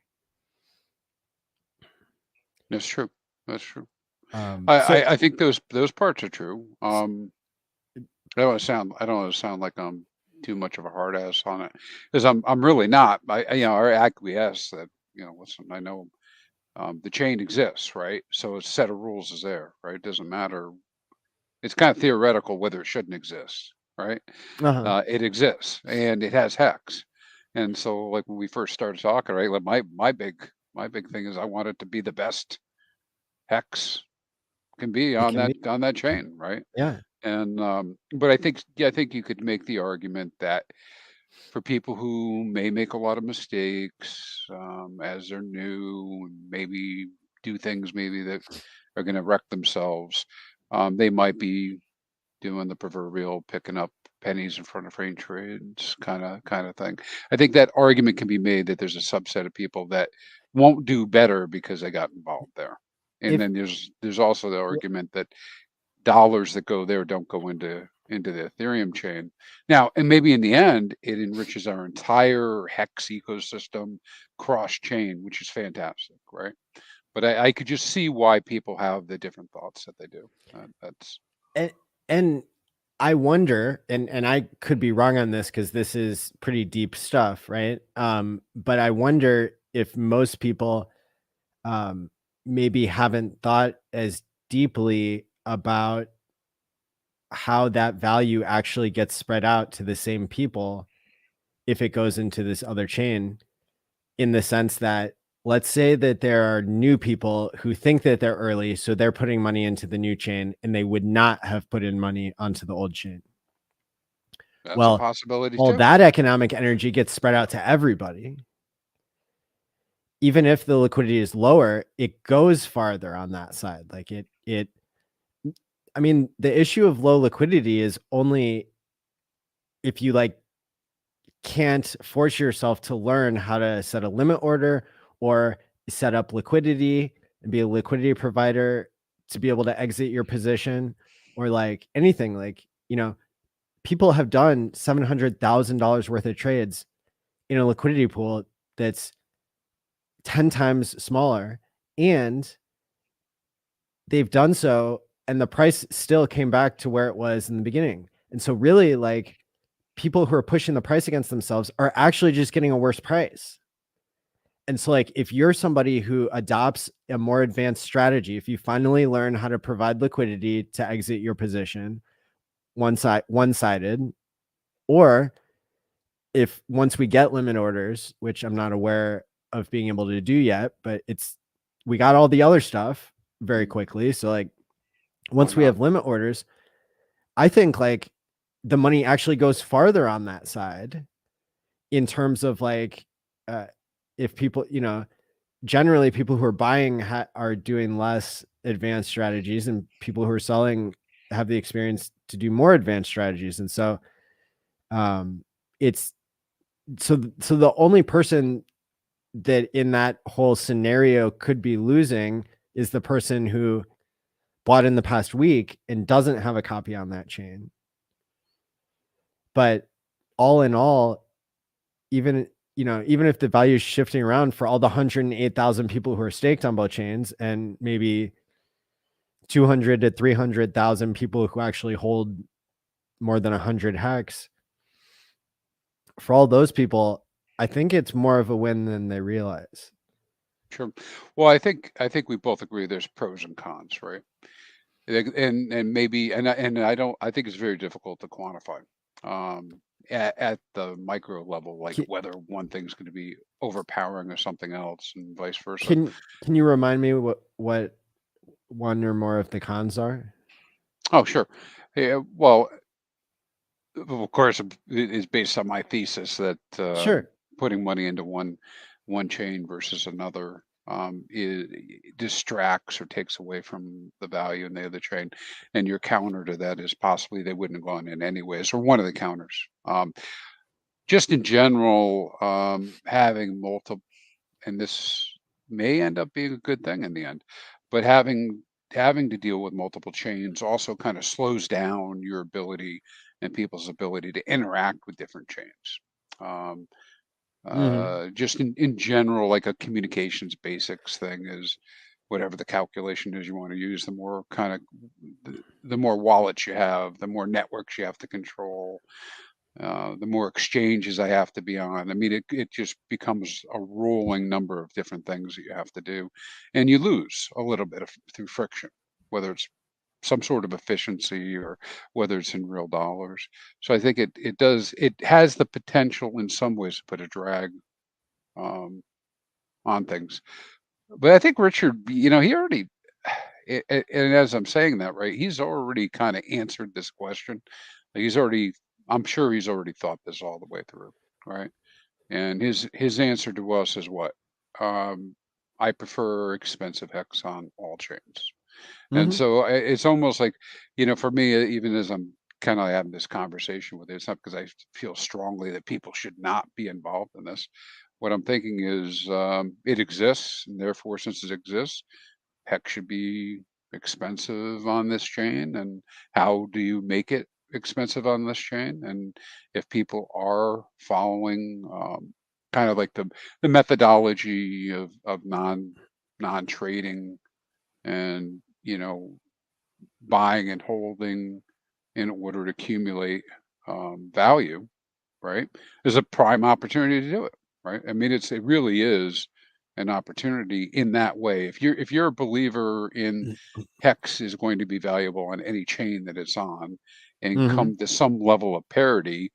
That's true. That's true. I think those parts are true. I don't want to sound like I'm too much of a hard ass on it, because I'm really not. I acquiesce that, listen, I know the chain exists, right? So a set of rules is there, right? It doesn't matter. It's kind of theoretical whether it shouldn't exist, right? It exists and it has Hex. And so like when we first started talking, right, like my big My big thing is I want it to be the best hex can be It on can that chain, right? Yeah. And but I think you could make the argument that for people who may make a lot of mistakes as they're new, and maybe do things maybe that are going to wreck themselves, they might be doing the proverbial picking up pennies in front of frame trades kind of thing. I think that argument can be made that there's a subset of people that won't do better because they got involved there. And If then there's also the argument that dollars that go there don't go into the Ethereum chain. Now, and maybe in the end, it enriches our entire Hex ecosystem cross chain, which is fantastic, right? But I could just see why people have the different thoughts that they do. That's and I wonder, and I could be wrong on this because this is pretty deep stuff, right? But I wonder if most people maybe haven't thought as deeply about how that value actually gets spread out to the same people if it goes into this other chain, in the sense that, let's say that there are new people who think that they're early, so they're putting money into the new chain and they would not have put in money onto the old chain. a Well, possibility all too. that economic energy gets spread out to everybody. Even if the liquidity is lower, it goes farther on that side. Like I mean, the issue of low liquidity is only if you like can't force yourself to learn how to set a limit order or set up liquidity and be a liquidity provider to be able to exit your position, or like anything. Like, people have done $700,000 worth of trades in a liquidity pool that's 10 times smaller, and they've done so and the price still came back to where it was in the beginning. And so really, like, people who are pushing the price against themselves are actually just getting a worse price. And so, like, if you're somebody who adopts a more advanced strategy, if you finally learn how to provide liquidity to exit your position one-sided, or if once we get limit orders, which I'm not aware of being able to do yet, but we got all the other stuff very quickly. So like Why once we not? have limit orders, I think like the money actually goes farther on that side, in terms of like, if people, generally people who are buying are doing less advanced strategies, and people who are selling have the experience to do more advanced strategies. And so it's so the only person that in that whole scenario could be losing is the person who bought in the past week and doesn't have a copy on that chain. But all in all, even if the value is shifting around for all the 108,000 people who are staked on both chains, and maybe 200 to 300,000 people who actually hold more than 100 hex, for all those people, I think it's more of a win than they realize. Sure. Well, I think we both agree there's pros and cons, right? And maybe I think it's very difficult to quantify at the micro level, like Can, whether one thing's going to be overpowering or something else, and vice versa. can you remind me what one or more of the cons are? Oh, sure. Yeah, well, of course, it is based on my thesis that Sure. putting money into one chain versus another distracts or takes away from the value in the other chain. And your counter to that is possibly they wouldn't have gone in anyways, or one of the counters. Just in general, having multiple, and this may end up being a good thing in the end, but having to deal with multiple chains also kind of slows down your ability and people's ability to interact with different chains. Um, just in general, like a communications basics thing is whatever the calculation is you want to use, the more kind of the more wallets you have, the more networks you have to control, the more exchanges I have to be on. I mean, it just becomes a rolling number of different things that you have to do, and you lose a little bit through friction, whether it's some sort of efficiency or whether it's in real dollars. So I think it has the potential in some ways to put a drag um, on things. But I think Richard, he already, and as I'm saying that, right, he's already kind of answered this question. I'm sure he's already thought this all the way through, right? And his answer to us is what? I prefer expensive hex on all chains. And Mm-hmm. so it's almost like, for me, even as I'm kind of having this conversation with it, it's not because I feel strongly that people should not be involved in this. What I'm thinking is it exists, and therefore, since it exists, hex should be expensive on this chain. And how do you make it expensive on this chain? And if people are following kind of like the methodology of non-trading and buying and holding in order to accumulate value, right? There's a prime opportunity to do it, right? I mean, it really is an opportunity in that way. If you're a believer in hex is going to be valuable on any chain that it's on, and Mm-hmm. come to some level of parity,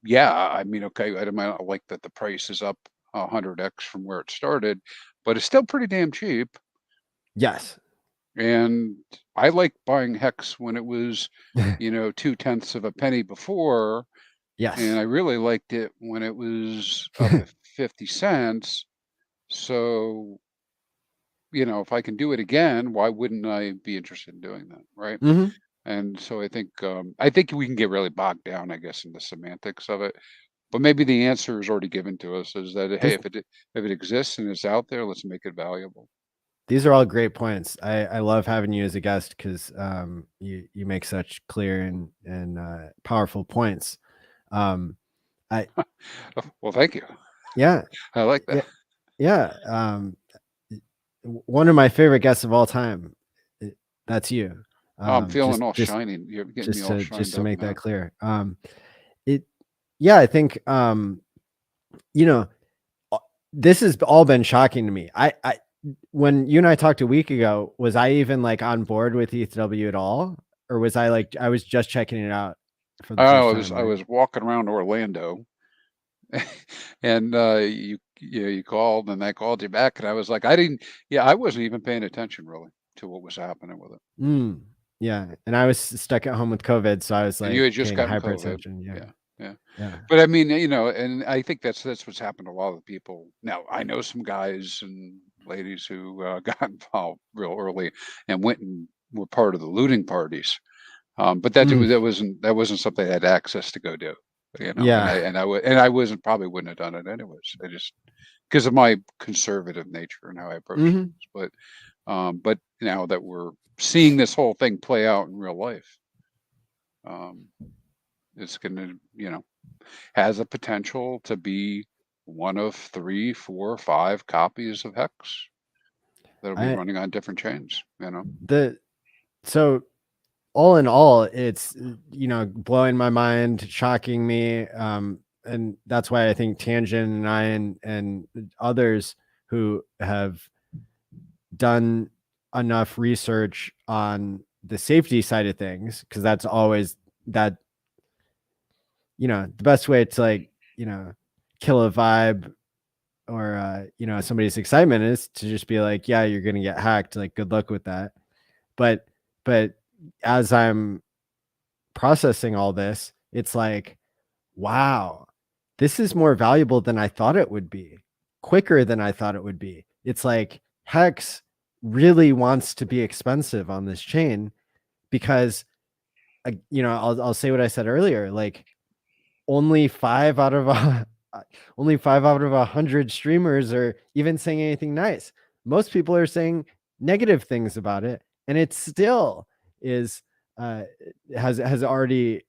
yeah, I mean, okay, I might not like that the price is up 100x from where it started, but it's still pretty damn cheap. Yes. And I liked buying hex when it was, 0.2 of a penny before, Yes. and I really liked it when it was up at 50 cents. So, if I can do it again, why wouldn't I be interested in doing that, right? Mm-hmm. And so I think we can get really bogged down, I guess, in the semantics of it. But maybe the answer is already given to us: is that hey, if it exists and it's out there, let's make it valuable. These are all great points. I love having you as a guest because you make such clear and powerful points. I Well, thank you. yeah I like that. yeah. One of my favorite guests of all time. That's you. Oh, I'm feeling all Just shiny. You're getting me all shined just to up make now. that clear. Yeah, I think this has all been shocking to me. When you and I talked a week ago, was I even like on board with ETHW at all, or was I was just checking it out for the first time? I was walking around Orlando, and you called, and I called you back, and I was like, I wasn't even paying attention really to what was happening with it. Yeah, and I was stuck at home with COVID, so I was And you like had just paying gotten hyper COVID. attention. Yeah. Yeah. But I mean, and I think that's what's happened to a lot of people. Now, I know some guys and ladies who got involved real early and went and were part of the looting parties. But that wasn't something I had access to go do, Yeah. and I probably wouldn't have done it anyways. I just, because of my conservative nature and how I approach things. But now that we're seeing this whole thing play out in real life, it's gonna, has a potential to be one of 3, 4, 5 copies of hex that'll be running on different chains. So all in all, it's blowing my mind, shocking me, and that's why I think Tangent and I and others who have done enough research on the safety side of things, because that's always that the best way to kill a vibe or somebody's excitement is to just be like, yeah, you're gonna get hacked, like good luck with that. But as I'm processing all this, it's like, wow, this is more valuable than I thought it would be, quicker than I thought it would be. It's like Hex really wants to be expensive on this chain because I'll say what I said earlier, like only 5 out of 100 streamers are even saying anything nice. Most people are saying negative things about it, and it still is has already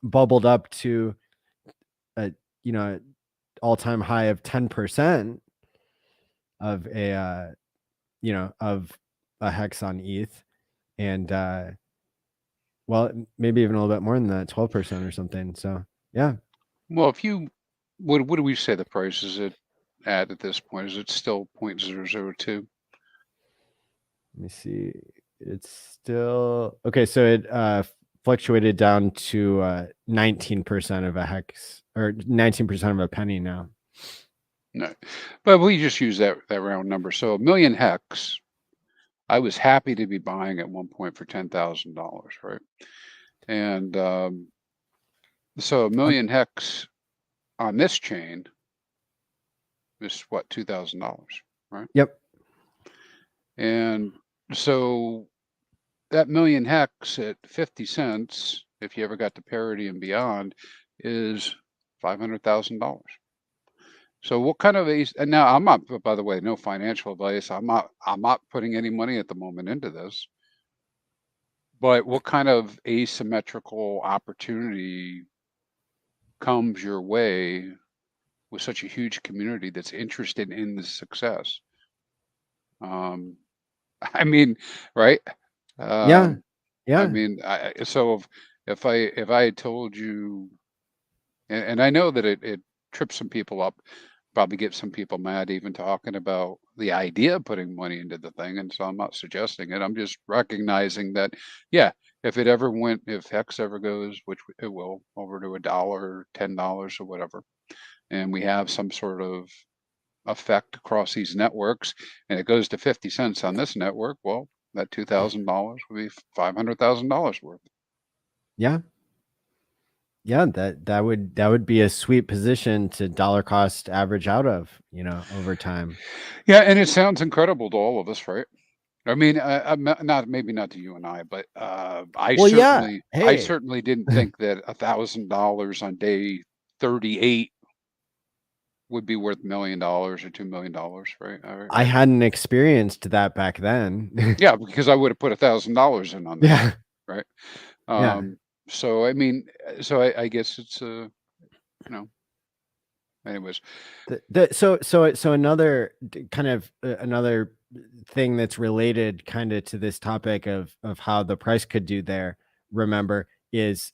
bubbled up to a all-time high of 10% of a of a hex on ETH, and well, maybe even a little bit more than that, 12% or something. So yeah. Well, what do we say the price is at this point? Is it still 0.002? Let me see. It's still okay. So it fluctuated down to 19% of a hex, or 19% of a penny now. No, but we just use that round number. So 1,000,000 hex, I was happy to be buying at one point for $10,000, right? And so 1,000,000 hex on this chain is what, $2,000, right? Yep. And so that 1,000,000 hex at 50 cents, if you ever got to parity and beyond, is $500,000. So what kind of and now I'm not, by the way, no financial advice. I'm not putting any money at the moment into this. But what kind of asymmetrical opportunity comes your way with such a huge community that's interested in the success? I mean, right? Yeah. I mean, so if I had told you, and I know that it trips some people up, probably get some people mad even talking about the idea of putting money into the thing, and so I'm not suggesting it. I'm just recognizing that, yeah, if Hex ever goes, which it will, over to $1, $10 or whatever, and we have some sort of effect across these networks, and it goes to 50 cents on this network, well, that $2,000 would be $500,000 worth. Yeah. Yeah, that would be a sweet position to dollar cost average out of, over time. Yeah, and it sounds incredible to all of us, right? I mean, I'm not maybe not to you and I, but I Well, yeah. certainly didn't think that $1,000 on day 38 would be worth $1 million or $2 million, right? I hadn't experienced that back then. Yeah, because I would have put $1,000 in on that, Yeah. right? Yeah. So I mean, so I guess it's anyways. So another kind of another thing that's related kind of to this topic of how the price could do there, remember, is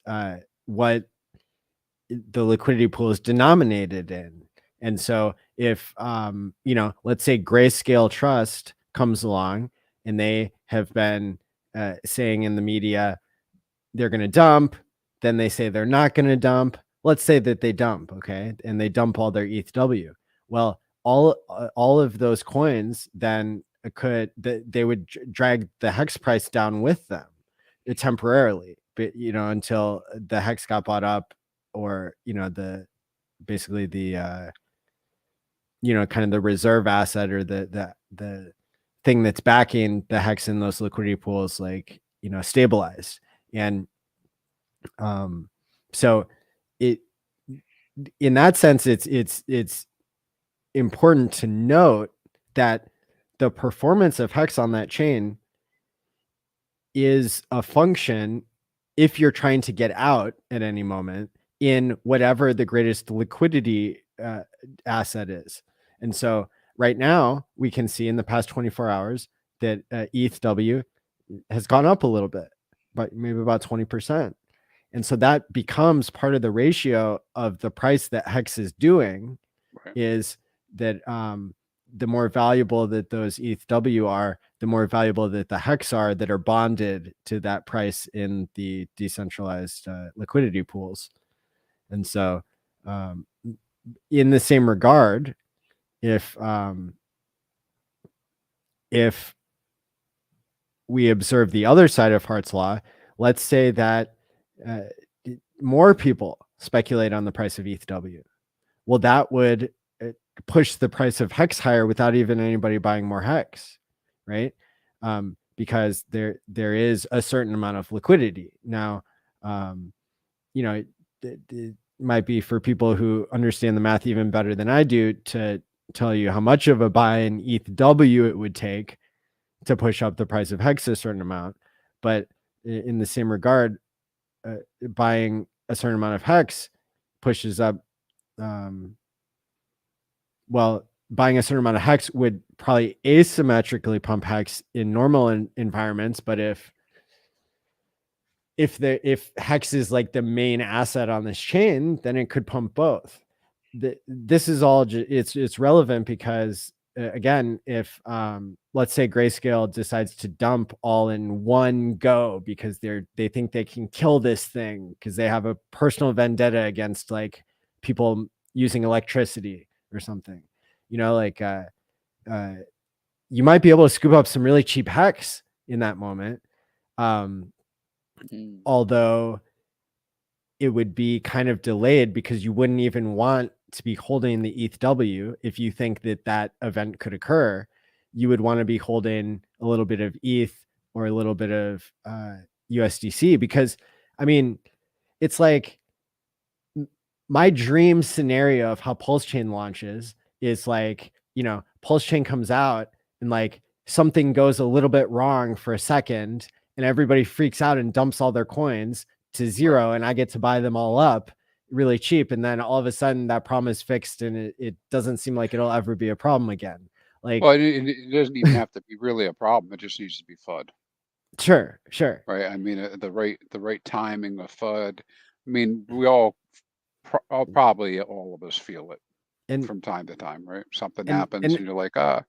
what the liquidity pool is denominated in. And so if let's say Greyscale Trust comes along and they have been saying in the media they're going to dump, then they say they're not going to dump. Let's say that they dump, okay, and they dump all their ETHW. Well, all of those coins then they would drag the hex price down with them temporarily, but until the hex got bought up, or basically the kind of the reserve asset, or the thing that's backing the hex in those liquidity pools, like stabilized. And so it, in that sense, it's important to note that the performance of hex on that chain is a function, if you're trying to get out at any moment, in whatever the greatest liquidity asset is. And so right now we can see in the past 24 hours that ETHW has gone up a little bit, but maybe about 20%. And so that becomes part of the ratio of the price that hex is doing, Right. is that the more valuable that those ETHW are, the more valuable that the hex are that are bonded to that price in the decentralized liquidity pools. And so in the same regard, if we observe the other side of Hart's law, let's say that more people speculate on the price of ETHW. Well, that would push the price of hex higher without even anybody buying more hex, right? Because there is a certain amount of liquidity. Now, it might be for people who understand the math even better than I do to tell you how much of a buy in ETHW it would take to push up the price of hex a certain amount. But in the same regard, buying a certain amount of hex pushes up, buying a certain amount of hex would probably asymmetrically pump hex in normal environments. But if hex is like the main asset on this chain, then it could pump both. This is all it's relevant because again, if let's say Greyscale decides to dump all in one go because they think they can kill this thing because they have a personal vendetta against like people using electricity or something, you know, like you might be able to scoop up some really cheap hex in that moment. Although it would be kind of delayed because you wouldn't even want to be holding the ETHW if you think that that event could occur. You would want to be holding a little bit of ETH or a little bit of USDC, because I mean, it's like my dream scenario of how PulseChain launches is like, you know, PulseChain comes out and like something goes a little bit wrong for a second and everybody freaks out and dumps all their coins to zero, and I get to buy them all up really cheap. And then all of a sudden that problem is fixed and it doesn't seem like it'll ever be a problem again. Like, well, it doesn't even have to be really a problem. It just needs to be FUD. Sure. Right. I mean, the right timing of FUD. I mean, we all probably all of us feel it and from time to time, right? Something and happens and you're like, ah.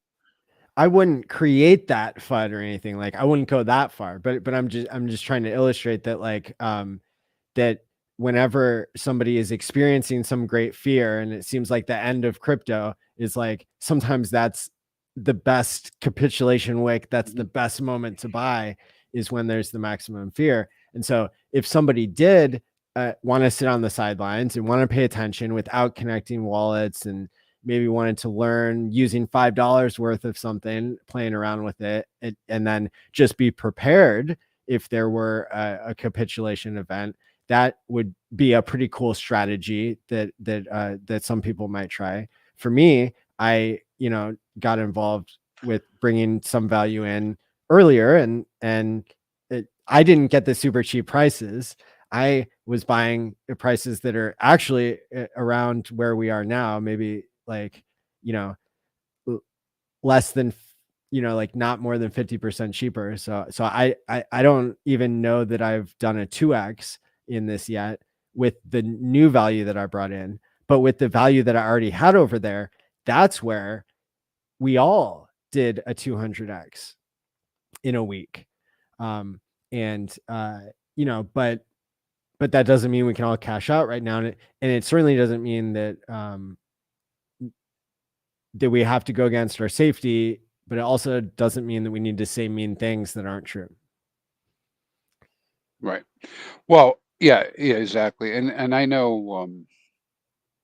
I wouldn't create that FUD or anything. Like, I wouldn't go that far, but I'm just trying to illustrate that, like, that whenever somebody is experiencing some great fear and it seems like the end of crypto is like, sometimes that's the best capitulation wick. That's the best moment to buy, is when there's the maximum fear. And so if somebody did want to sit on the sidelines and want to pay attention without connecting wallets, and maybe wanted to learn using $5 worth of something, playing around with it, and then just be prepared if there were a capitulation event, that would be a pretty cool strategy that some people might try. For me, I, you know, got involved with bringing some value in earlier, and I didn't get the super cheap prices. I was buying prices that are actually around where we are now, maybe like, you know, less than, you know, like not more than 50% cheaper. So I don't even know that I've done a 2x in this yet with the new value that I brought in, but with the value that I already had over there, that's where we all did a 200x in a week. You know, but that doesn't mean we can all cash out right now. And it certainly doesn't mean that, that we have to go against our safety, but it also doesn't mean that we need to say mean things that aren't true. Right. Well, yeah, exactly. And I know,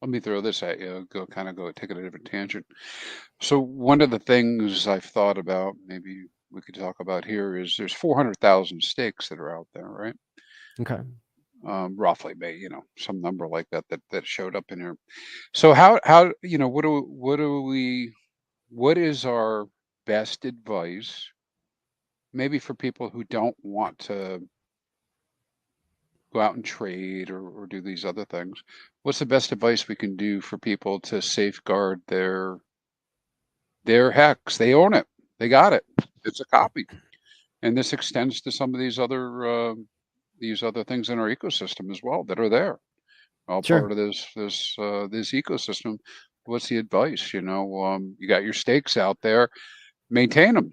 let me throw this at you, go take a different tangent. So one of the things I've thought about, maybe we could talk about here, is there's 400,000 stakes that are out there, right? Okay. Roughly, maybe, you know, some number like that showed up in here. So how, you know, what is our best advice, maybe for people who don't want to go out and trade or do these other things? What's the best advice we can do for people to safeguard their hex? They own it. They got it. It's a copy. And this extends to some of these other things in our ecosystem as well that are there, all Sure. part of this ecosystem. What's the advice? You know, you got your stakes out there, maintain them,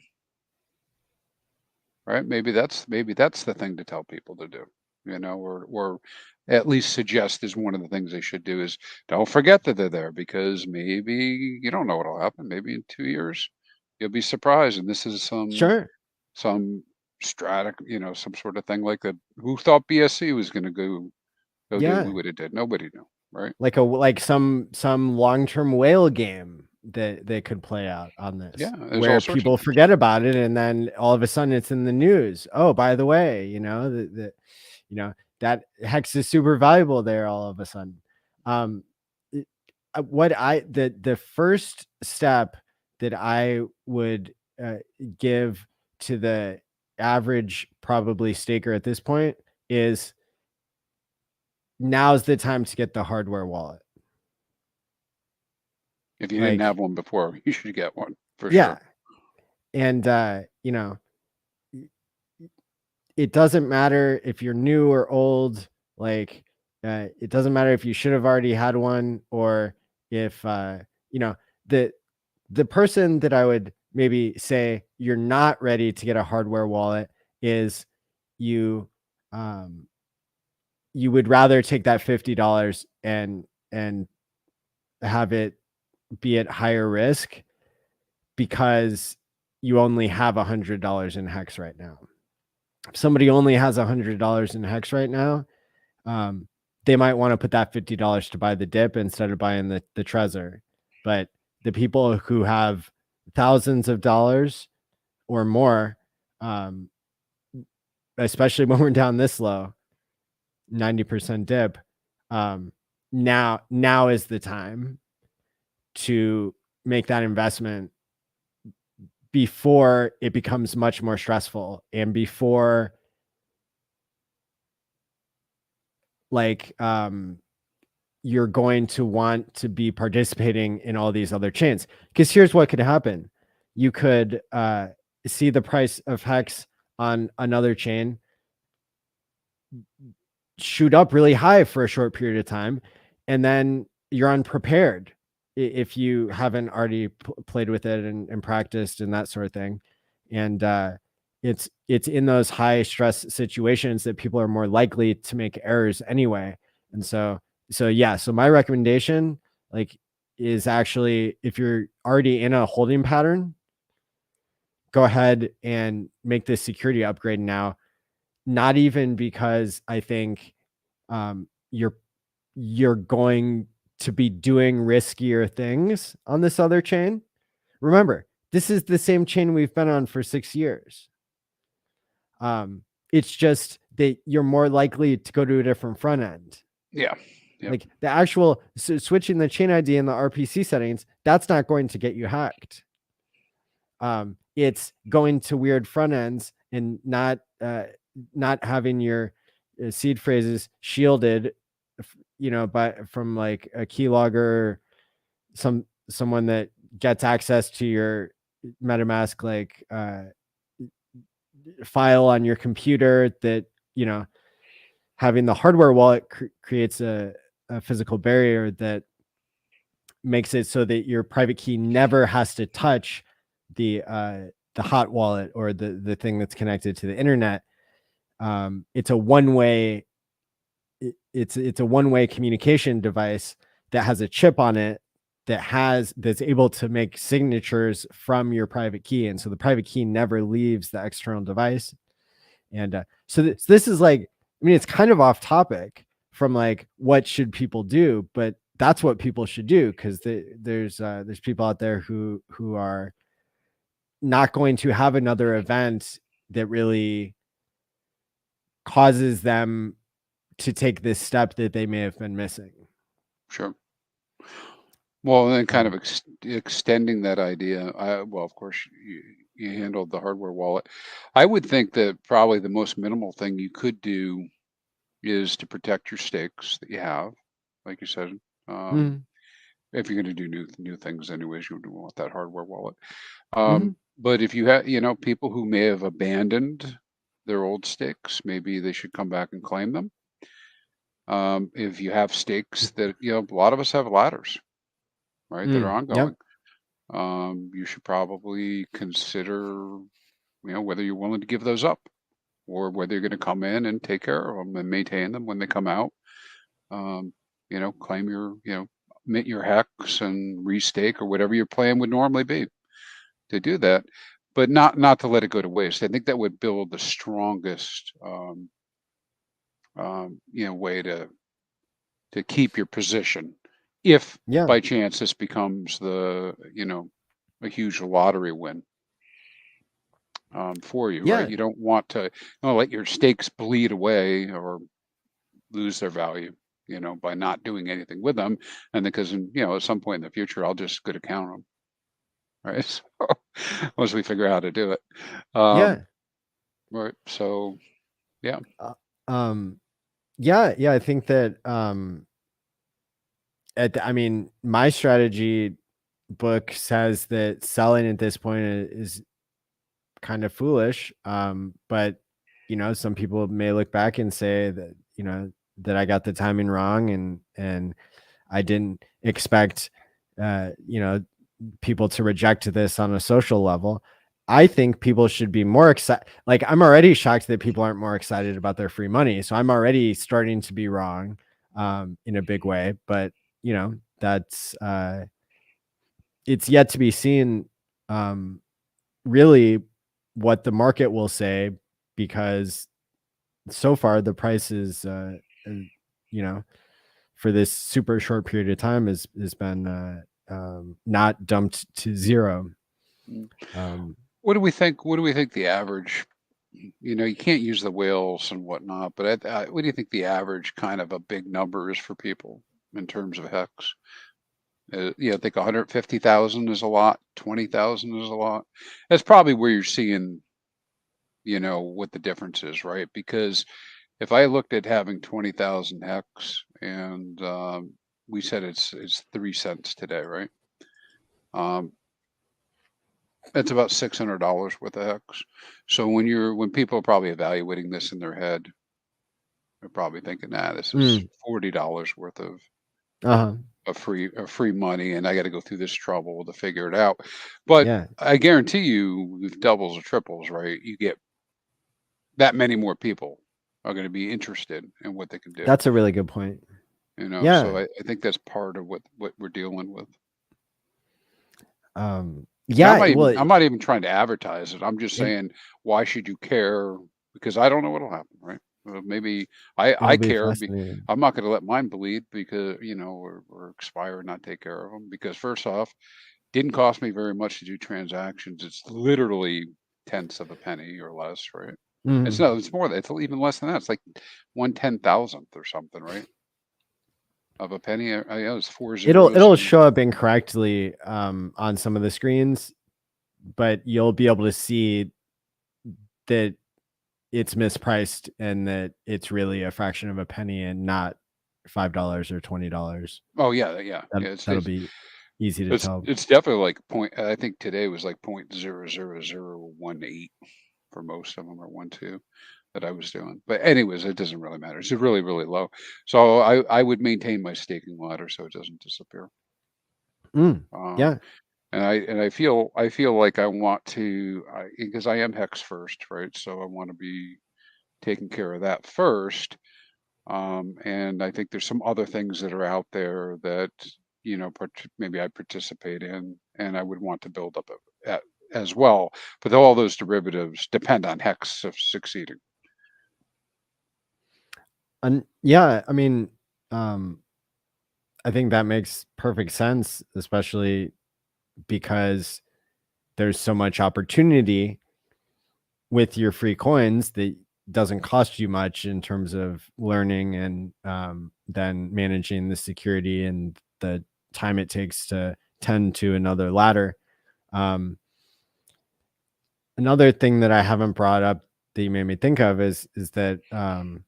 right? Maybe that's the thing to tell people to do, you know, or at least suggest is one of the things they should do, is don't forget that they're there, because maybe you don't know what'll happen. Maybe in 2 years you'll be surprised, and this is Sure. some you know, some sort of thing like that. Who thought BSC was going to go do Yeah. what it did? Nobody knew, right? Like some long-term whale game that could play out on this, Yeah, there's all where sorts of people things. forget about it, and then all of a sudden it's in the news. Oh, by the way, you know, you know, that hex is super valuable there all of a sudden. The first step that I would give to the average probably staker at this point is, now's the time to get the hardware wallet. If you didn't Like, have one before, you should get one for yeah. sure. And you know, it doesn't matter if you're new or old. Like, it doesn't matter if you should have already had one, or if you know, the person that I would maybe say you're not ready to get a hardware wallet is you you would rather take that $50 and have it be at higher risk because you only have $100 in HEX right now. If somebody only has $100 in HEX right now, they might want to put that $50 to buy the dip instead of buying the Trezor. But the people who have thousands of dollars or more, especially when we're down this low, 90% dip, now is the time to make that investment before it becomes much more stressful and before you're going to want to be participating in all these other chains. Because here's what could happen. You could see the price of HEX on another chain shoot up really high for a short period of time, and then you're unprepared if you haven't already played with it and practiced and that sort of thing. And it's in those high stress situations that people are more likely to make errors anyway. And so my recommendation is actually, if you're already in a holding pattern, go ahead and make this security upgrade now. Not even because I think you're going to be doing riskier things on this other chain. Remember, this is the same chain we've been on for 6 years. It's just that you're more likely to go to a different front end. Yeah. Yep. Like the actual switching the chain ID in the RPC settings, that's not going to get you hacked. It's going to weird front ends and not having your seed phrases shielded, from like a keylogger, someone that gets access to your MetaMask file on your computer, that having the hardware wallet creates a physical barrier that makes it so that your private key never has to touch the hot wallet or the thing that's connected to the internet. It's a one-way communication device that has a chip on it that's able to make signatures from your private key, and so the private key never leaves the external device. And so this is it's kind of off topic from what should people do, but that's what people should do, because there's people out there who are not going to have another event that really causes them to take this step that they may have been missing. Sure. Well, and then kind of extending that idea. Well, of course, you handled the hardware wallet. I would think that probably the most minimal thing you could do is to protect your stakes that you have, like you said. If you're going to do new things, anyways, you don't want that hardware wallet. But if you have, people who may have abandoned their old stakes, maybe they should come back and claim them. If you have stakes that, a lot of us have ladders, right, that are ongoing. Yep. You should probably consider, whether you're willing to give those up, or whether you're going to come in and take care of them and maintain them when they come out. Claim your, mint your HEX and restake, or whatever your plan would normally be to do that, but not to let it go to waste. I think that would build the strongest, way to keep your position. If by chance this becomes a huge lottery win for you, right? You don't want to let your stakes bleed away or lose their value, by not doing anything with them. And because, at some point in the future, I'll just go to count them, right? So once we figure out how to do it. Right. So, yeah. I think that, my strategy book says that selling at this point is kind of foolish. But, some people may look back and say that, that I got the timing wrong, and I didn't expect, people to reject this on a social level. I think people should be more excited. I'm already shocked that people aren't more excited about their free money. So I'm already starting to be wrong, in a big way. But, that's it's yet to be seen really what the market will say, because so far the price is, for this super short period of time has been not dumped to zero. What do we think? What do we think the average? You can't use the whales and whatnot, but what do you think the average kind of a big number is for people in terms of hex? I think 150,000 is a lot. 20,000 is a lot. That's probably where you're seeing, what the difference is, right? Because if I looked at having 20,000 hex and we said it's 3 cents today, right? That's about $600 worth of hex. So when people are probably evaluating this in their head, they're probably thinking, this is $40 worth of free money, and I got to go through this trouble to figure it out. But Yeah. I guarantee you, with doubles or triples, right, you get that many more people are going to be interested in what they can do. That's a really good point. Yeah. So I think that's part of what we're dealing with. Yeah. I'm not even trying to advertise it. I'm just saying, why should you care? Because I don't know what'll happen, right? Maybe I care. I'm not going to let mine bleed because, or expire and not take care of them. Because first off, didn't cost me very much to do transactions. It's literally tenths of a penny or less, right? It's more. It's even less than that. It's like 1/10,000th or something, right? Of a penny. I know it's 4 zeros. It'll show up incorrectly on some of the screens, but you'll be able to see that it's mispriced and that it's really a fraction of a penny and not $5 or $20. Oh yeah. That'll be easy to tell. It's definitely like I think today was like 0.00018 for most of them, or 1.2 that I was doing. But anyways, it doesn't really matter. It's really, really low. So I would maintain my staking ladder so it doesn't disappear. Yeah. And I feel like I want to, because I am hex first, right? So I want to be taking care of that first. And I think there's some other things that are out there that, maybe I participate in, and I would want to build up as well. But all those derivatives depend on hex succeeding. And yeah, I mean, I think that makes perfect sense, especially because there's so much opportunity with your free coins that doesn't cost you much in terms of learning and then managing the security and the time it takes to tend to another ladder. Another thing that I haven't brought up that you made me think of is that I'm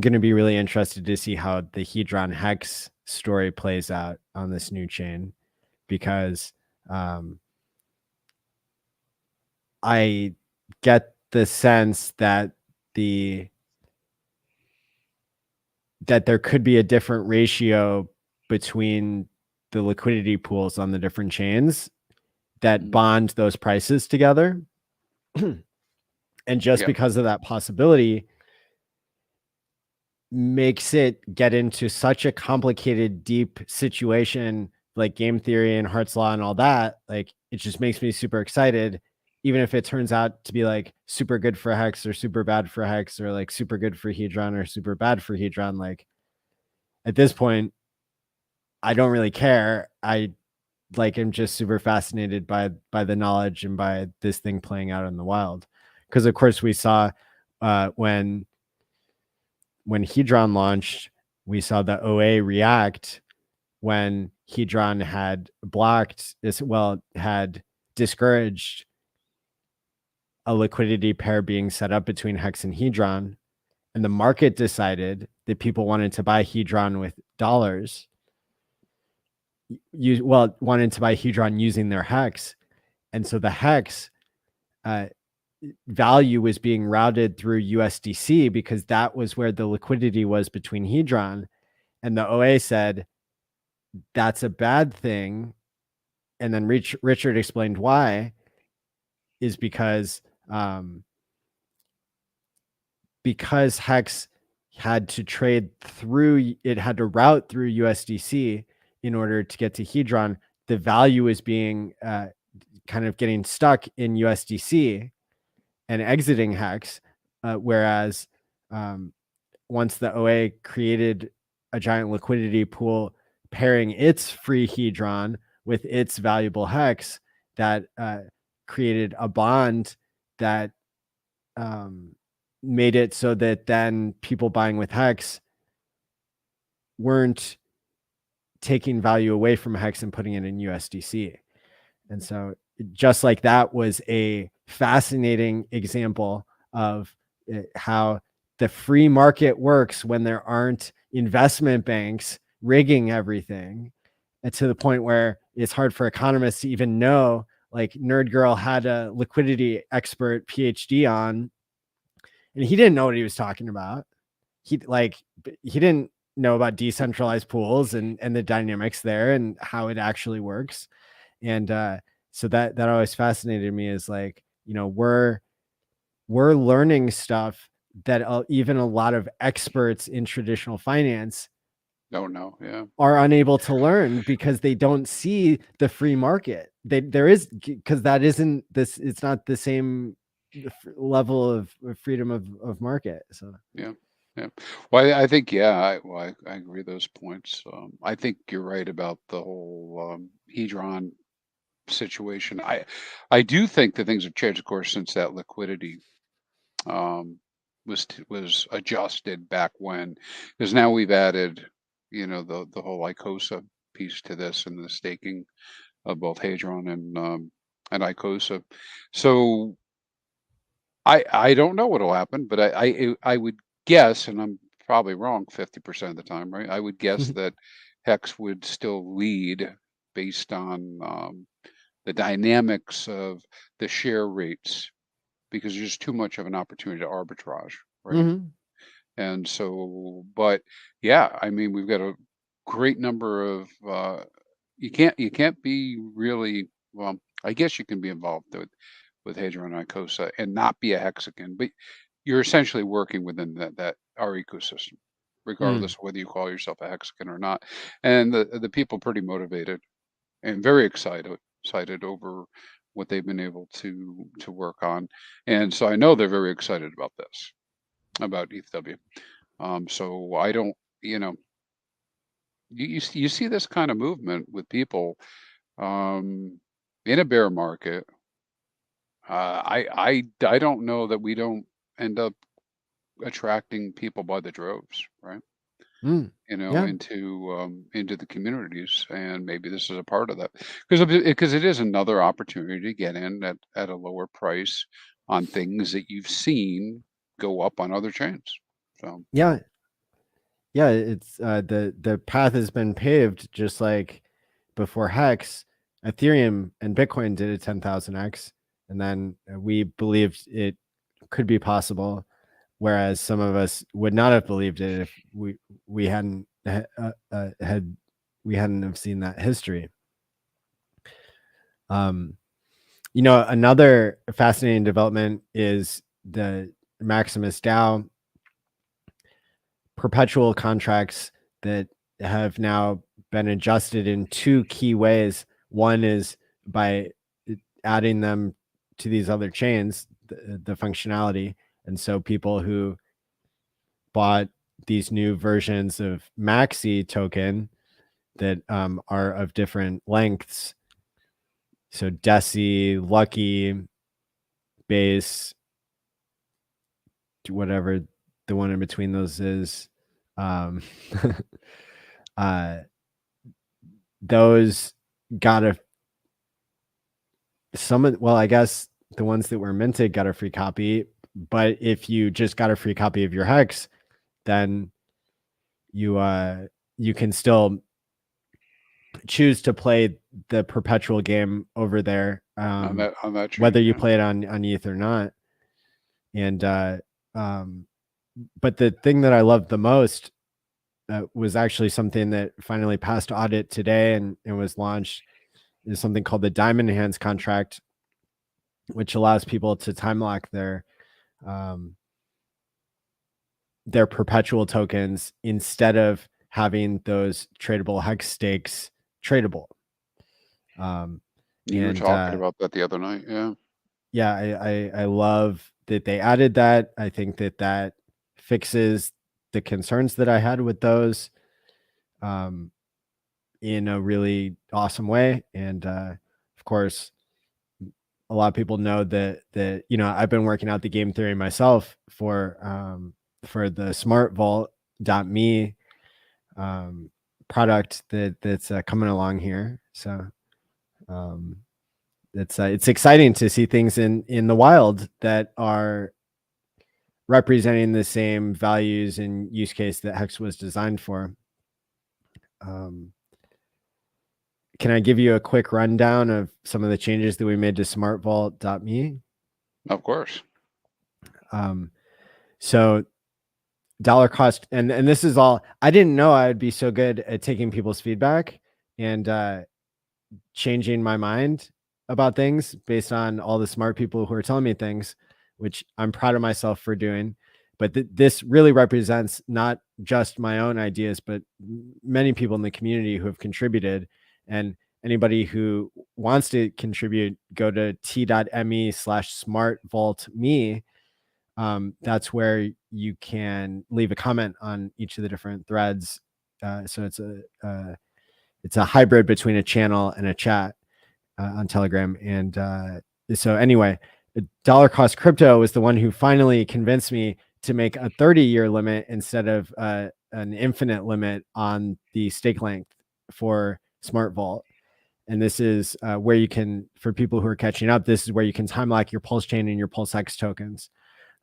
going to be really interested to see how the Hedron Hex story plays out on this new chain, because I get the sense that that there could be a different ratio between the liquidity pools on the different chains that bond those prices together. And just because of that possibility makes it get into such a complicated, deep situation like game theory and Hart's law and all that. Like, it just makes me super excited, even if it turns out to be like super good for Hex or super bad for Hex, or like super good for Hedron or super bad for Hedron. Like, at this point, I don't really care. I'm just super fascinated by the knowledge and by this thing playing out in the wild. Because of course we saw when Hedron launched, we saw the OA react when Hedron had had discouraged a liquidity pair being set up between Hex and Hedron, and the market decided that people wanted to buy Hedron with dollars. Wanted to buy Hedron using their Hex, and so the Hex value was being routed through USDC because that was where the liquidity was between Hedron, and the OA said that's a bad thing. And then Richard explained why, is because Hex had to route through USDC, in order to get to Hedron, the value is being kind of getting stuck in USDC and exiting Hex, whereas once the OA created a giant liquidity pool pairing its free Hedron with its valuable Hex, that created a bond that made it so that then people buying with Hex weren't taking value away from Hex and putting it in USDC. And so just like that was a fascinating example of how the free market works when there aren't investment banks rigging everything, and to the point where it's hard for economists to even know. Like Nerd Girl had a liquidity expert PhD on, and he didn't know what he was talking about. He didn't know about decentralized pools and the dynamics there and how it actually works. And so that always fascinated me, is like, you know, we're learning stuff that even a lot of experts in traditional finance don't know. Yeah. are unable to learn because they don't see the free market. Because that isn't this, it's not the same level of freedom of market. So yeah. Well, I think, I agree with those points. I think you're right about the whole Hedron situation. I do think that things have changed, of course, since that liquidity was adjusted back when, because now we've added, you know, the whole Icosa piece to this, and the staking of both Hedron and Icosa. So I don't know what'll happen, but I would guess, and I'm probably wrong 50% of the time, right? I would guess that Hex would still lead based on the dynamics of the share rates, because there's too much of an opportunity to arbitrage, right? And so, but yeah, I mean, we've got a great number of you can't be really, well, I guess you can be involved with Hedron and Icosa and not be a hexagon, but you're essentially working within that our ecosystem, regardless of whether you call yourself a hexagon or not. And the people pretty motivated and very excited over what they've been able to work on. And so I know they're very excited about this, about ETHW. So I don't, you know, you see this kind of movement with people in a bear market. I don't know that we don't end up attracting people by the droves, right? You know, Yeah. into the communities, and maybe this is a part of that, because it is another opportunity to get in at a lower price on things that you've seen go up on other chains. So Yeah. Yeah, it's the path has been paved, just like before Hex, Ethereum and Bitcoin did a 10,000x, and then we believed it could be possible, whereas some of us would not have believed it if we hadn't have seen that history. You know, another fascinating development is the Maximus DAO perpetual contracts that have now been adjusted in two key ways. One is by adding them to these other chains, the functionality. And so people who bought these new versions of Maxi token that are of different lengths, so Deci, Lucky, Base, whatever the one in between those is, those got I guess the ones that were minted got a free copy, but if you just got a free copy of your Hex, then you can still choose to play the perpetual game over there, on that chain, whether you play it on ETH or not. And but the thing that I loved the most was actually something that finally passed audit today and was launched, is something called the Diamond Hands contract, which allows people to time lock their perpetual tokens instead of having those tradable hex stakes tradable. You were talking about that the other night. Yeah, I love that they added that. I think that fixes the concerns that I had with those in a really awesome way. And of course, a lot of people know that I've been working out the game theory myself for the SmartVault.me product that's coming along here. So it's exciting to see things in the wild that are representing the same values and use case that Hex was designed for. Can I give you a quick rundown of some of the changes that we made to SmartVault.me? Of course. So dollar cost, and this is all, I didn't know I would be so good at taking people's feedback and changing my mind about things based on all the smart people who are telling me things, which I'm proud of myself for doing. But this really represents not just my own ideas, but many people in the community who have contributed. And anybody who wants to contribute, go to t.me/smartvaultme. That's where you can leave a comment on each of the different threads. So it's a hybrid between a channel and a chat on Telegram. And so anyway, dollar cost crypto was the one who finally convinced me to make a 30-year limit instead of an infinite limit on the stake length for SmartVault. And this is where you can, for people who are catching up, this is where you can time lock your PulseChain and your PulseX tokens.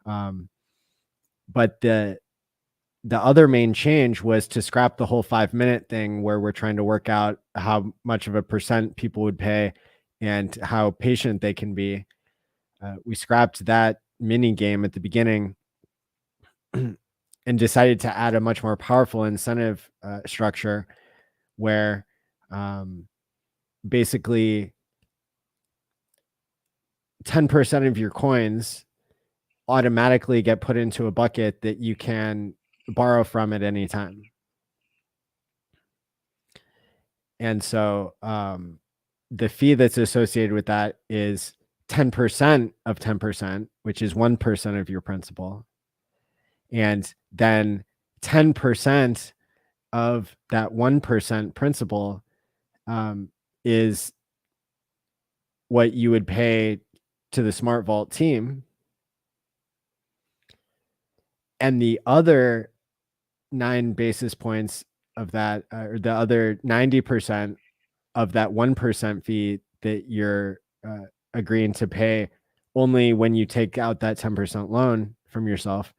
But the other main change was to scrap the whole 5-minute thing where we're trying to work out how much of a percent people would pay and how patient they can be. We scrapped that mini game at the beginning and decided to add a much more powerful incentive structure where basically 10% of your coins automatically get put into a bucket that you can borrow from at any time. And so the fee that's associated with that is 10% of 10%, which is 1% of your principal. And then 10% of that 1% principal is what you would pay to the SmartVault team. And the other 9 basis points of that, or the other 90% of that 1% fee that you're agreeing to pay only when you take out that 10% loan from yourself,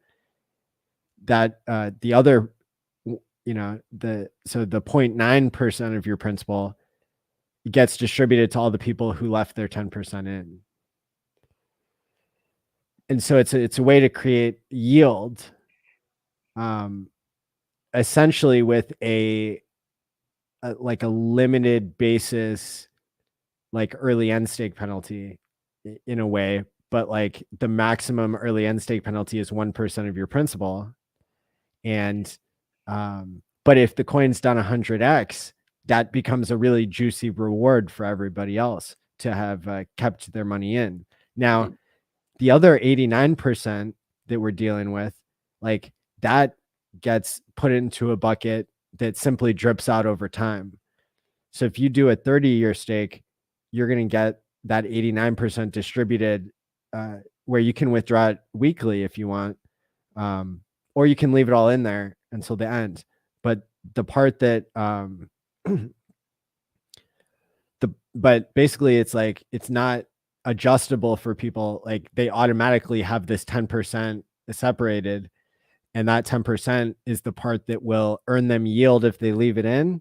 that the other, so the 0.9% of your principal gets distributed to all the people who left their 10% in. And so it's a way to create yield, essentially with a limited basis, like early end stake penalty in a way, but like the maximum early end stake penalty is 1% of your principal. And but if the coin's done 100x, that becomes a really juicy reward for everybody else to have kept their money in. Now, the other 89% that we're dealing with, like that gets put into a bucket that simply drips out over time. So if you do a 30-year stake, you're going to get that 89% distributed where you can withdraw it weekly if you want, or you can leave it all in there until the end. But the part that but basically it's like it's not adjustable for people. Like they automatically have this 10% separated, and that 10% is the part that will earn them yield if they leave it in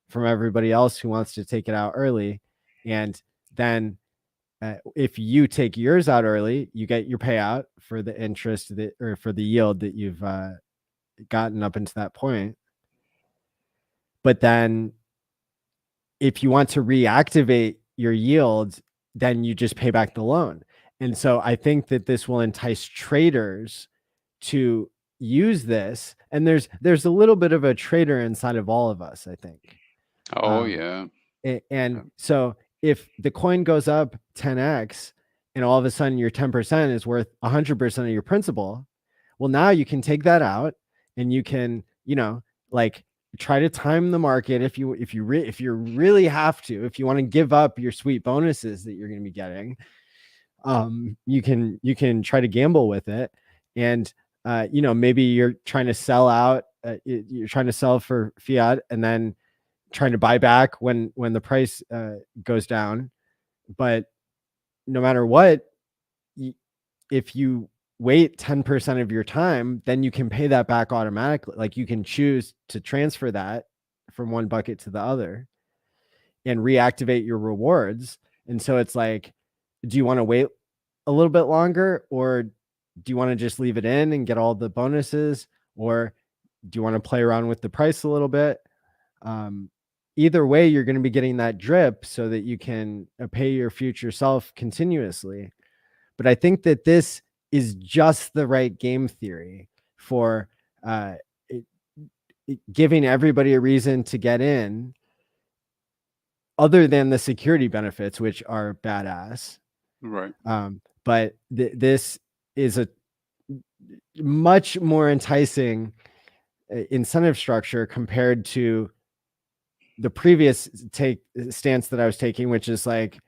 from everybody else who wants to take it out early. And then if you take yours out early, you get your payout for the interest or for the yield that you've gotten up into that point. But then if you want to reactivate your yield, then you just pay back the loan. And so I think that this will entice traders to use this, and there's a little bit of a trader inside of all of us, I think. Oh yeah. And so if the coin goes up 10x and all of a sudden your 10% is worth 100% of your principal, well, now you can take that out and you can, like try to time the market if you really have to, if you want to give up your sweet bonuses that you're going to be getting, you can try to gamble with it. And maybe you're trying to sell out, you're trying to sell for fiat and then trying to buy back when the price goes down. But no matter what, if you wait 10% of your time, then you can pay that back automatically. Like you can choose to transfer that from one bucket to the other and reactivate your rewards. And so it's like, do you want to wait a little bit longer, or do you want to just leave it in and get all the bonuses, or do you want to play around with the price a little bit? Either way, you're going to be getting that drip so that you can pay your future self continuously. But I think that this is just the right game theory for giving everybody a reason to get in, other than the security benefits, which are badass. Right. But this is a much more enticing incentive structure compared to the previous stance that I was taking, which is like,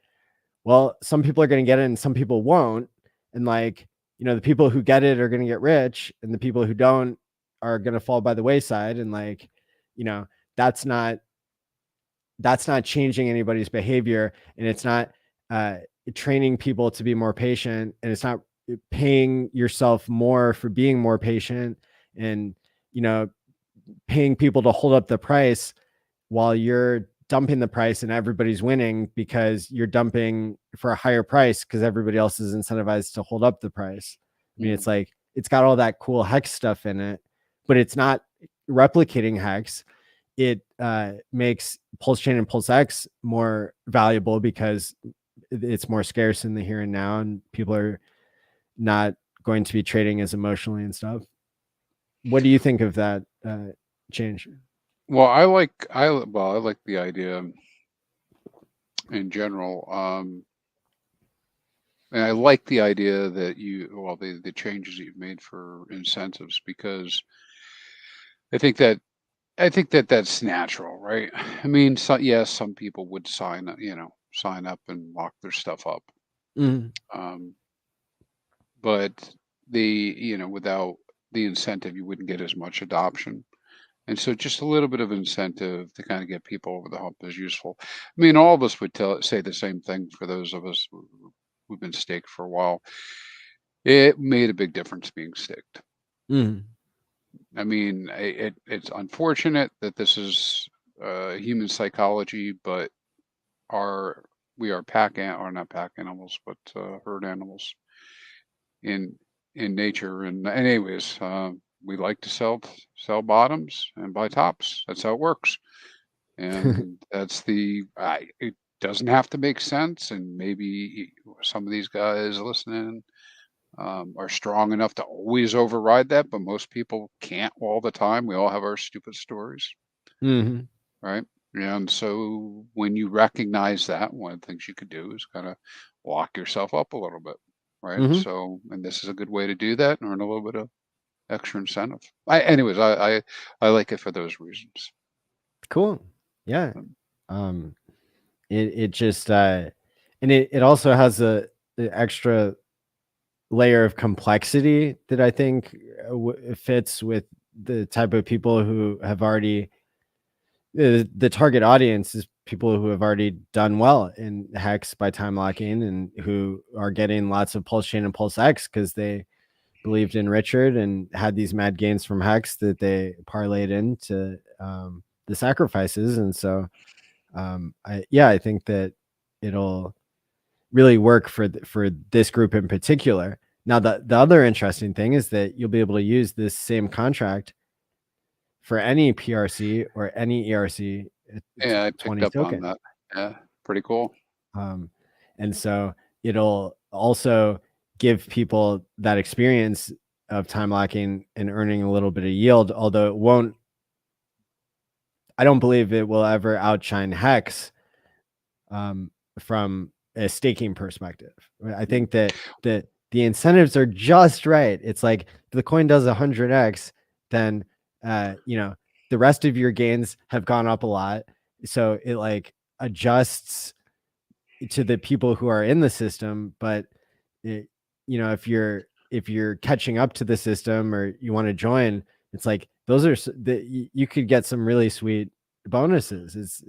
well, some people are going to get it and some people won't. And like, the people who get it are going to get rich and the people who don't are going to fall by the wayside. And like, that's not changing anybody's behavior, and it's not training people to be more patient, and it's not paying yourself more for being more patient, and paying people to hold up the price while you're dumping the price and everybody's winning because you're dumping for a higher price because everybody else is incentivized to hold up the price. I mean, it's like, it's got all that cool Hex stuff in it, but it's not replicating Hex. It makes PulseChain and PulseX more valuable because it's more scarce in the here and now, and people are not going to be trading as emotionally and stuff. What do you think of that change? Well, I like the idea in general. And I like the idea that the changes that you've made for incentives, because I think that that's natural, right? I mean, yes, some people would sign up and lock their stuff up. But without the incentive, you wouldn't get as much adoption. And so just a little bit of incentive to kind of get people over the hump is useful. I mean, all of us would say the same thing for those of us who've been staked for a while. It made a big difference being staked. I mean, it's unfortunate that this is human psychology, but we are not pack animals, but herd animals in nature. And anyways, we like to sell bottoms and buy tops. That's how it works. And that's it doesn't have to make sense. And maybe some of these guys listening are strong enough to always override that, but most people can't all the time. We all have our stupid stories, right? And so when you recognize that, one of the things you could do is kind of lock yourself up a little bit, right? So, and this is a good way to do that and earn a little bit of extra incentive. I like it for those reasons. Cool. Yeah. It just and it also has the extra layer of complexity that I think fits with the type of people who have already the target audience is people who have already done well in Hex by time locking, and who are getting lots of PulseChain and PulseX because they believed in Richard and had these mad gains from Hex that they parlayed into the sacrifices. And so I think that it'll really work for this group in particular. Now, the other interesting thing is that you'll be able to use this same contract for any PRC or any ERC. Yeah, I picked up on that. Yeah, pretty cool. And so it'll also give people that experience of time locking and earning a little bit of yield, although it won't, I don't believe it will ever outshine Hex from a staking perspective. I think that the incentives are just right. It's like if the coin does 100x, then the rest of your gains have gone up a lot. So it like adjusts to the people who are in the system. But if you're catching up to the system or you want to join, it's like those are you could get some really sweet bonuses.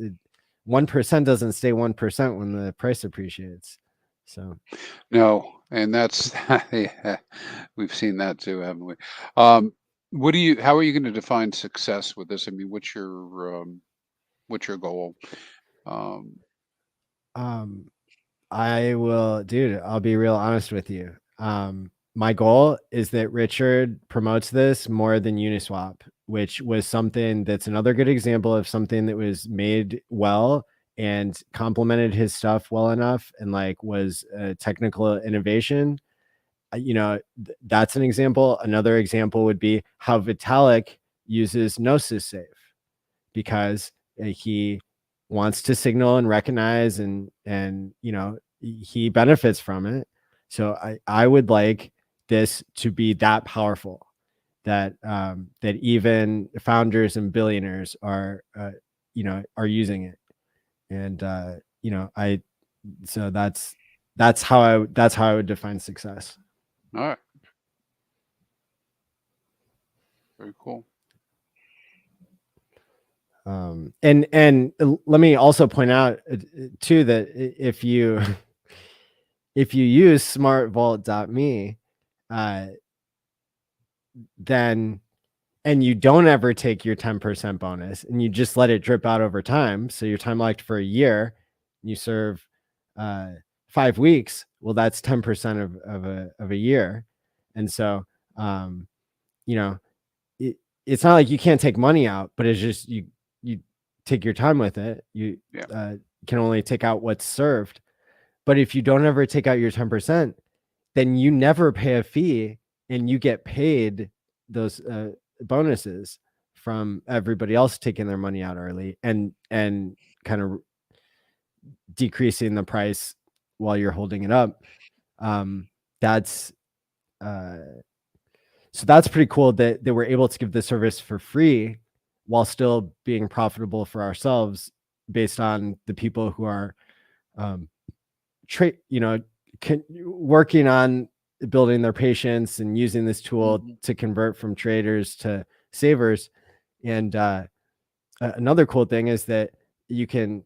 1% doesn't stay 1% when the price appreciates. So no, and that's yeah, we've seen that too, haven't we? How are you going to define success with this? I mean, what's your goal? I'll be real honest with you. My goal is that Richard promotes this more than Uniswap, which was something that's another good example of something that was made well and complemented his stuff well enough and like was a technical innovation. That's an example. Another example would be how Vitalik uses Gnosis Safe, because he wants to signal and recognize and he benefits from it. So I would like this to be that powerful that that even founders and billionaires are using it. And so that's how I would define success. All right. Very cool. And let me also point out too that if you use smartvault.me, then and you don't ever take your 10% bonus and you just let it drip out over time, so you're time locked for a year, you serve 5 weeks, well, that's 10% of a year. And so it's not like you can't take money out, but it's just you take your time with it. You can only take out what's served. But if you don't ever take out your 10%, then you never pay a fee and you get paid those bonuses from everybody else taking their money out early and kind of decreasing the price while you're holding it up. So that's pretty cool that we're able to give the service for free while still being profitable for ourselves based on the people who are working on building their patience and using this tool to convert from traders to savers. And another cool thing is that you can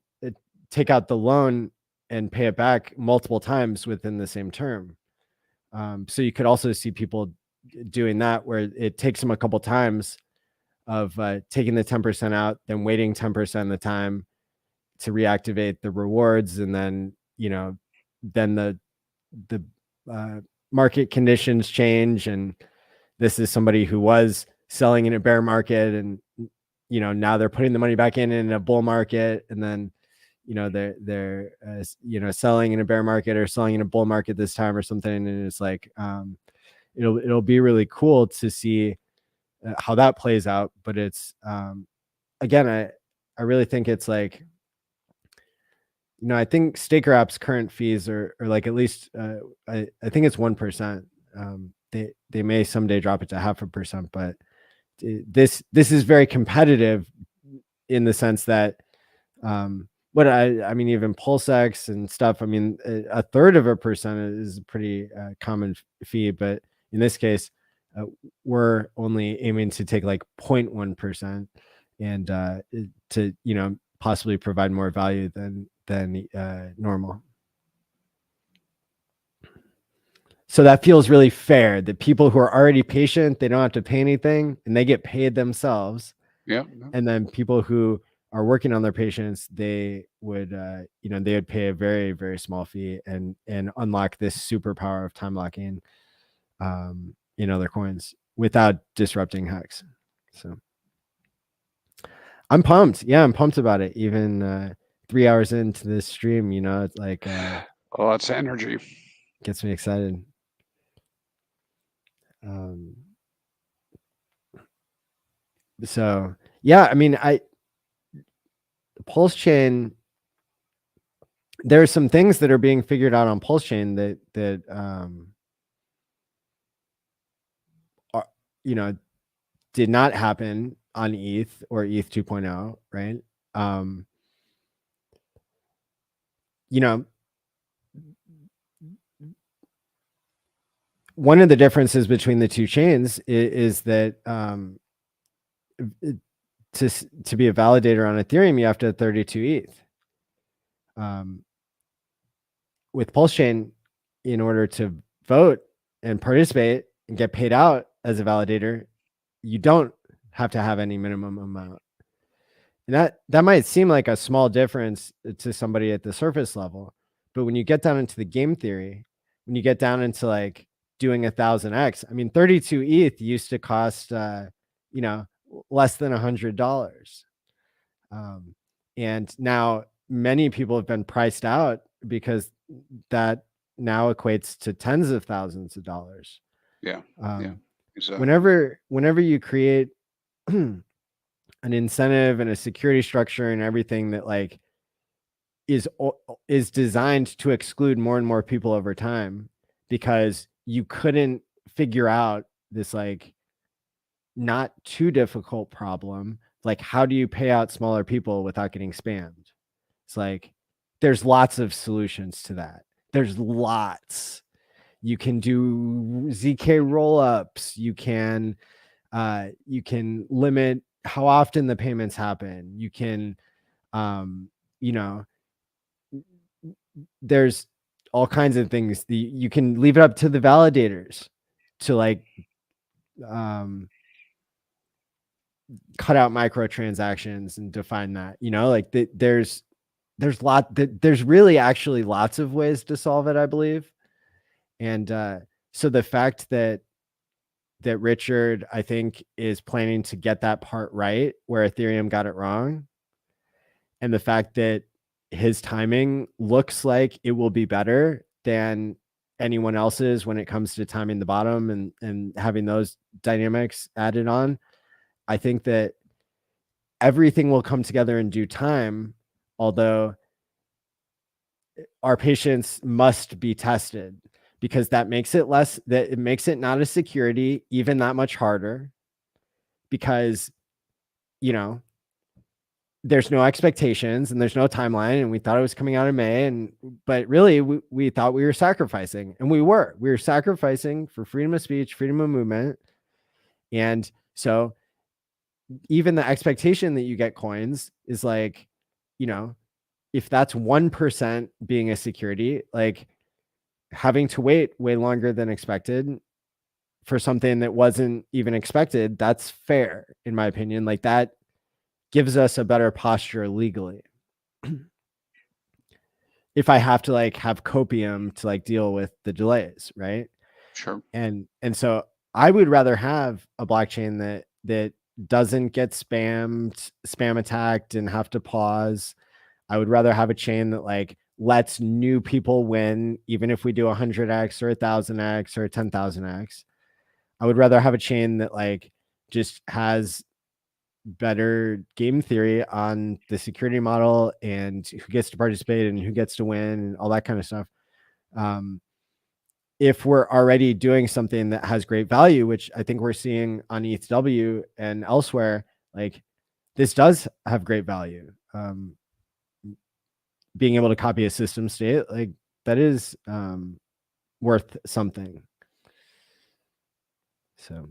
take out the loan and pay it back multiple times within the same term. So you could also see people doing that where it takes them a couple times of taking the 10% out, then waiting 10% of the time to reactivate the rewards, and then then the market conditions change, and this is somebody who was selling in a bear market, and now they're putting the money back in a bull market, and then they're selling in a bear market or selling in a bull market this time or something, and it's like it'll be really cool to see how that plays out. But it's again, I really think it's like I think Staker App's current fees are like at least I think it's 1%. They may someday drop it to 0.5%, but this is very competitive in the sense that but I mean even PulseX and stuff, I mean 1/3% is a pretty common fee, but in this case we're only aiming to take like 0.1% and to possibly provide more value than normal. So that feels really fair that people who are already patient, they don't have to pay anything and they get paid themselves. Yeah. And then people who are working on their patience, they would they would pay a very, very small fee and unlock this superpower of time locking in other coins without disrupting Hex. So I'm pumped. Yeah, I'm pumped about it. Even 3 hours into this stream, it's like oh, that's energy. Gets me excited. So yeah, I mean, PulseChain, there are some things that are being figured out on PulseChain that are, you know, did not happen on ETH or ETH 2.0, right? You know, one of the differences between the two chains is that to be a validator on Ethereum, you have to have 32 ETH. With PulseChain, in order to vote and participate and get paid out as a validator, you don't have to have any minimum amount. And that might seem like a small difference to somebody at the surface level, but when you get down into the game theory, when you get down into like doing 1000x, I mean, 32 ETH used to cost, you know, less than $100. And now many people have been priced out because that now equates to tens of thousands of dollars. Yeah. Yeah. Exactly. Whenever you create an incentive and a security structure and everything that like is designed to exclude more and more people over time, because you couldn't figure out this like not too difficult problem, like how do you pay out smaller people without getting spammed? It's like there's lots of solutions to that. There's lots. You can do ZK rollups. You can limit how often the payments happen. You can, you know, there's all kinds of things. You can leave it up to the validators to like cut out microtransactions and define that. You know, like there's really actually lots of ways to solve it, I believe. And so the fact that Richard, I think, is planning to get that part right where Ethereum got it wrong, and the fact that his timing looks like it will be better than anyone else's when it comes to timing the bottom and having those dynamics added on, I think that everything will come together in due time, although our patience must be tested, because that makes it it makes it not a security even that much harder, because, you know, there's no expectations and there's no timeline, and we thought it was coming out in May, but really we thought we were sacrificing, and we were sacrificing for freedom of speech, freedom of movement. And so even the expectation that you get coins is like, you know, if that's 1% being a security, like having to wait way longer than expected for something that wasn't even expected, that's fair, in my opinion. Like that gives us a better posture legally. If I have to like have copium to like deal with the delays, right? Sure. And so I would rather have a blockchain that doesn't get spam attacked and have to pause. I would rather have a chain that like lets new people win, even if we do 100x or 1000x or 10,000x. I would rather have a chain that like just has better game theory on the security model and who gets to participate and who gets to win and all that kind of stuff. If we're already doing something that has great value, which I think we're seeing on ETHW and elsewhere, like this does have great value. Being able to copy a system state, like that is worth something. So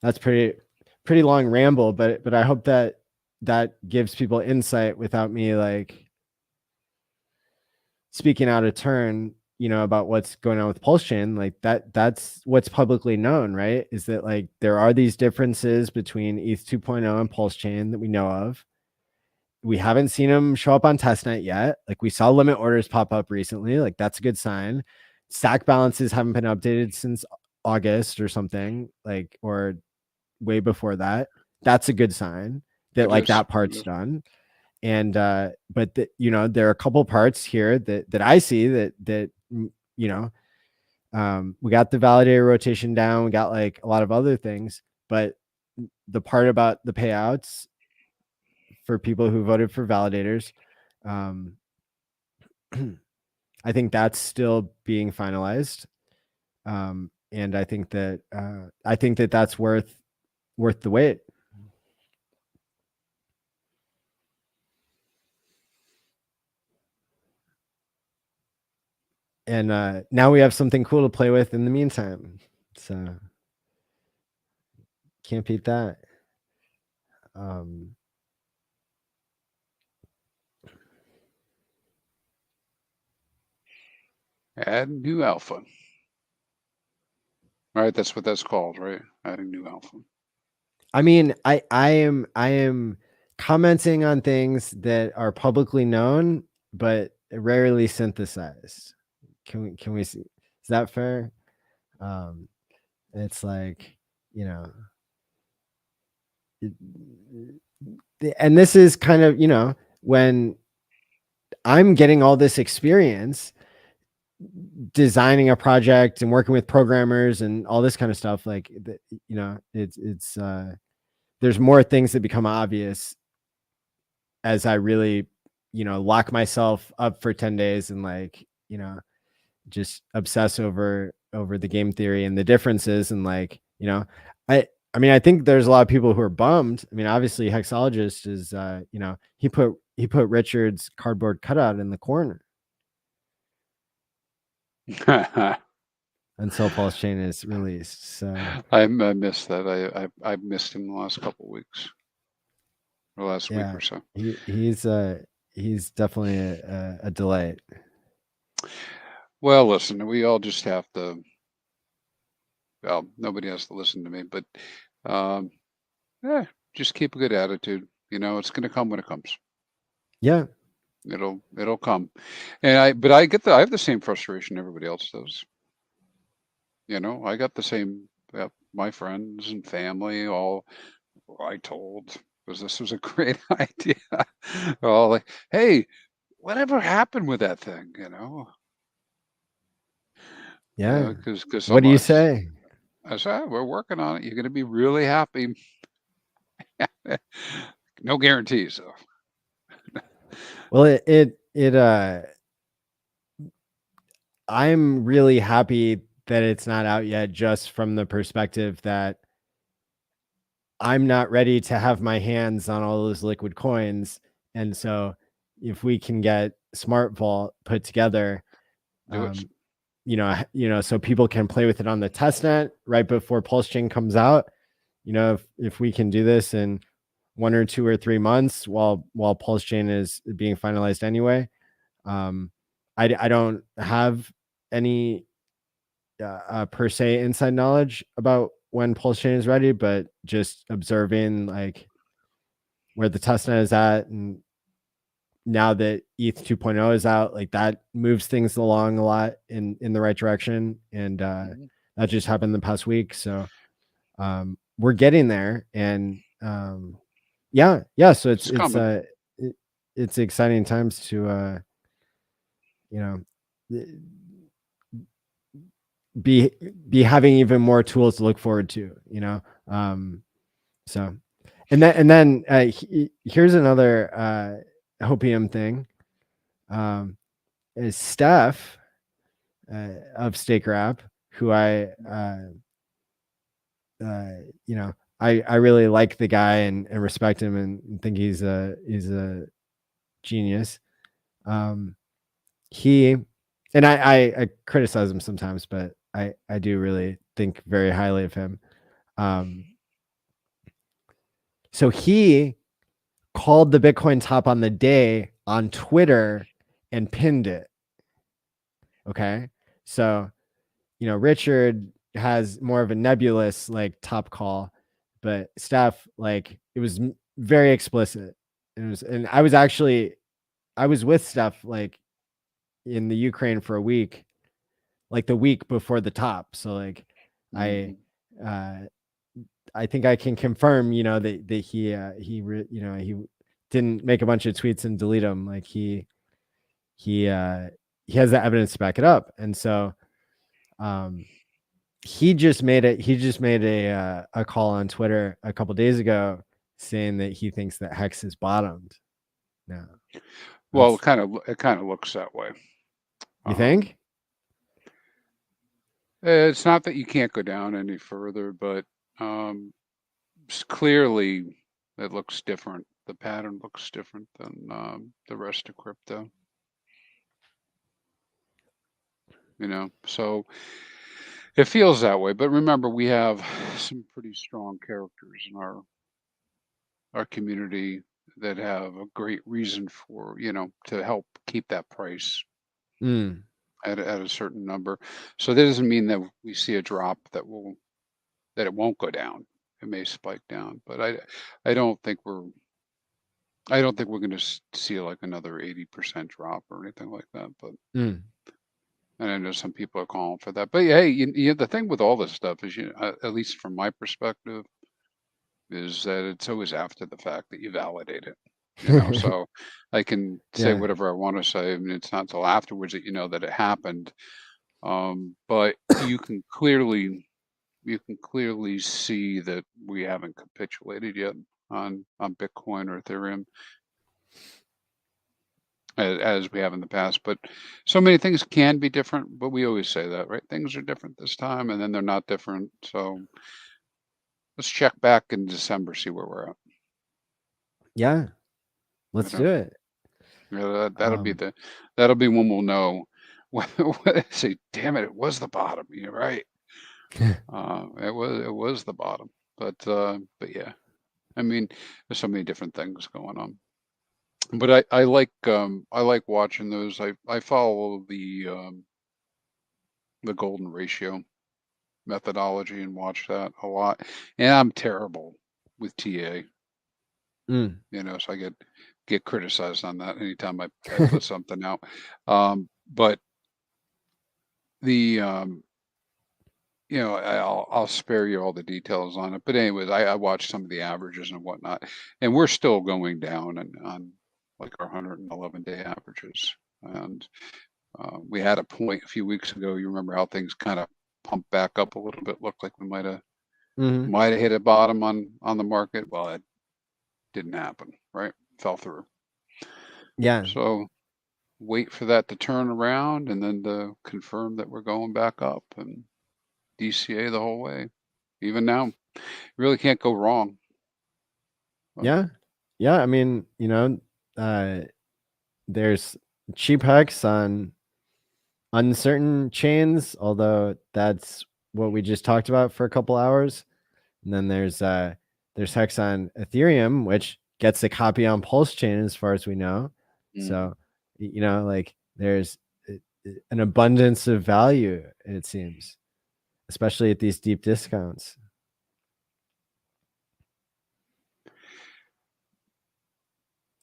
that's pretty long ramble, but I hope that gives people insight without me like speaking out of turn, you know, about what's going on with PulseChain. Like that's what's publicly known, right? Is that like there are these differences between ETH 2.0 and PulseChain that we know of. We haven't seen them show up on testnet yet. Like we saw limit orders pop up recently. Like that's a good sign. Stack balances haven't been updated since August or something, like, or way before that. That's a good sign that like that part's done. And but you know, there are a couple parts here that I see that you know, We got the validator rotation down. We got like a lot of other things, but the part about the payouts for people who voted for validators, I think that's still being finalized. And I think that that's worth the wait. And now we have something cool to play with in the meantime. So can't beat that. Add new alpha. Right, that's what that's called, right? Adding new alpha. I mean, I am commenting on things that are publicly known, but rarely synthesized. Can we see? Is that fair? It's like, you know, and this is kind of, you know, when I'm getting all this experience designing a project and working with programmers and all this kind of stuff, like, you know, it's there's more things that become obvious as I really, you know, lock myself up for 10 days and like, you know, just obsess over the game theory and the differences. And like, you know, I mean, I think there's a lot of people who are bummed. I mean, obviously Hexologist is, you know, he put Richard's cardboard cutout in the corner until PulseChain is released. So I missed that. I missed him the last couple of weeks, or last week or so. He's definitely a delight. Well, listen, we all just have to. Well, nobody has to listen to me, but just keep a good attitude. You know, it's going to come when it comes. Yeah, it'll come. And I have the same frustration everybody else does. You know, I got the same. My friends and family all I told because this was a great idea. They're all like, "Hey, whatever happened with that thing?" You know. yeah. Because What do you say? I said, we're working on it. You're going to be really happy. No guarantees, though. Well, I'm really happy that it's not out yet, just from the perspective that I'm not ready to have my hands on all those liquid coins. And so if we can get Smart Vault put together, you know, so people can play with it on the testnet right before PulseChain comes out, you know, if we can do this in 1 or 2 or 3 months while PulseChain is being finalized anyway. I don't have any per se inside knowledge about when PulseChain is ready, but just observing like where the testnet is at, and now that ETH 2.0 is out, like that moves things along a lot in the right direction, and that just happened the past week. So we're getting there, and yeah. So it's exciting times to you know, be having even more tools to look forward to, you know. So and then here's another hopium thing. Is Steph of Staker App, who I you know, I really like the guy and respect him and think he's a genius. He and I criticize him sometimes, but I do really think very highly of him. So he called the Bitcoin top on the day on Twitter and pinned it. Okay. So, you know, Richard has more of a nebulous like top call, but Steph, like, it was very explicit. And I was with Steph like in the Ukraine for a week, like the week before the top. So like I think I can confirm, you know, that he you know, he didn't make a bunch of tweets and delete them. Like he has the evidence to back it up. And so he just made a call on Twitter a couple days ago saying that he thinks that Hex is bottomed now. Well, it kind of looks that way. You think? It's not that you can't go down any further, but clearly it looks different. The pattern looks different than the rest of crypto. You know, so it feels that way. But remember, we have some pretty strong characters in our community that have a great reason for, you know, to help keep that price at a certain number. So that doesn't mean that we see a drop that it won't go down. It may spike down, but I don't think we're going to see like another 80% drop or anything like that. But and I know some people are calling for that. But hey, you the thing with all this stuff is, at least from my perspective, is that it's always after the fact that you validate it. You know, so I can say whatever I want to say. I mean, it's not until afterwards that you know that it happened. But you can clearly see that we haven't capitulated yet on Bitcoin or Ethereum as we have in the past. But so many things can be different, but we always say that, right? Things are different this time, and then they're not different. So let's check back in December, see where we're at. Yeah, let's do it. That'll be when we'll know. Say, damn it, it was the bottom. You're right. It was the bottom, but yeah, I mean, there's so many different things going on. But I like watching those. I follow the golden ratio methodology and watch that a lot. And I'm terrible with TA. You know, so I get criticized on that anytime I put something out. But the you know, I'll spare you all the details on it. But anyways, I watched some of the averages and whatnot, and we're still going down on like our 111-day averages. And we had a point a few weeks ago. You remember how things kind of pumped back up a little bit? Looked like we might have hit a bottom on the market. Well, it didn't happen, right? Fell through. Yeah. So wait for that to turn around and then to confirm that we're going back up and DCA the whole way. Even now, you really can't go wrong. Yeah. I mean, you know, there's cheap Hex on uncertain chains, although that's what we just talked about for a couple hours. And then there's Hex on Ethereum, which gets a copy on PulseChain as far as we know. So, you know, like there's an abundance of value, it seems, especially at these deep discounts.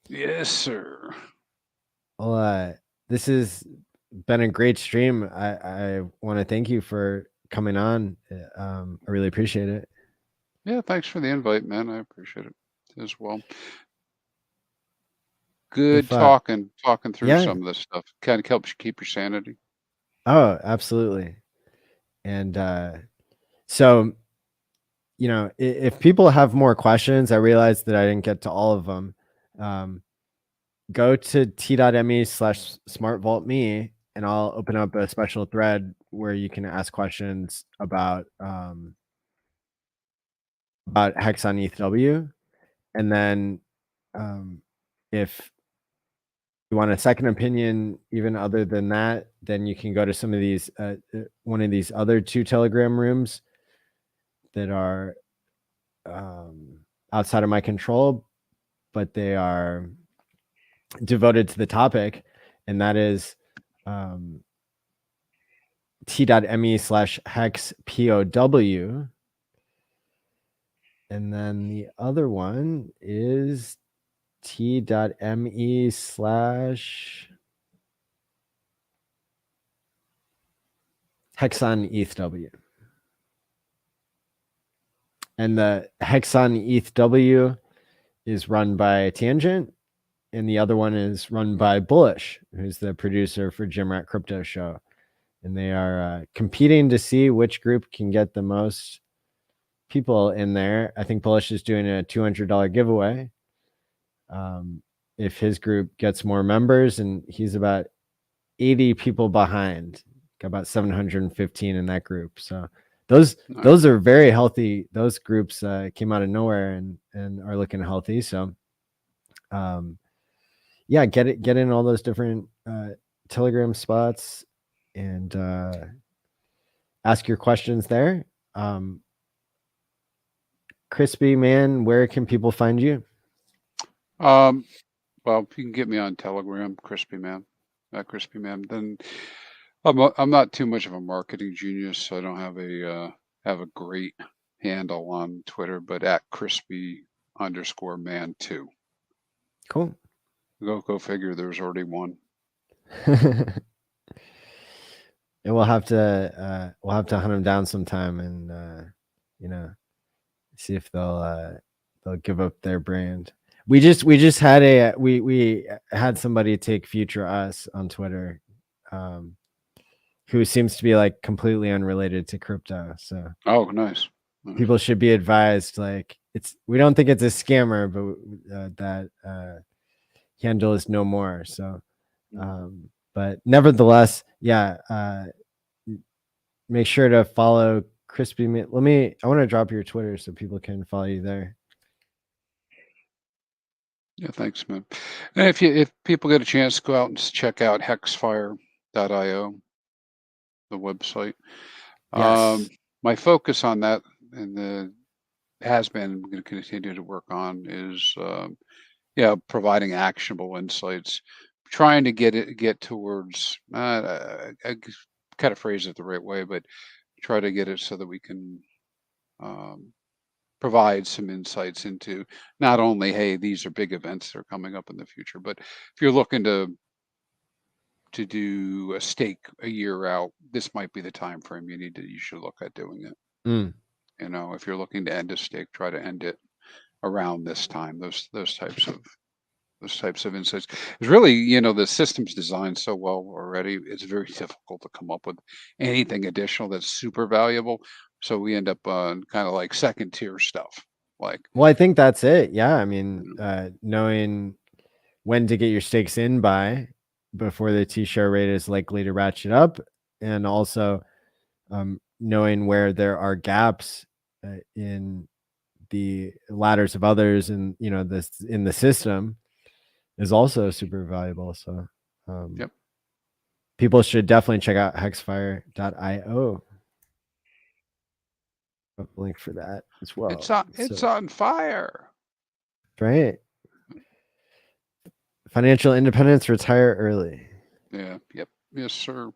Yes, sir. Well, this has been a great stream. I want to thank you for coming on. I really appreciate it. Yeah, thanks for the invite, man. I appreciate it as well. Good talking through some of this stuff. Kind of helps you keep your sanity. Oh, absolutely. And so, you know, if people have more questions, I realized that I didn't get to all of them. Go to t.me/smartvaultme and I'll open up a special thread where you can ask questions about Hex on ETHW. And then if you want a second opinion, even other than that, then you can go to some of these, one of these other 2 Telegram rooms that are outside of my control, but they are devoted to the topic, and that is t.me/hex POW. And then the other one is t.me/hex on ETHW. And the Hex on ETHW is run by Tangent, and the other one is run by Bullish, who's the producer for Jim Rat Crypto Show. and they are competing to see which group can get the most people in there. I think Bullish is doing a $200 giveaway. If his group gets more members, and he's about 80 people behind, got about 715 in that group. So those are very healthy. Those groups came out of nowhere and are looking healthy. So yeah, get in all those different Telegram spots and ask your questions there. Crispy Man, where can people find you? Well, you can get me on Telegram, Crispy Man, Crispy Man. Then I'm not too much of a marketing genius, so I don't have a great handle on Twitter, but at crispy_man2. Cool. Go figure. There's already one. And we'll have to hunt them down sometime and see if they'll give up their brand. We just had we had somebody take Future Us on Twitter, who seems to be like completely unrelated to crypto. So nice. People should be advised, like, we don't think it's a scammer, but that handle is no more. So but nevertheless, yeah, make sure to follow Crispy. I want to drop your Twitter so people can follow you there. Yeah, thanks, man. And if people get a chance, go out and check out hexfire.io, the website. Yes. My focus on that has been, I'm going to continue to work on, is providing actionable insights, trying to get towards I kind of phrase it the right way, but try to get it so that we can provide some insights into not only, hey, these are big events that are coming up in the future, but if you're looking to do a stake a year out, this might be the time frame you should look at doing it. If you're looking to end a stake, try to end it around this time. Those types of insights. It's really, the system's designed so well already. It's very difficult to come up with anything additional that's super valuable. So we end up on kind of like second tier stuff. Well, I think that's it. Yeah, I mean, knowing when to get your stakes in by before the TShare rate is likely to ratchet up, and also knowing where there are gaps in the ladders of others, and this in the system is also super valuable. So yep. People should definitely check out hexfire.io. Link for that as well. It's on fire. Right. Financial independence, retire early. Yeah. Yep. Yes, sir.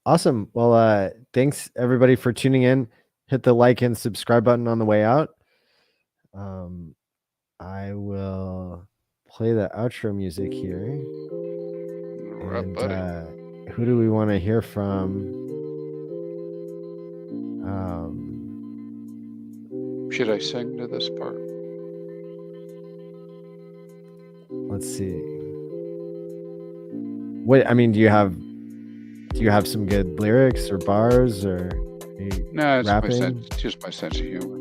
Awesome. Well, thanks everybody for tuning in. Hit the like and subscribe button on the way out. I will play the outro music here. Right, and buddy. Who do we want to hear from? Should I sing to this part? Let's see. What, I mean, do you have some good lyrics or bars, or no? It's rapping? just my sense of humor.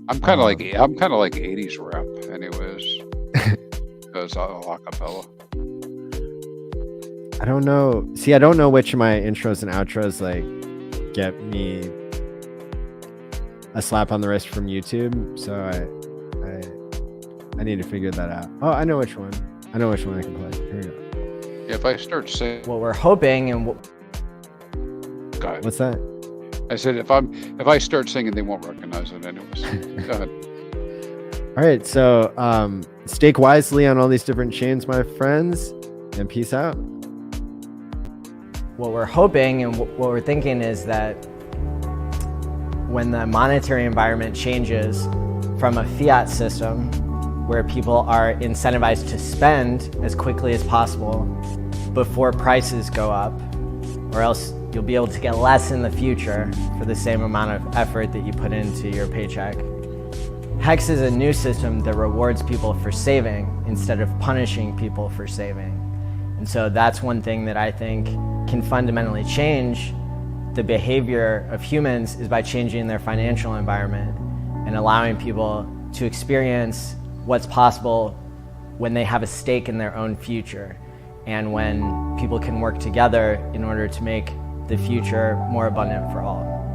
I'm kind of like 80s rap, anyways. Because acapella. I don't know. See, I don't know which of my intros and outros like get me a slap on the wrist from YouTube. So I need to figure that out. Oh, I know which one. I know which one I can play. Here we go. Yeah, if I start saying what we're hoping and what's that? I said if I start singing, they won't recognize it anyways. Go ahead. All right, so stake wisely on all these different chains, my friends, and peace out. What we're hoping and what we're thinking is that when the monetary environment changes from a fiat system where people are incentivized to spend as quickly as possible before prices go up, or else you'll be able to get less in the future for the same amount of effort that you put into your paycheck. HEX is a new system that rewards people for saving instead of punishing people for saving. And so that's one thing that I think can fundamentally change the behavior of humans, is by changing their financial environment and allowing people to experience what's possible when they have a stake in their own future, and when people can work together in order to make the future more abundant for all.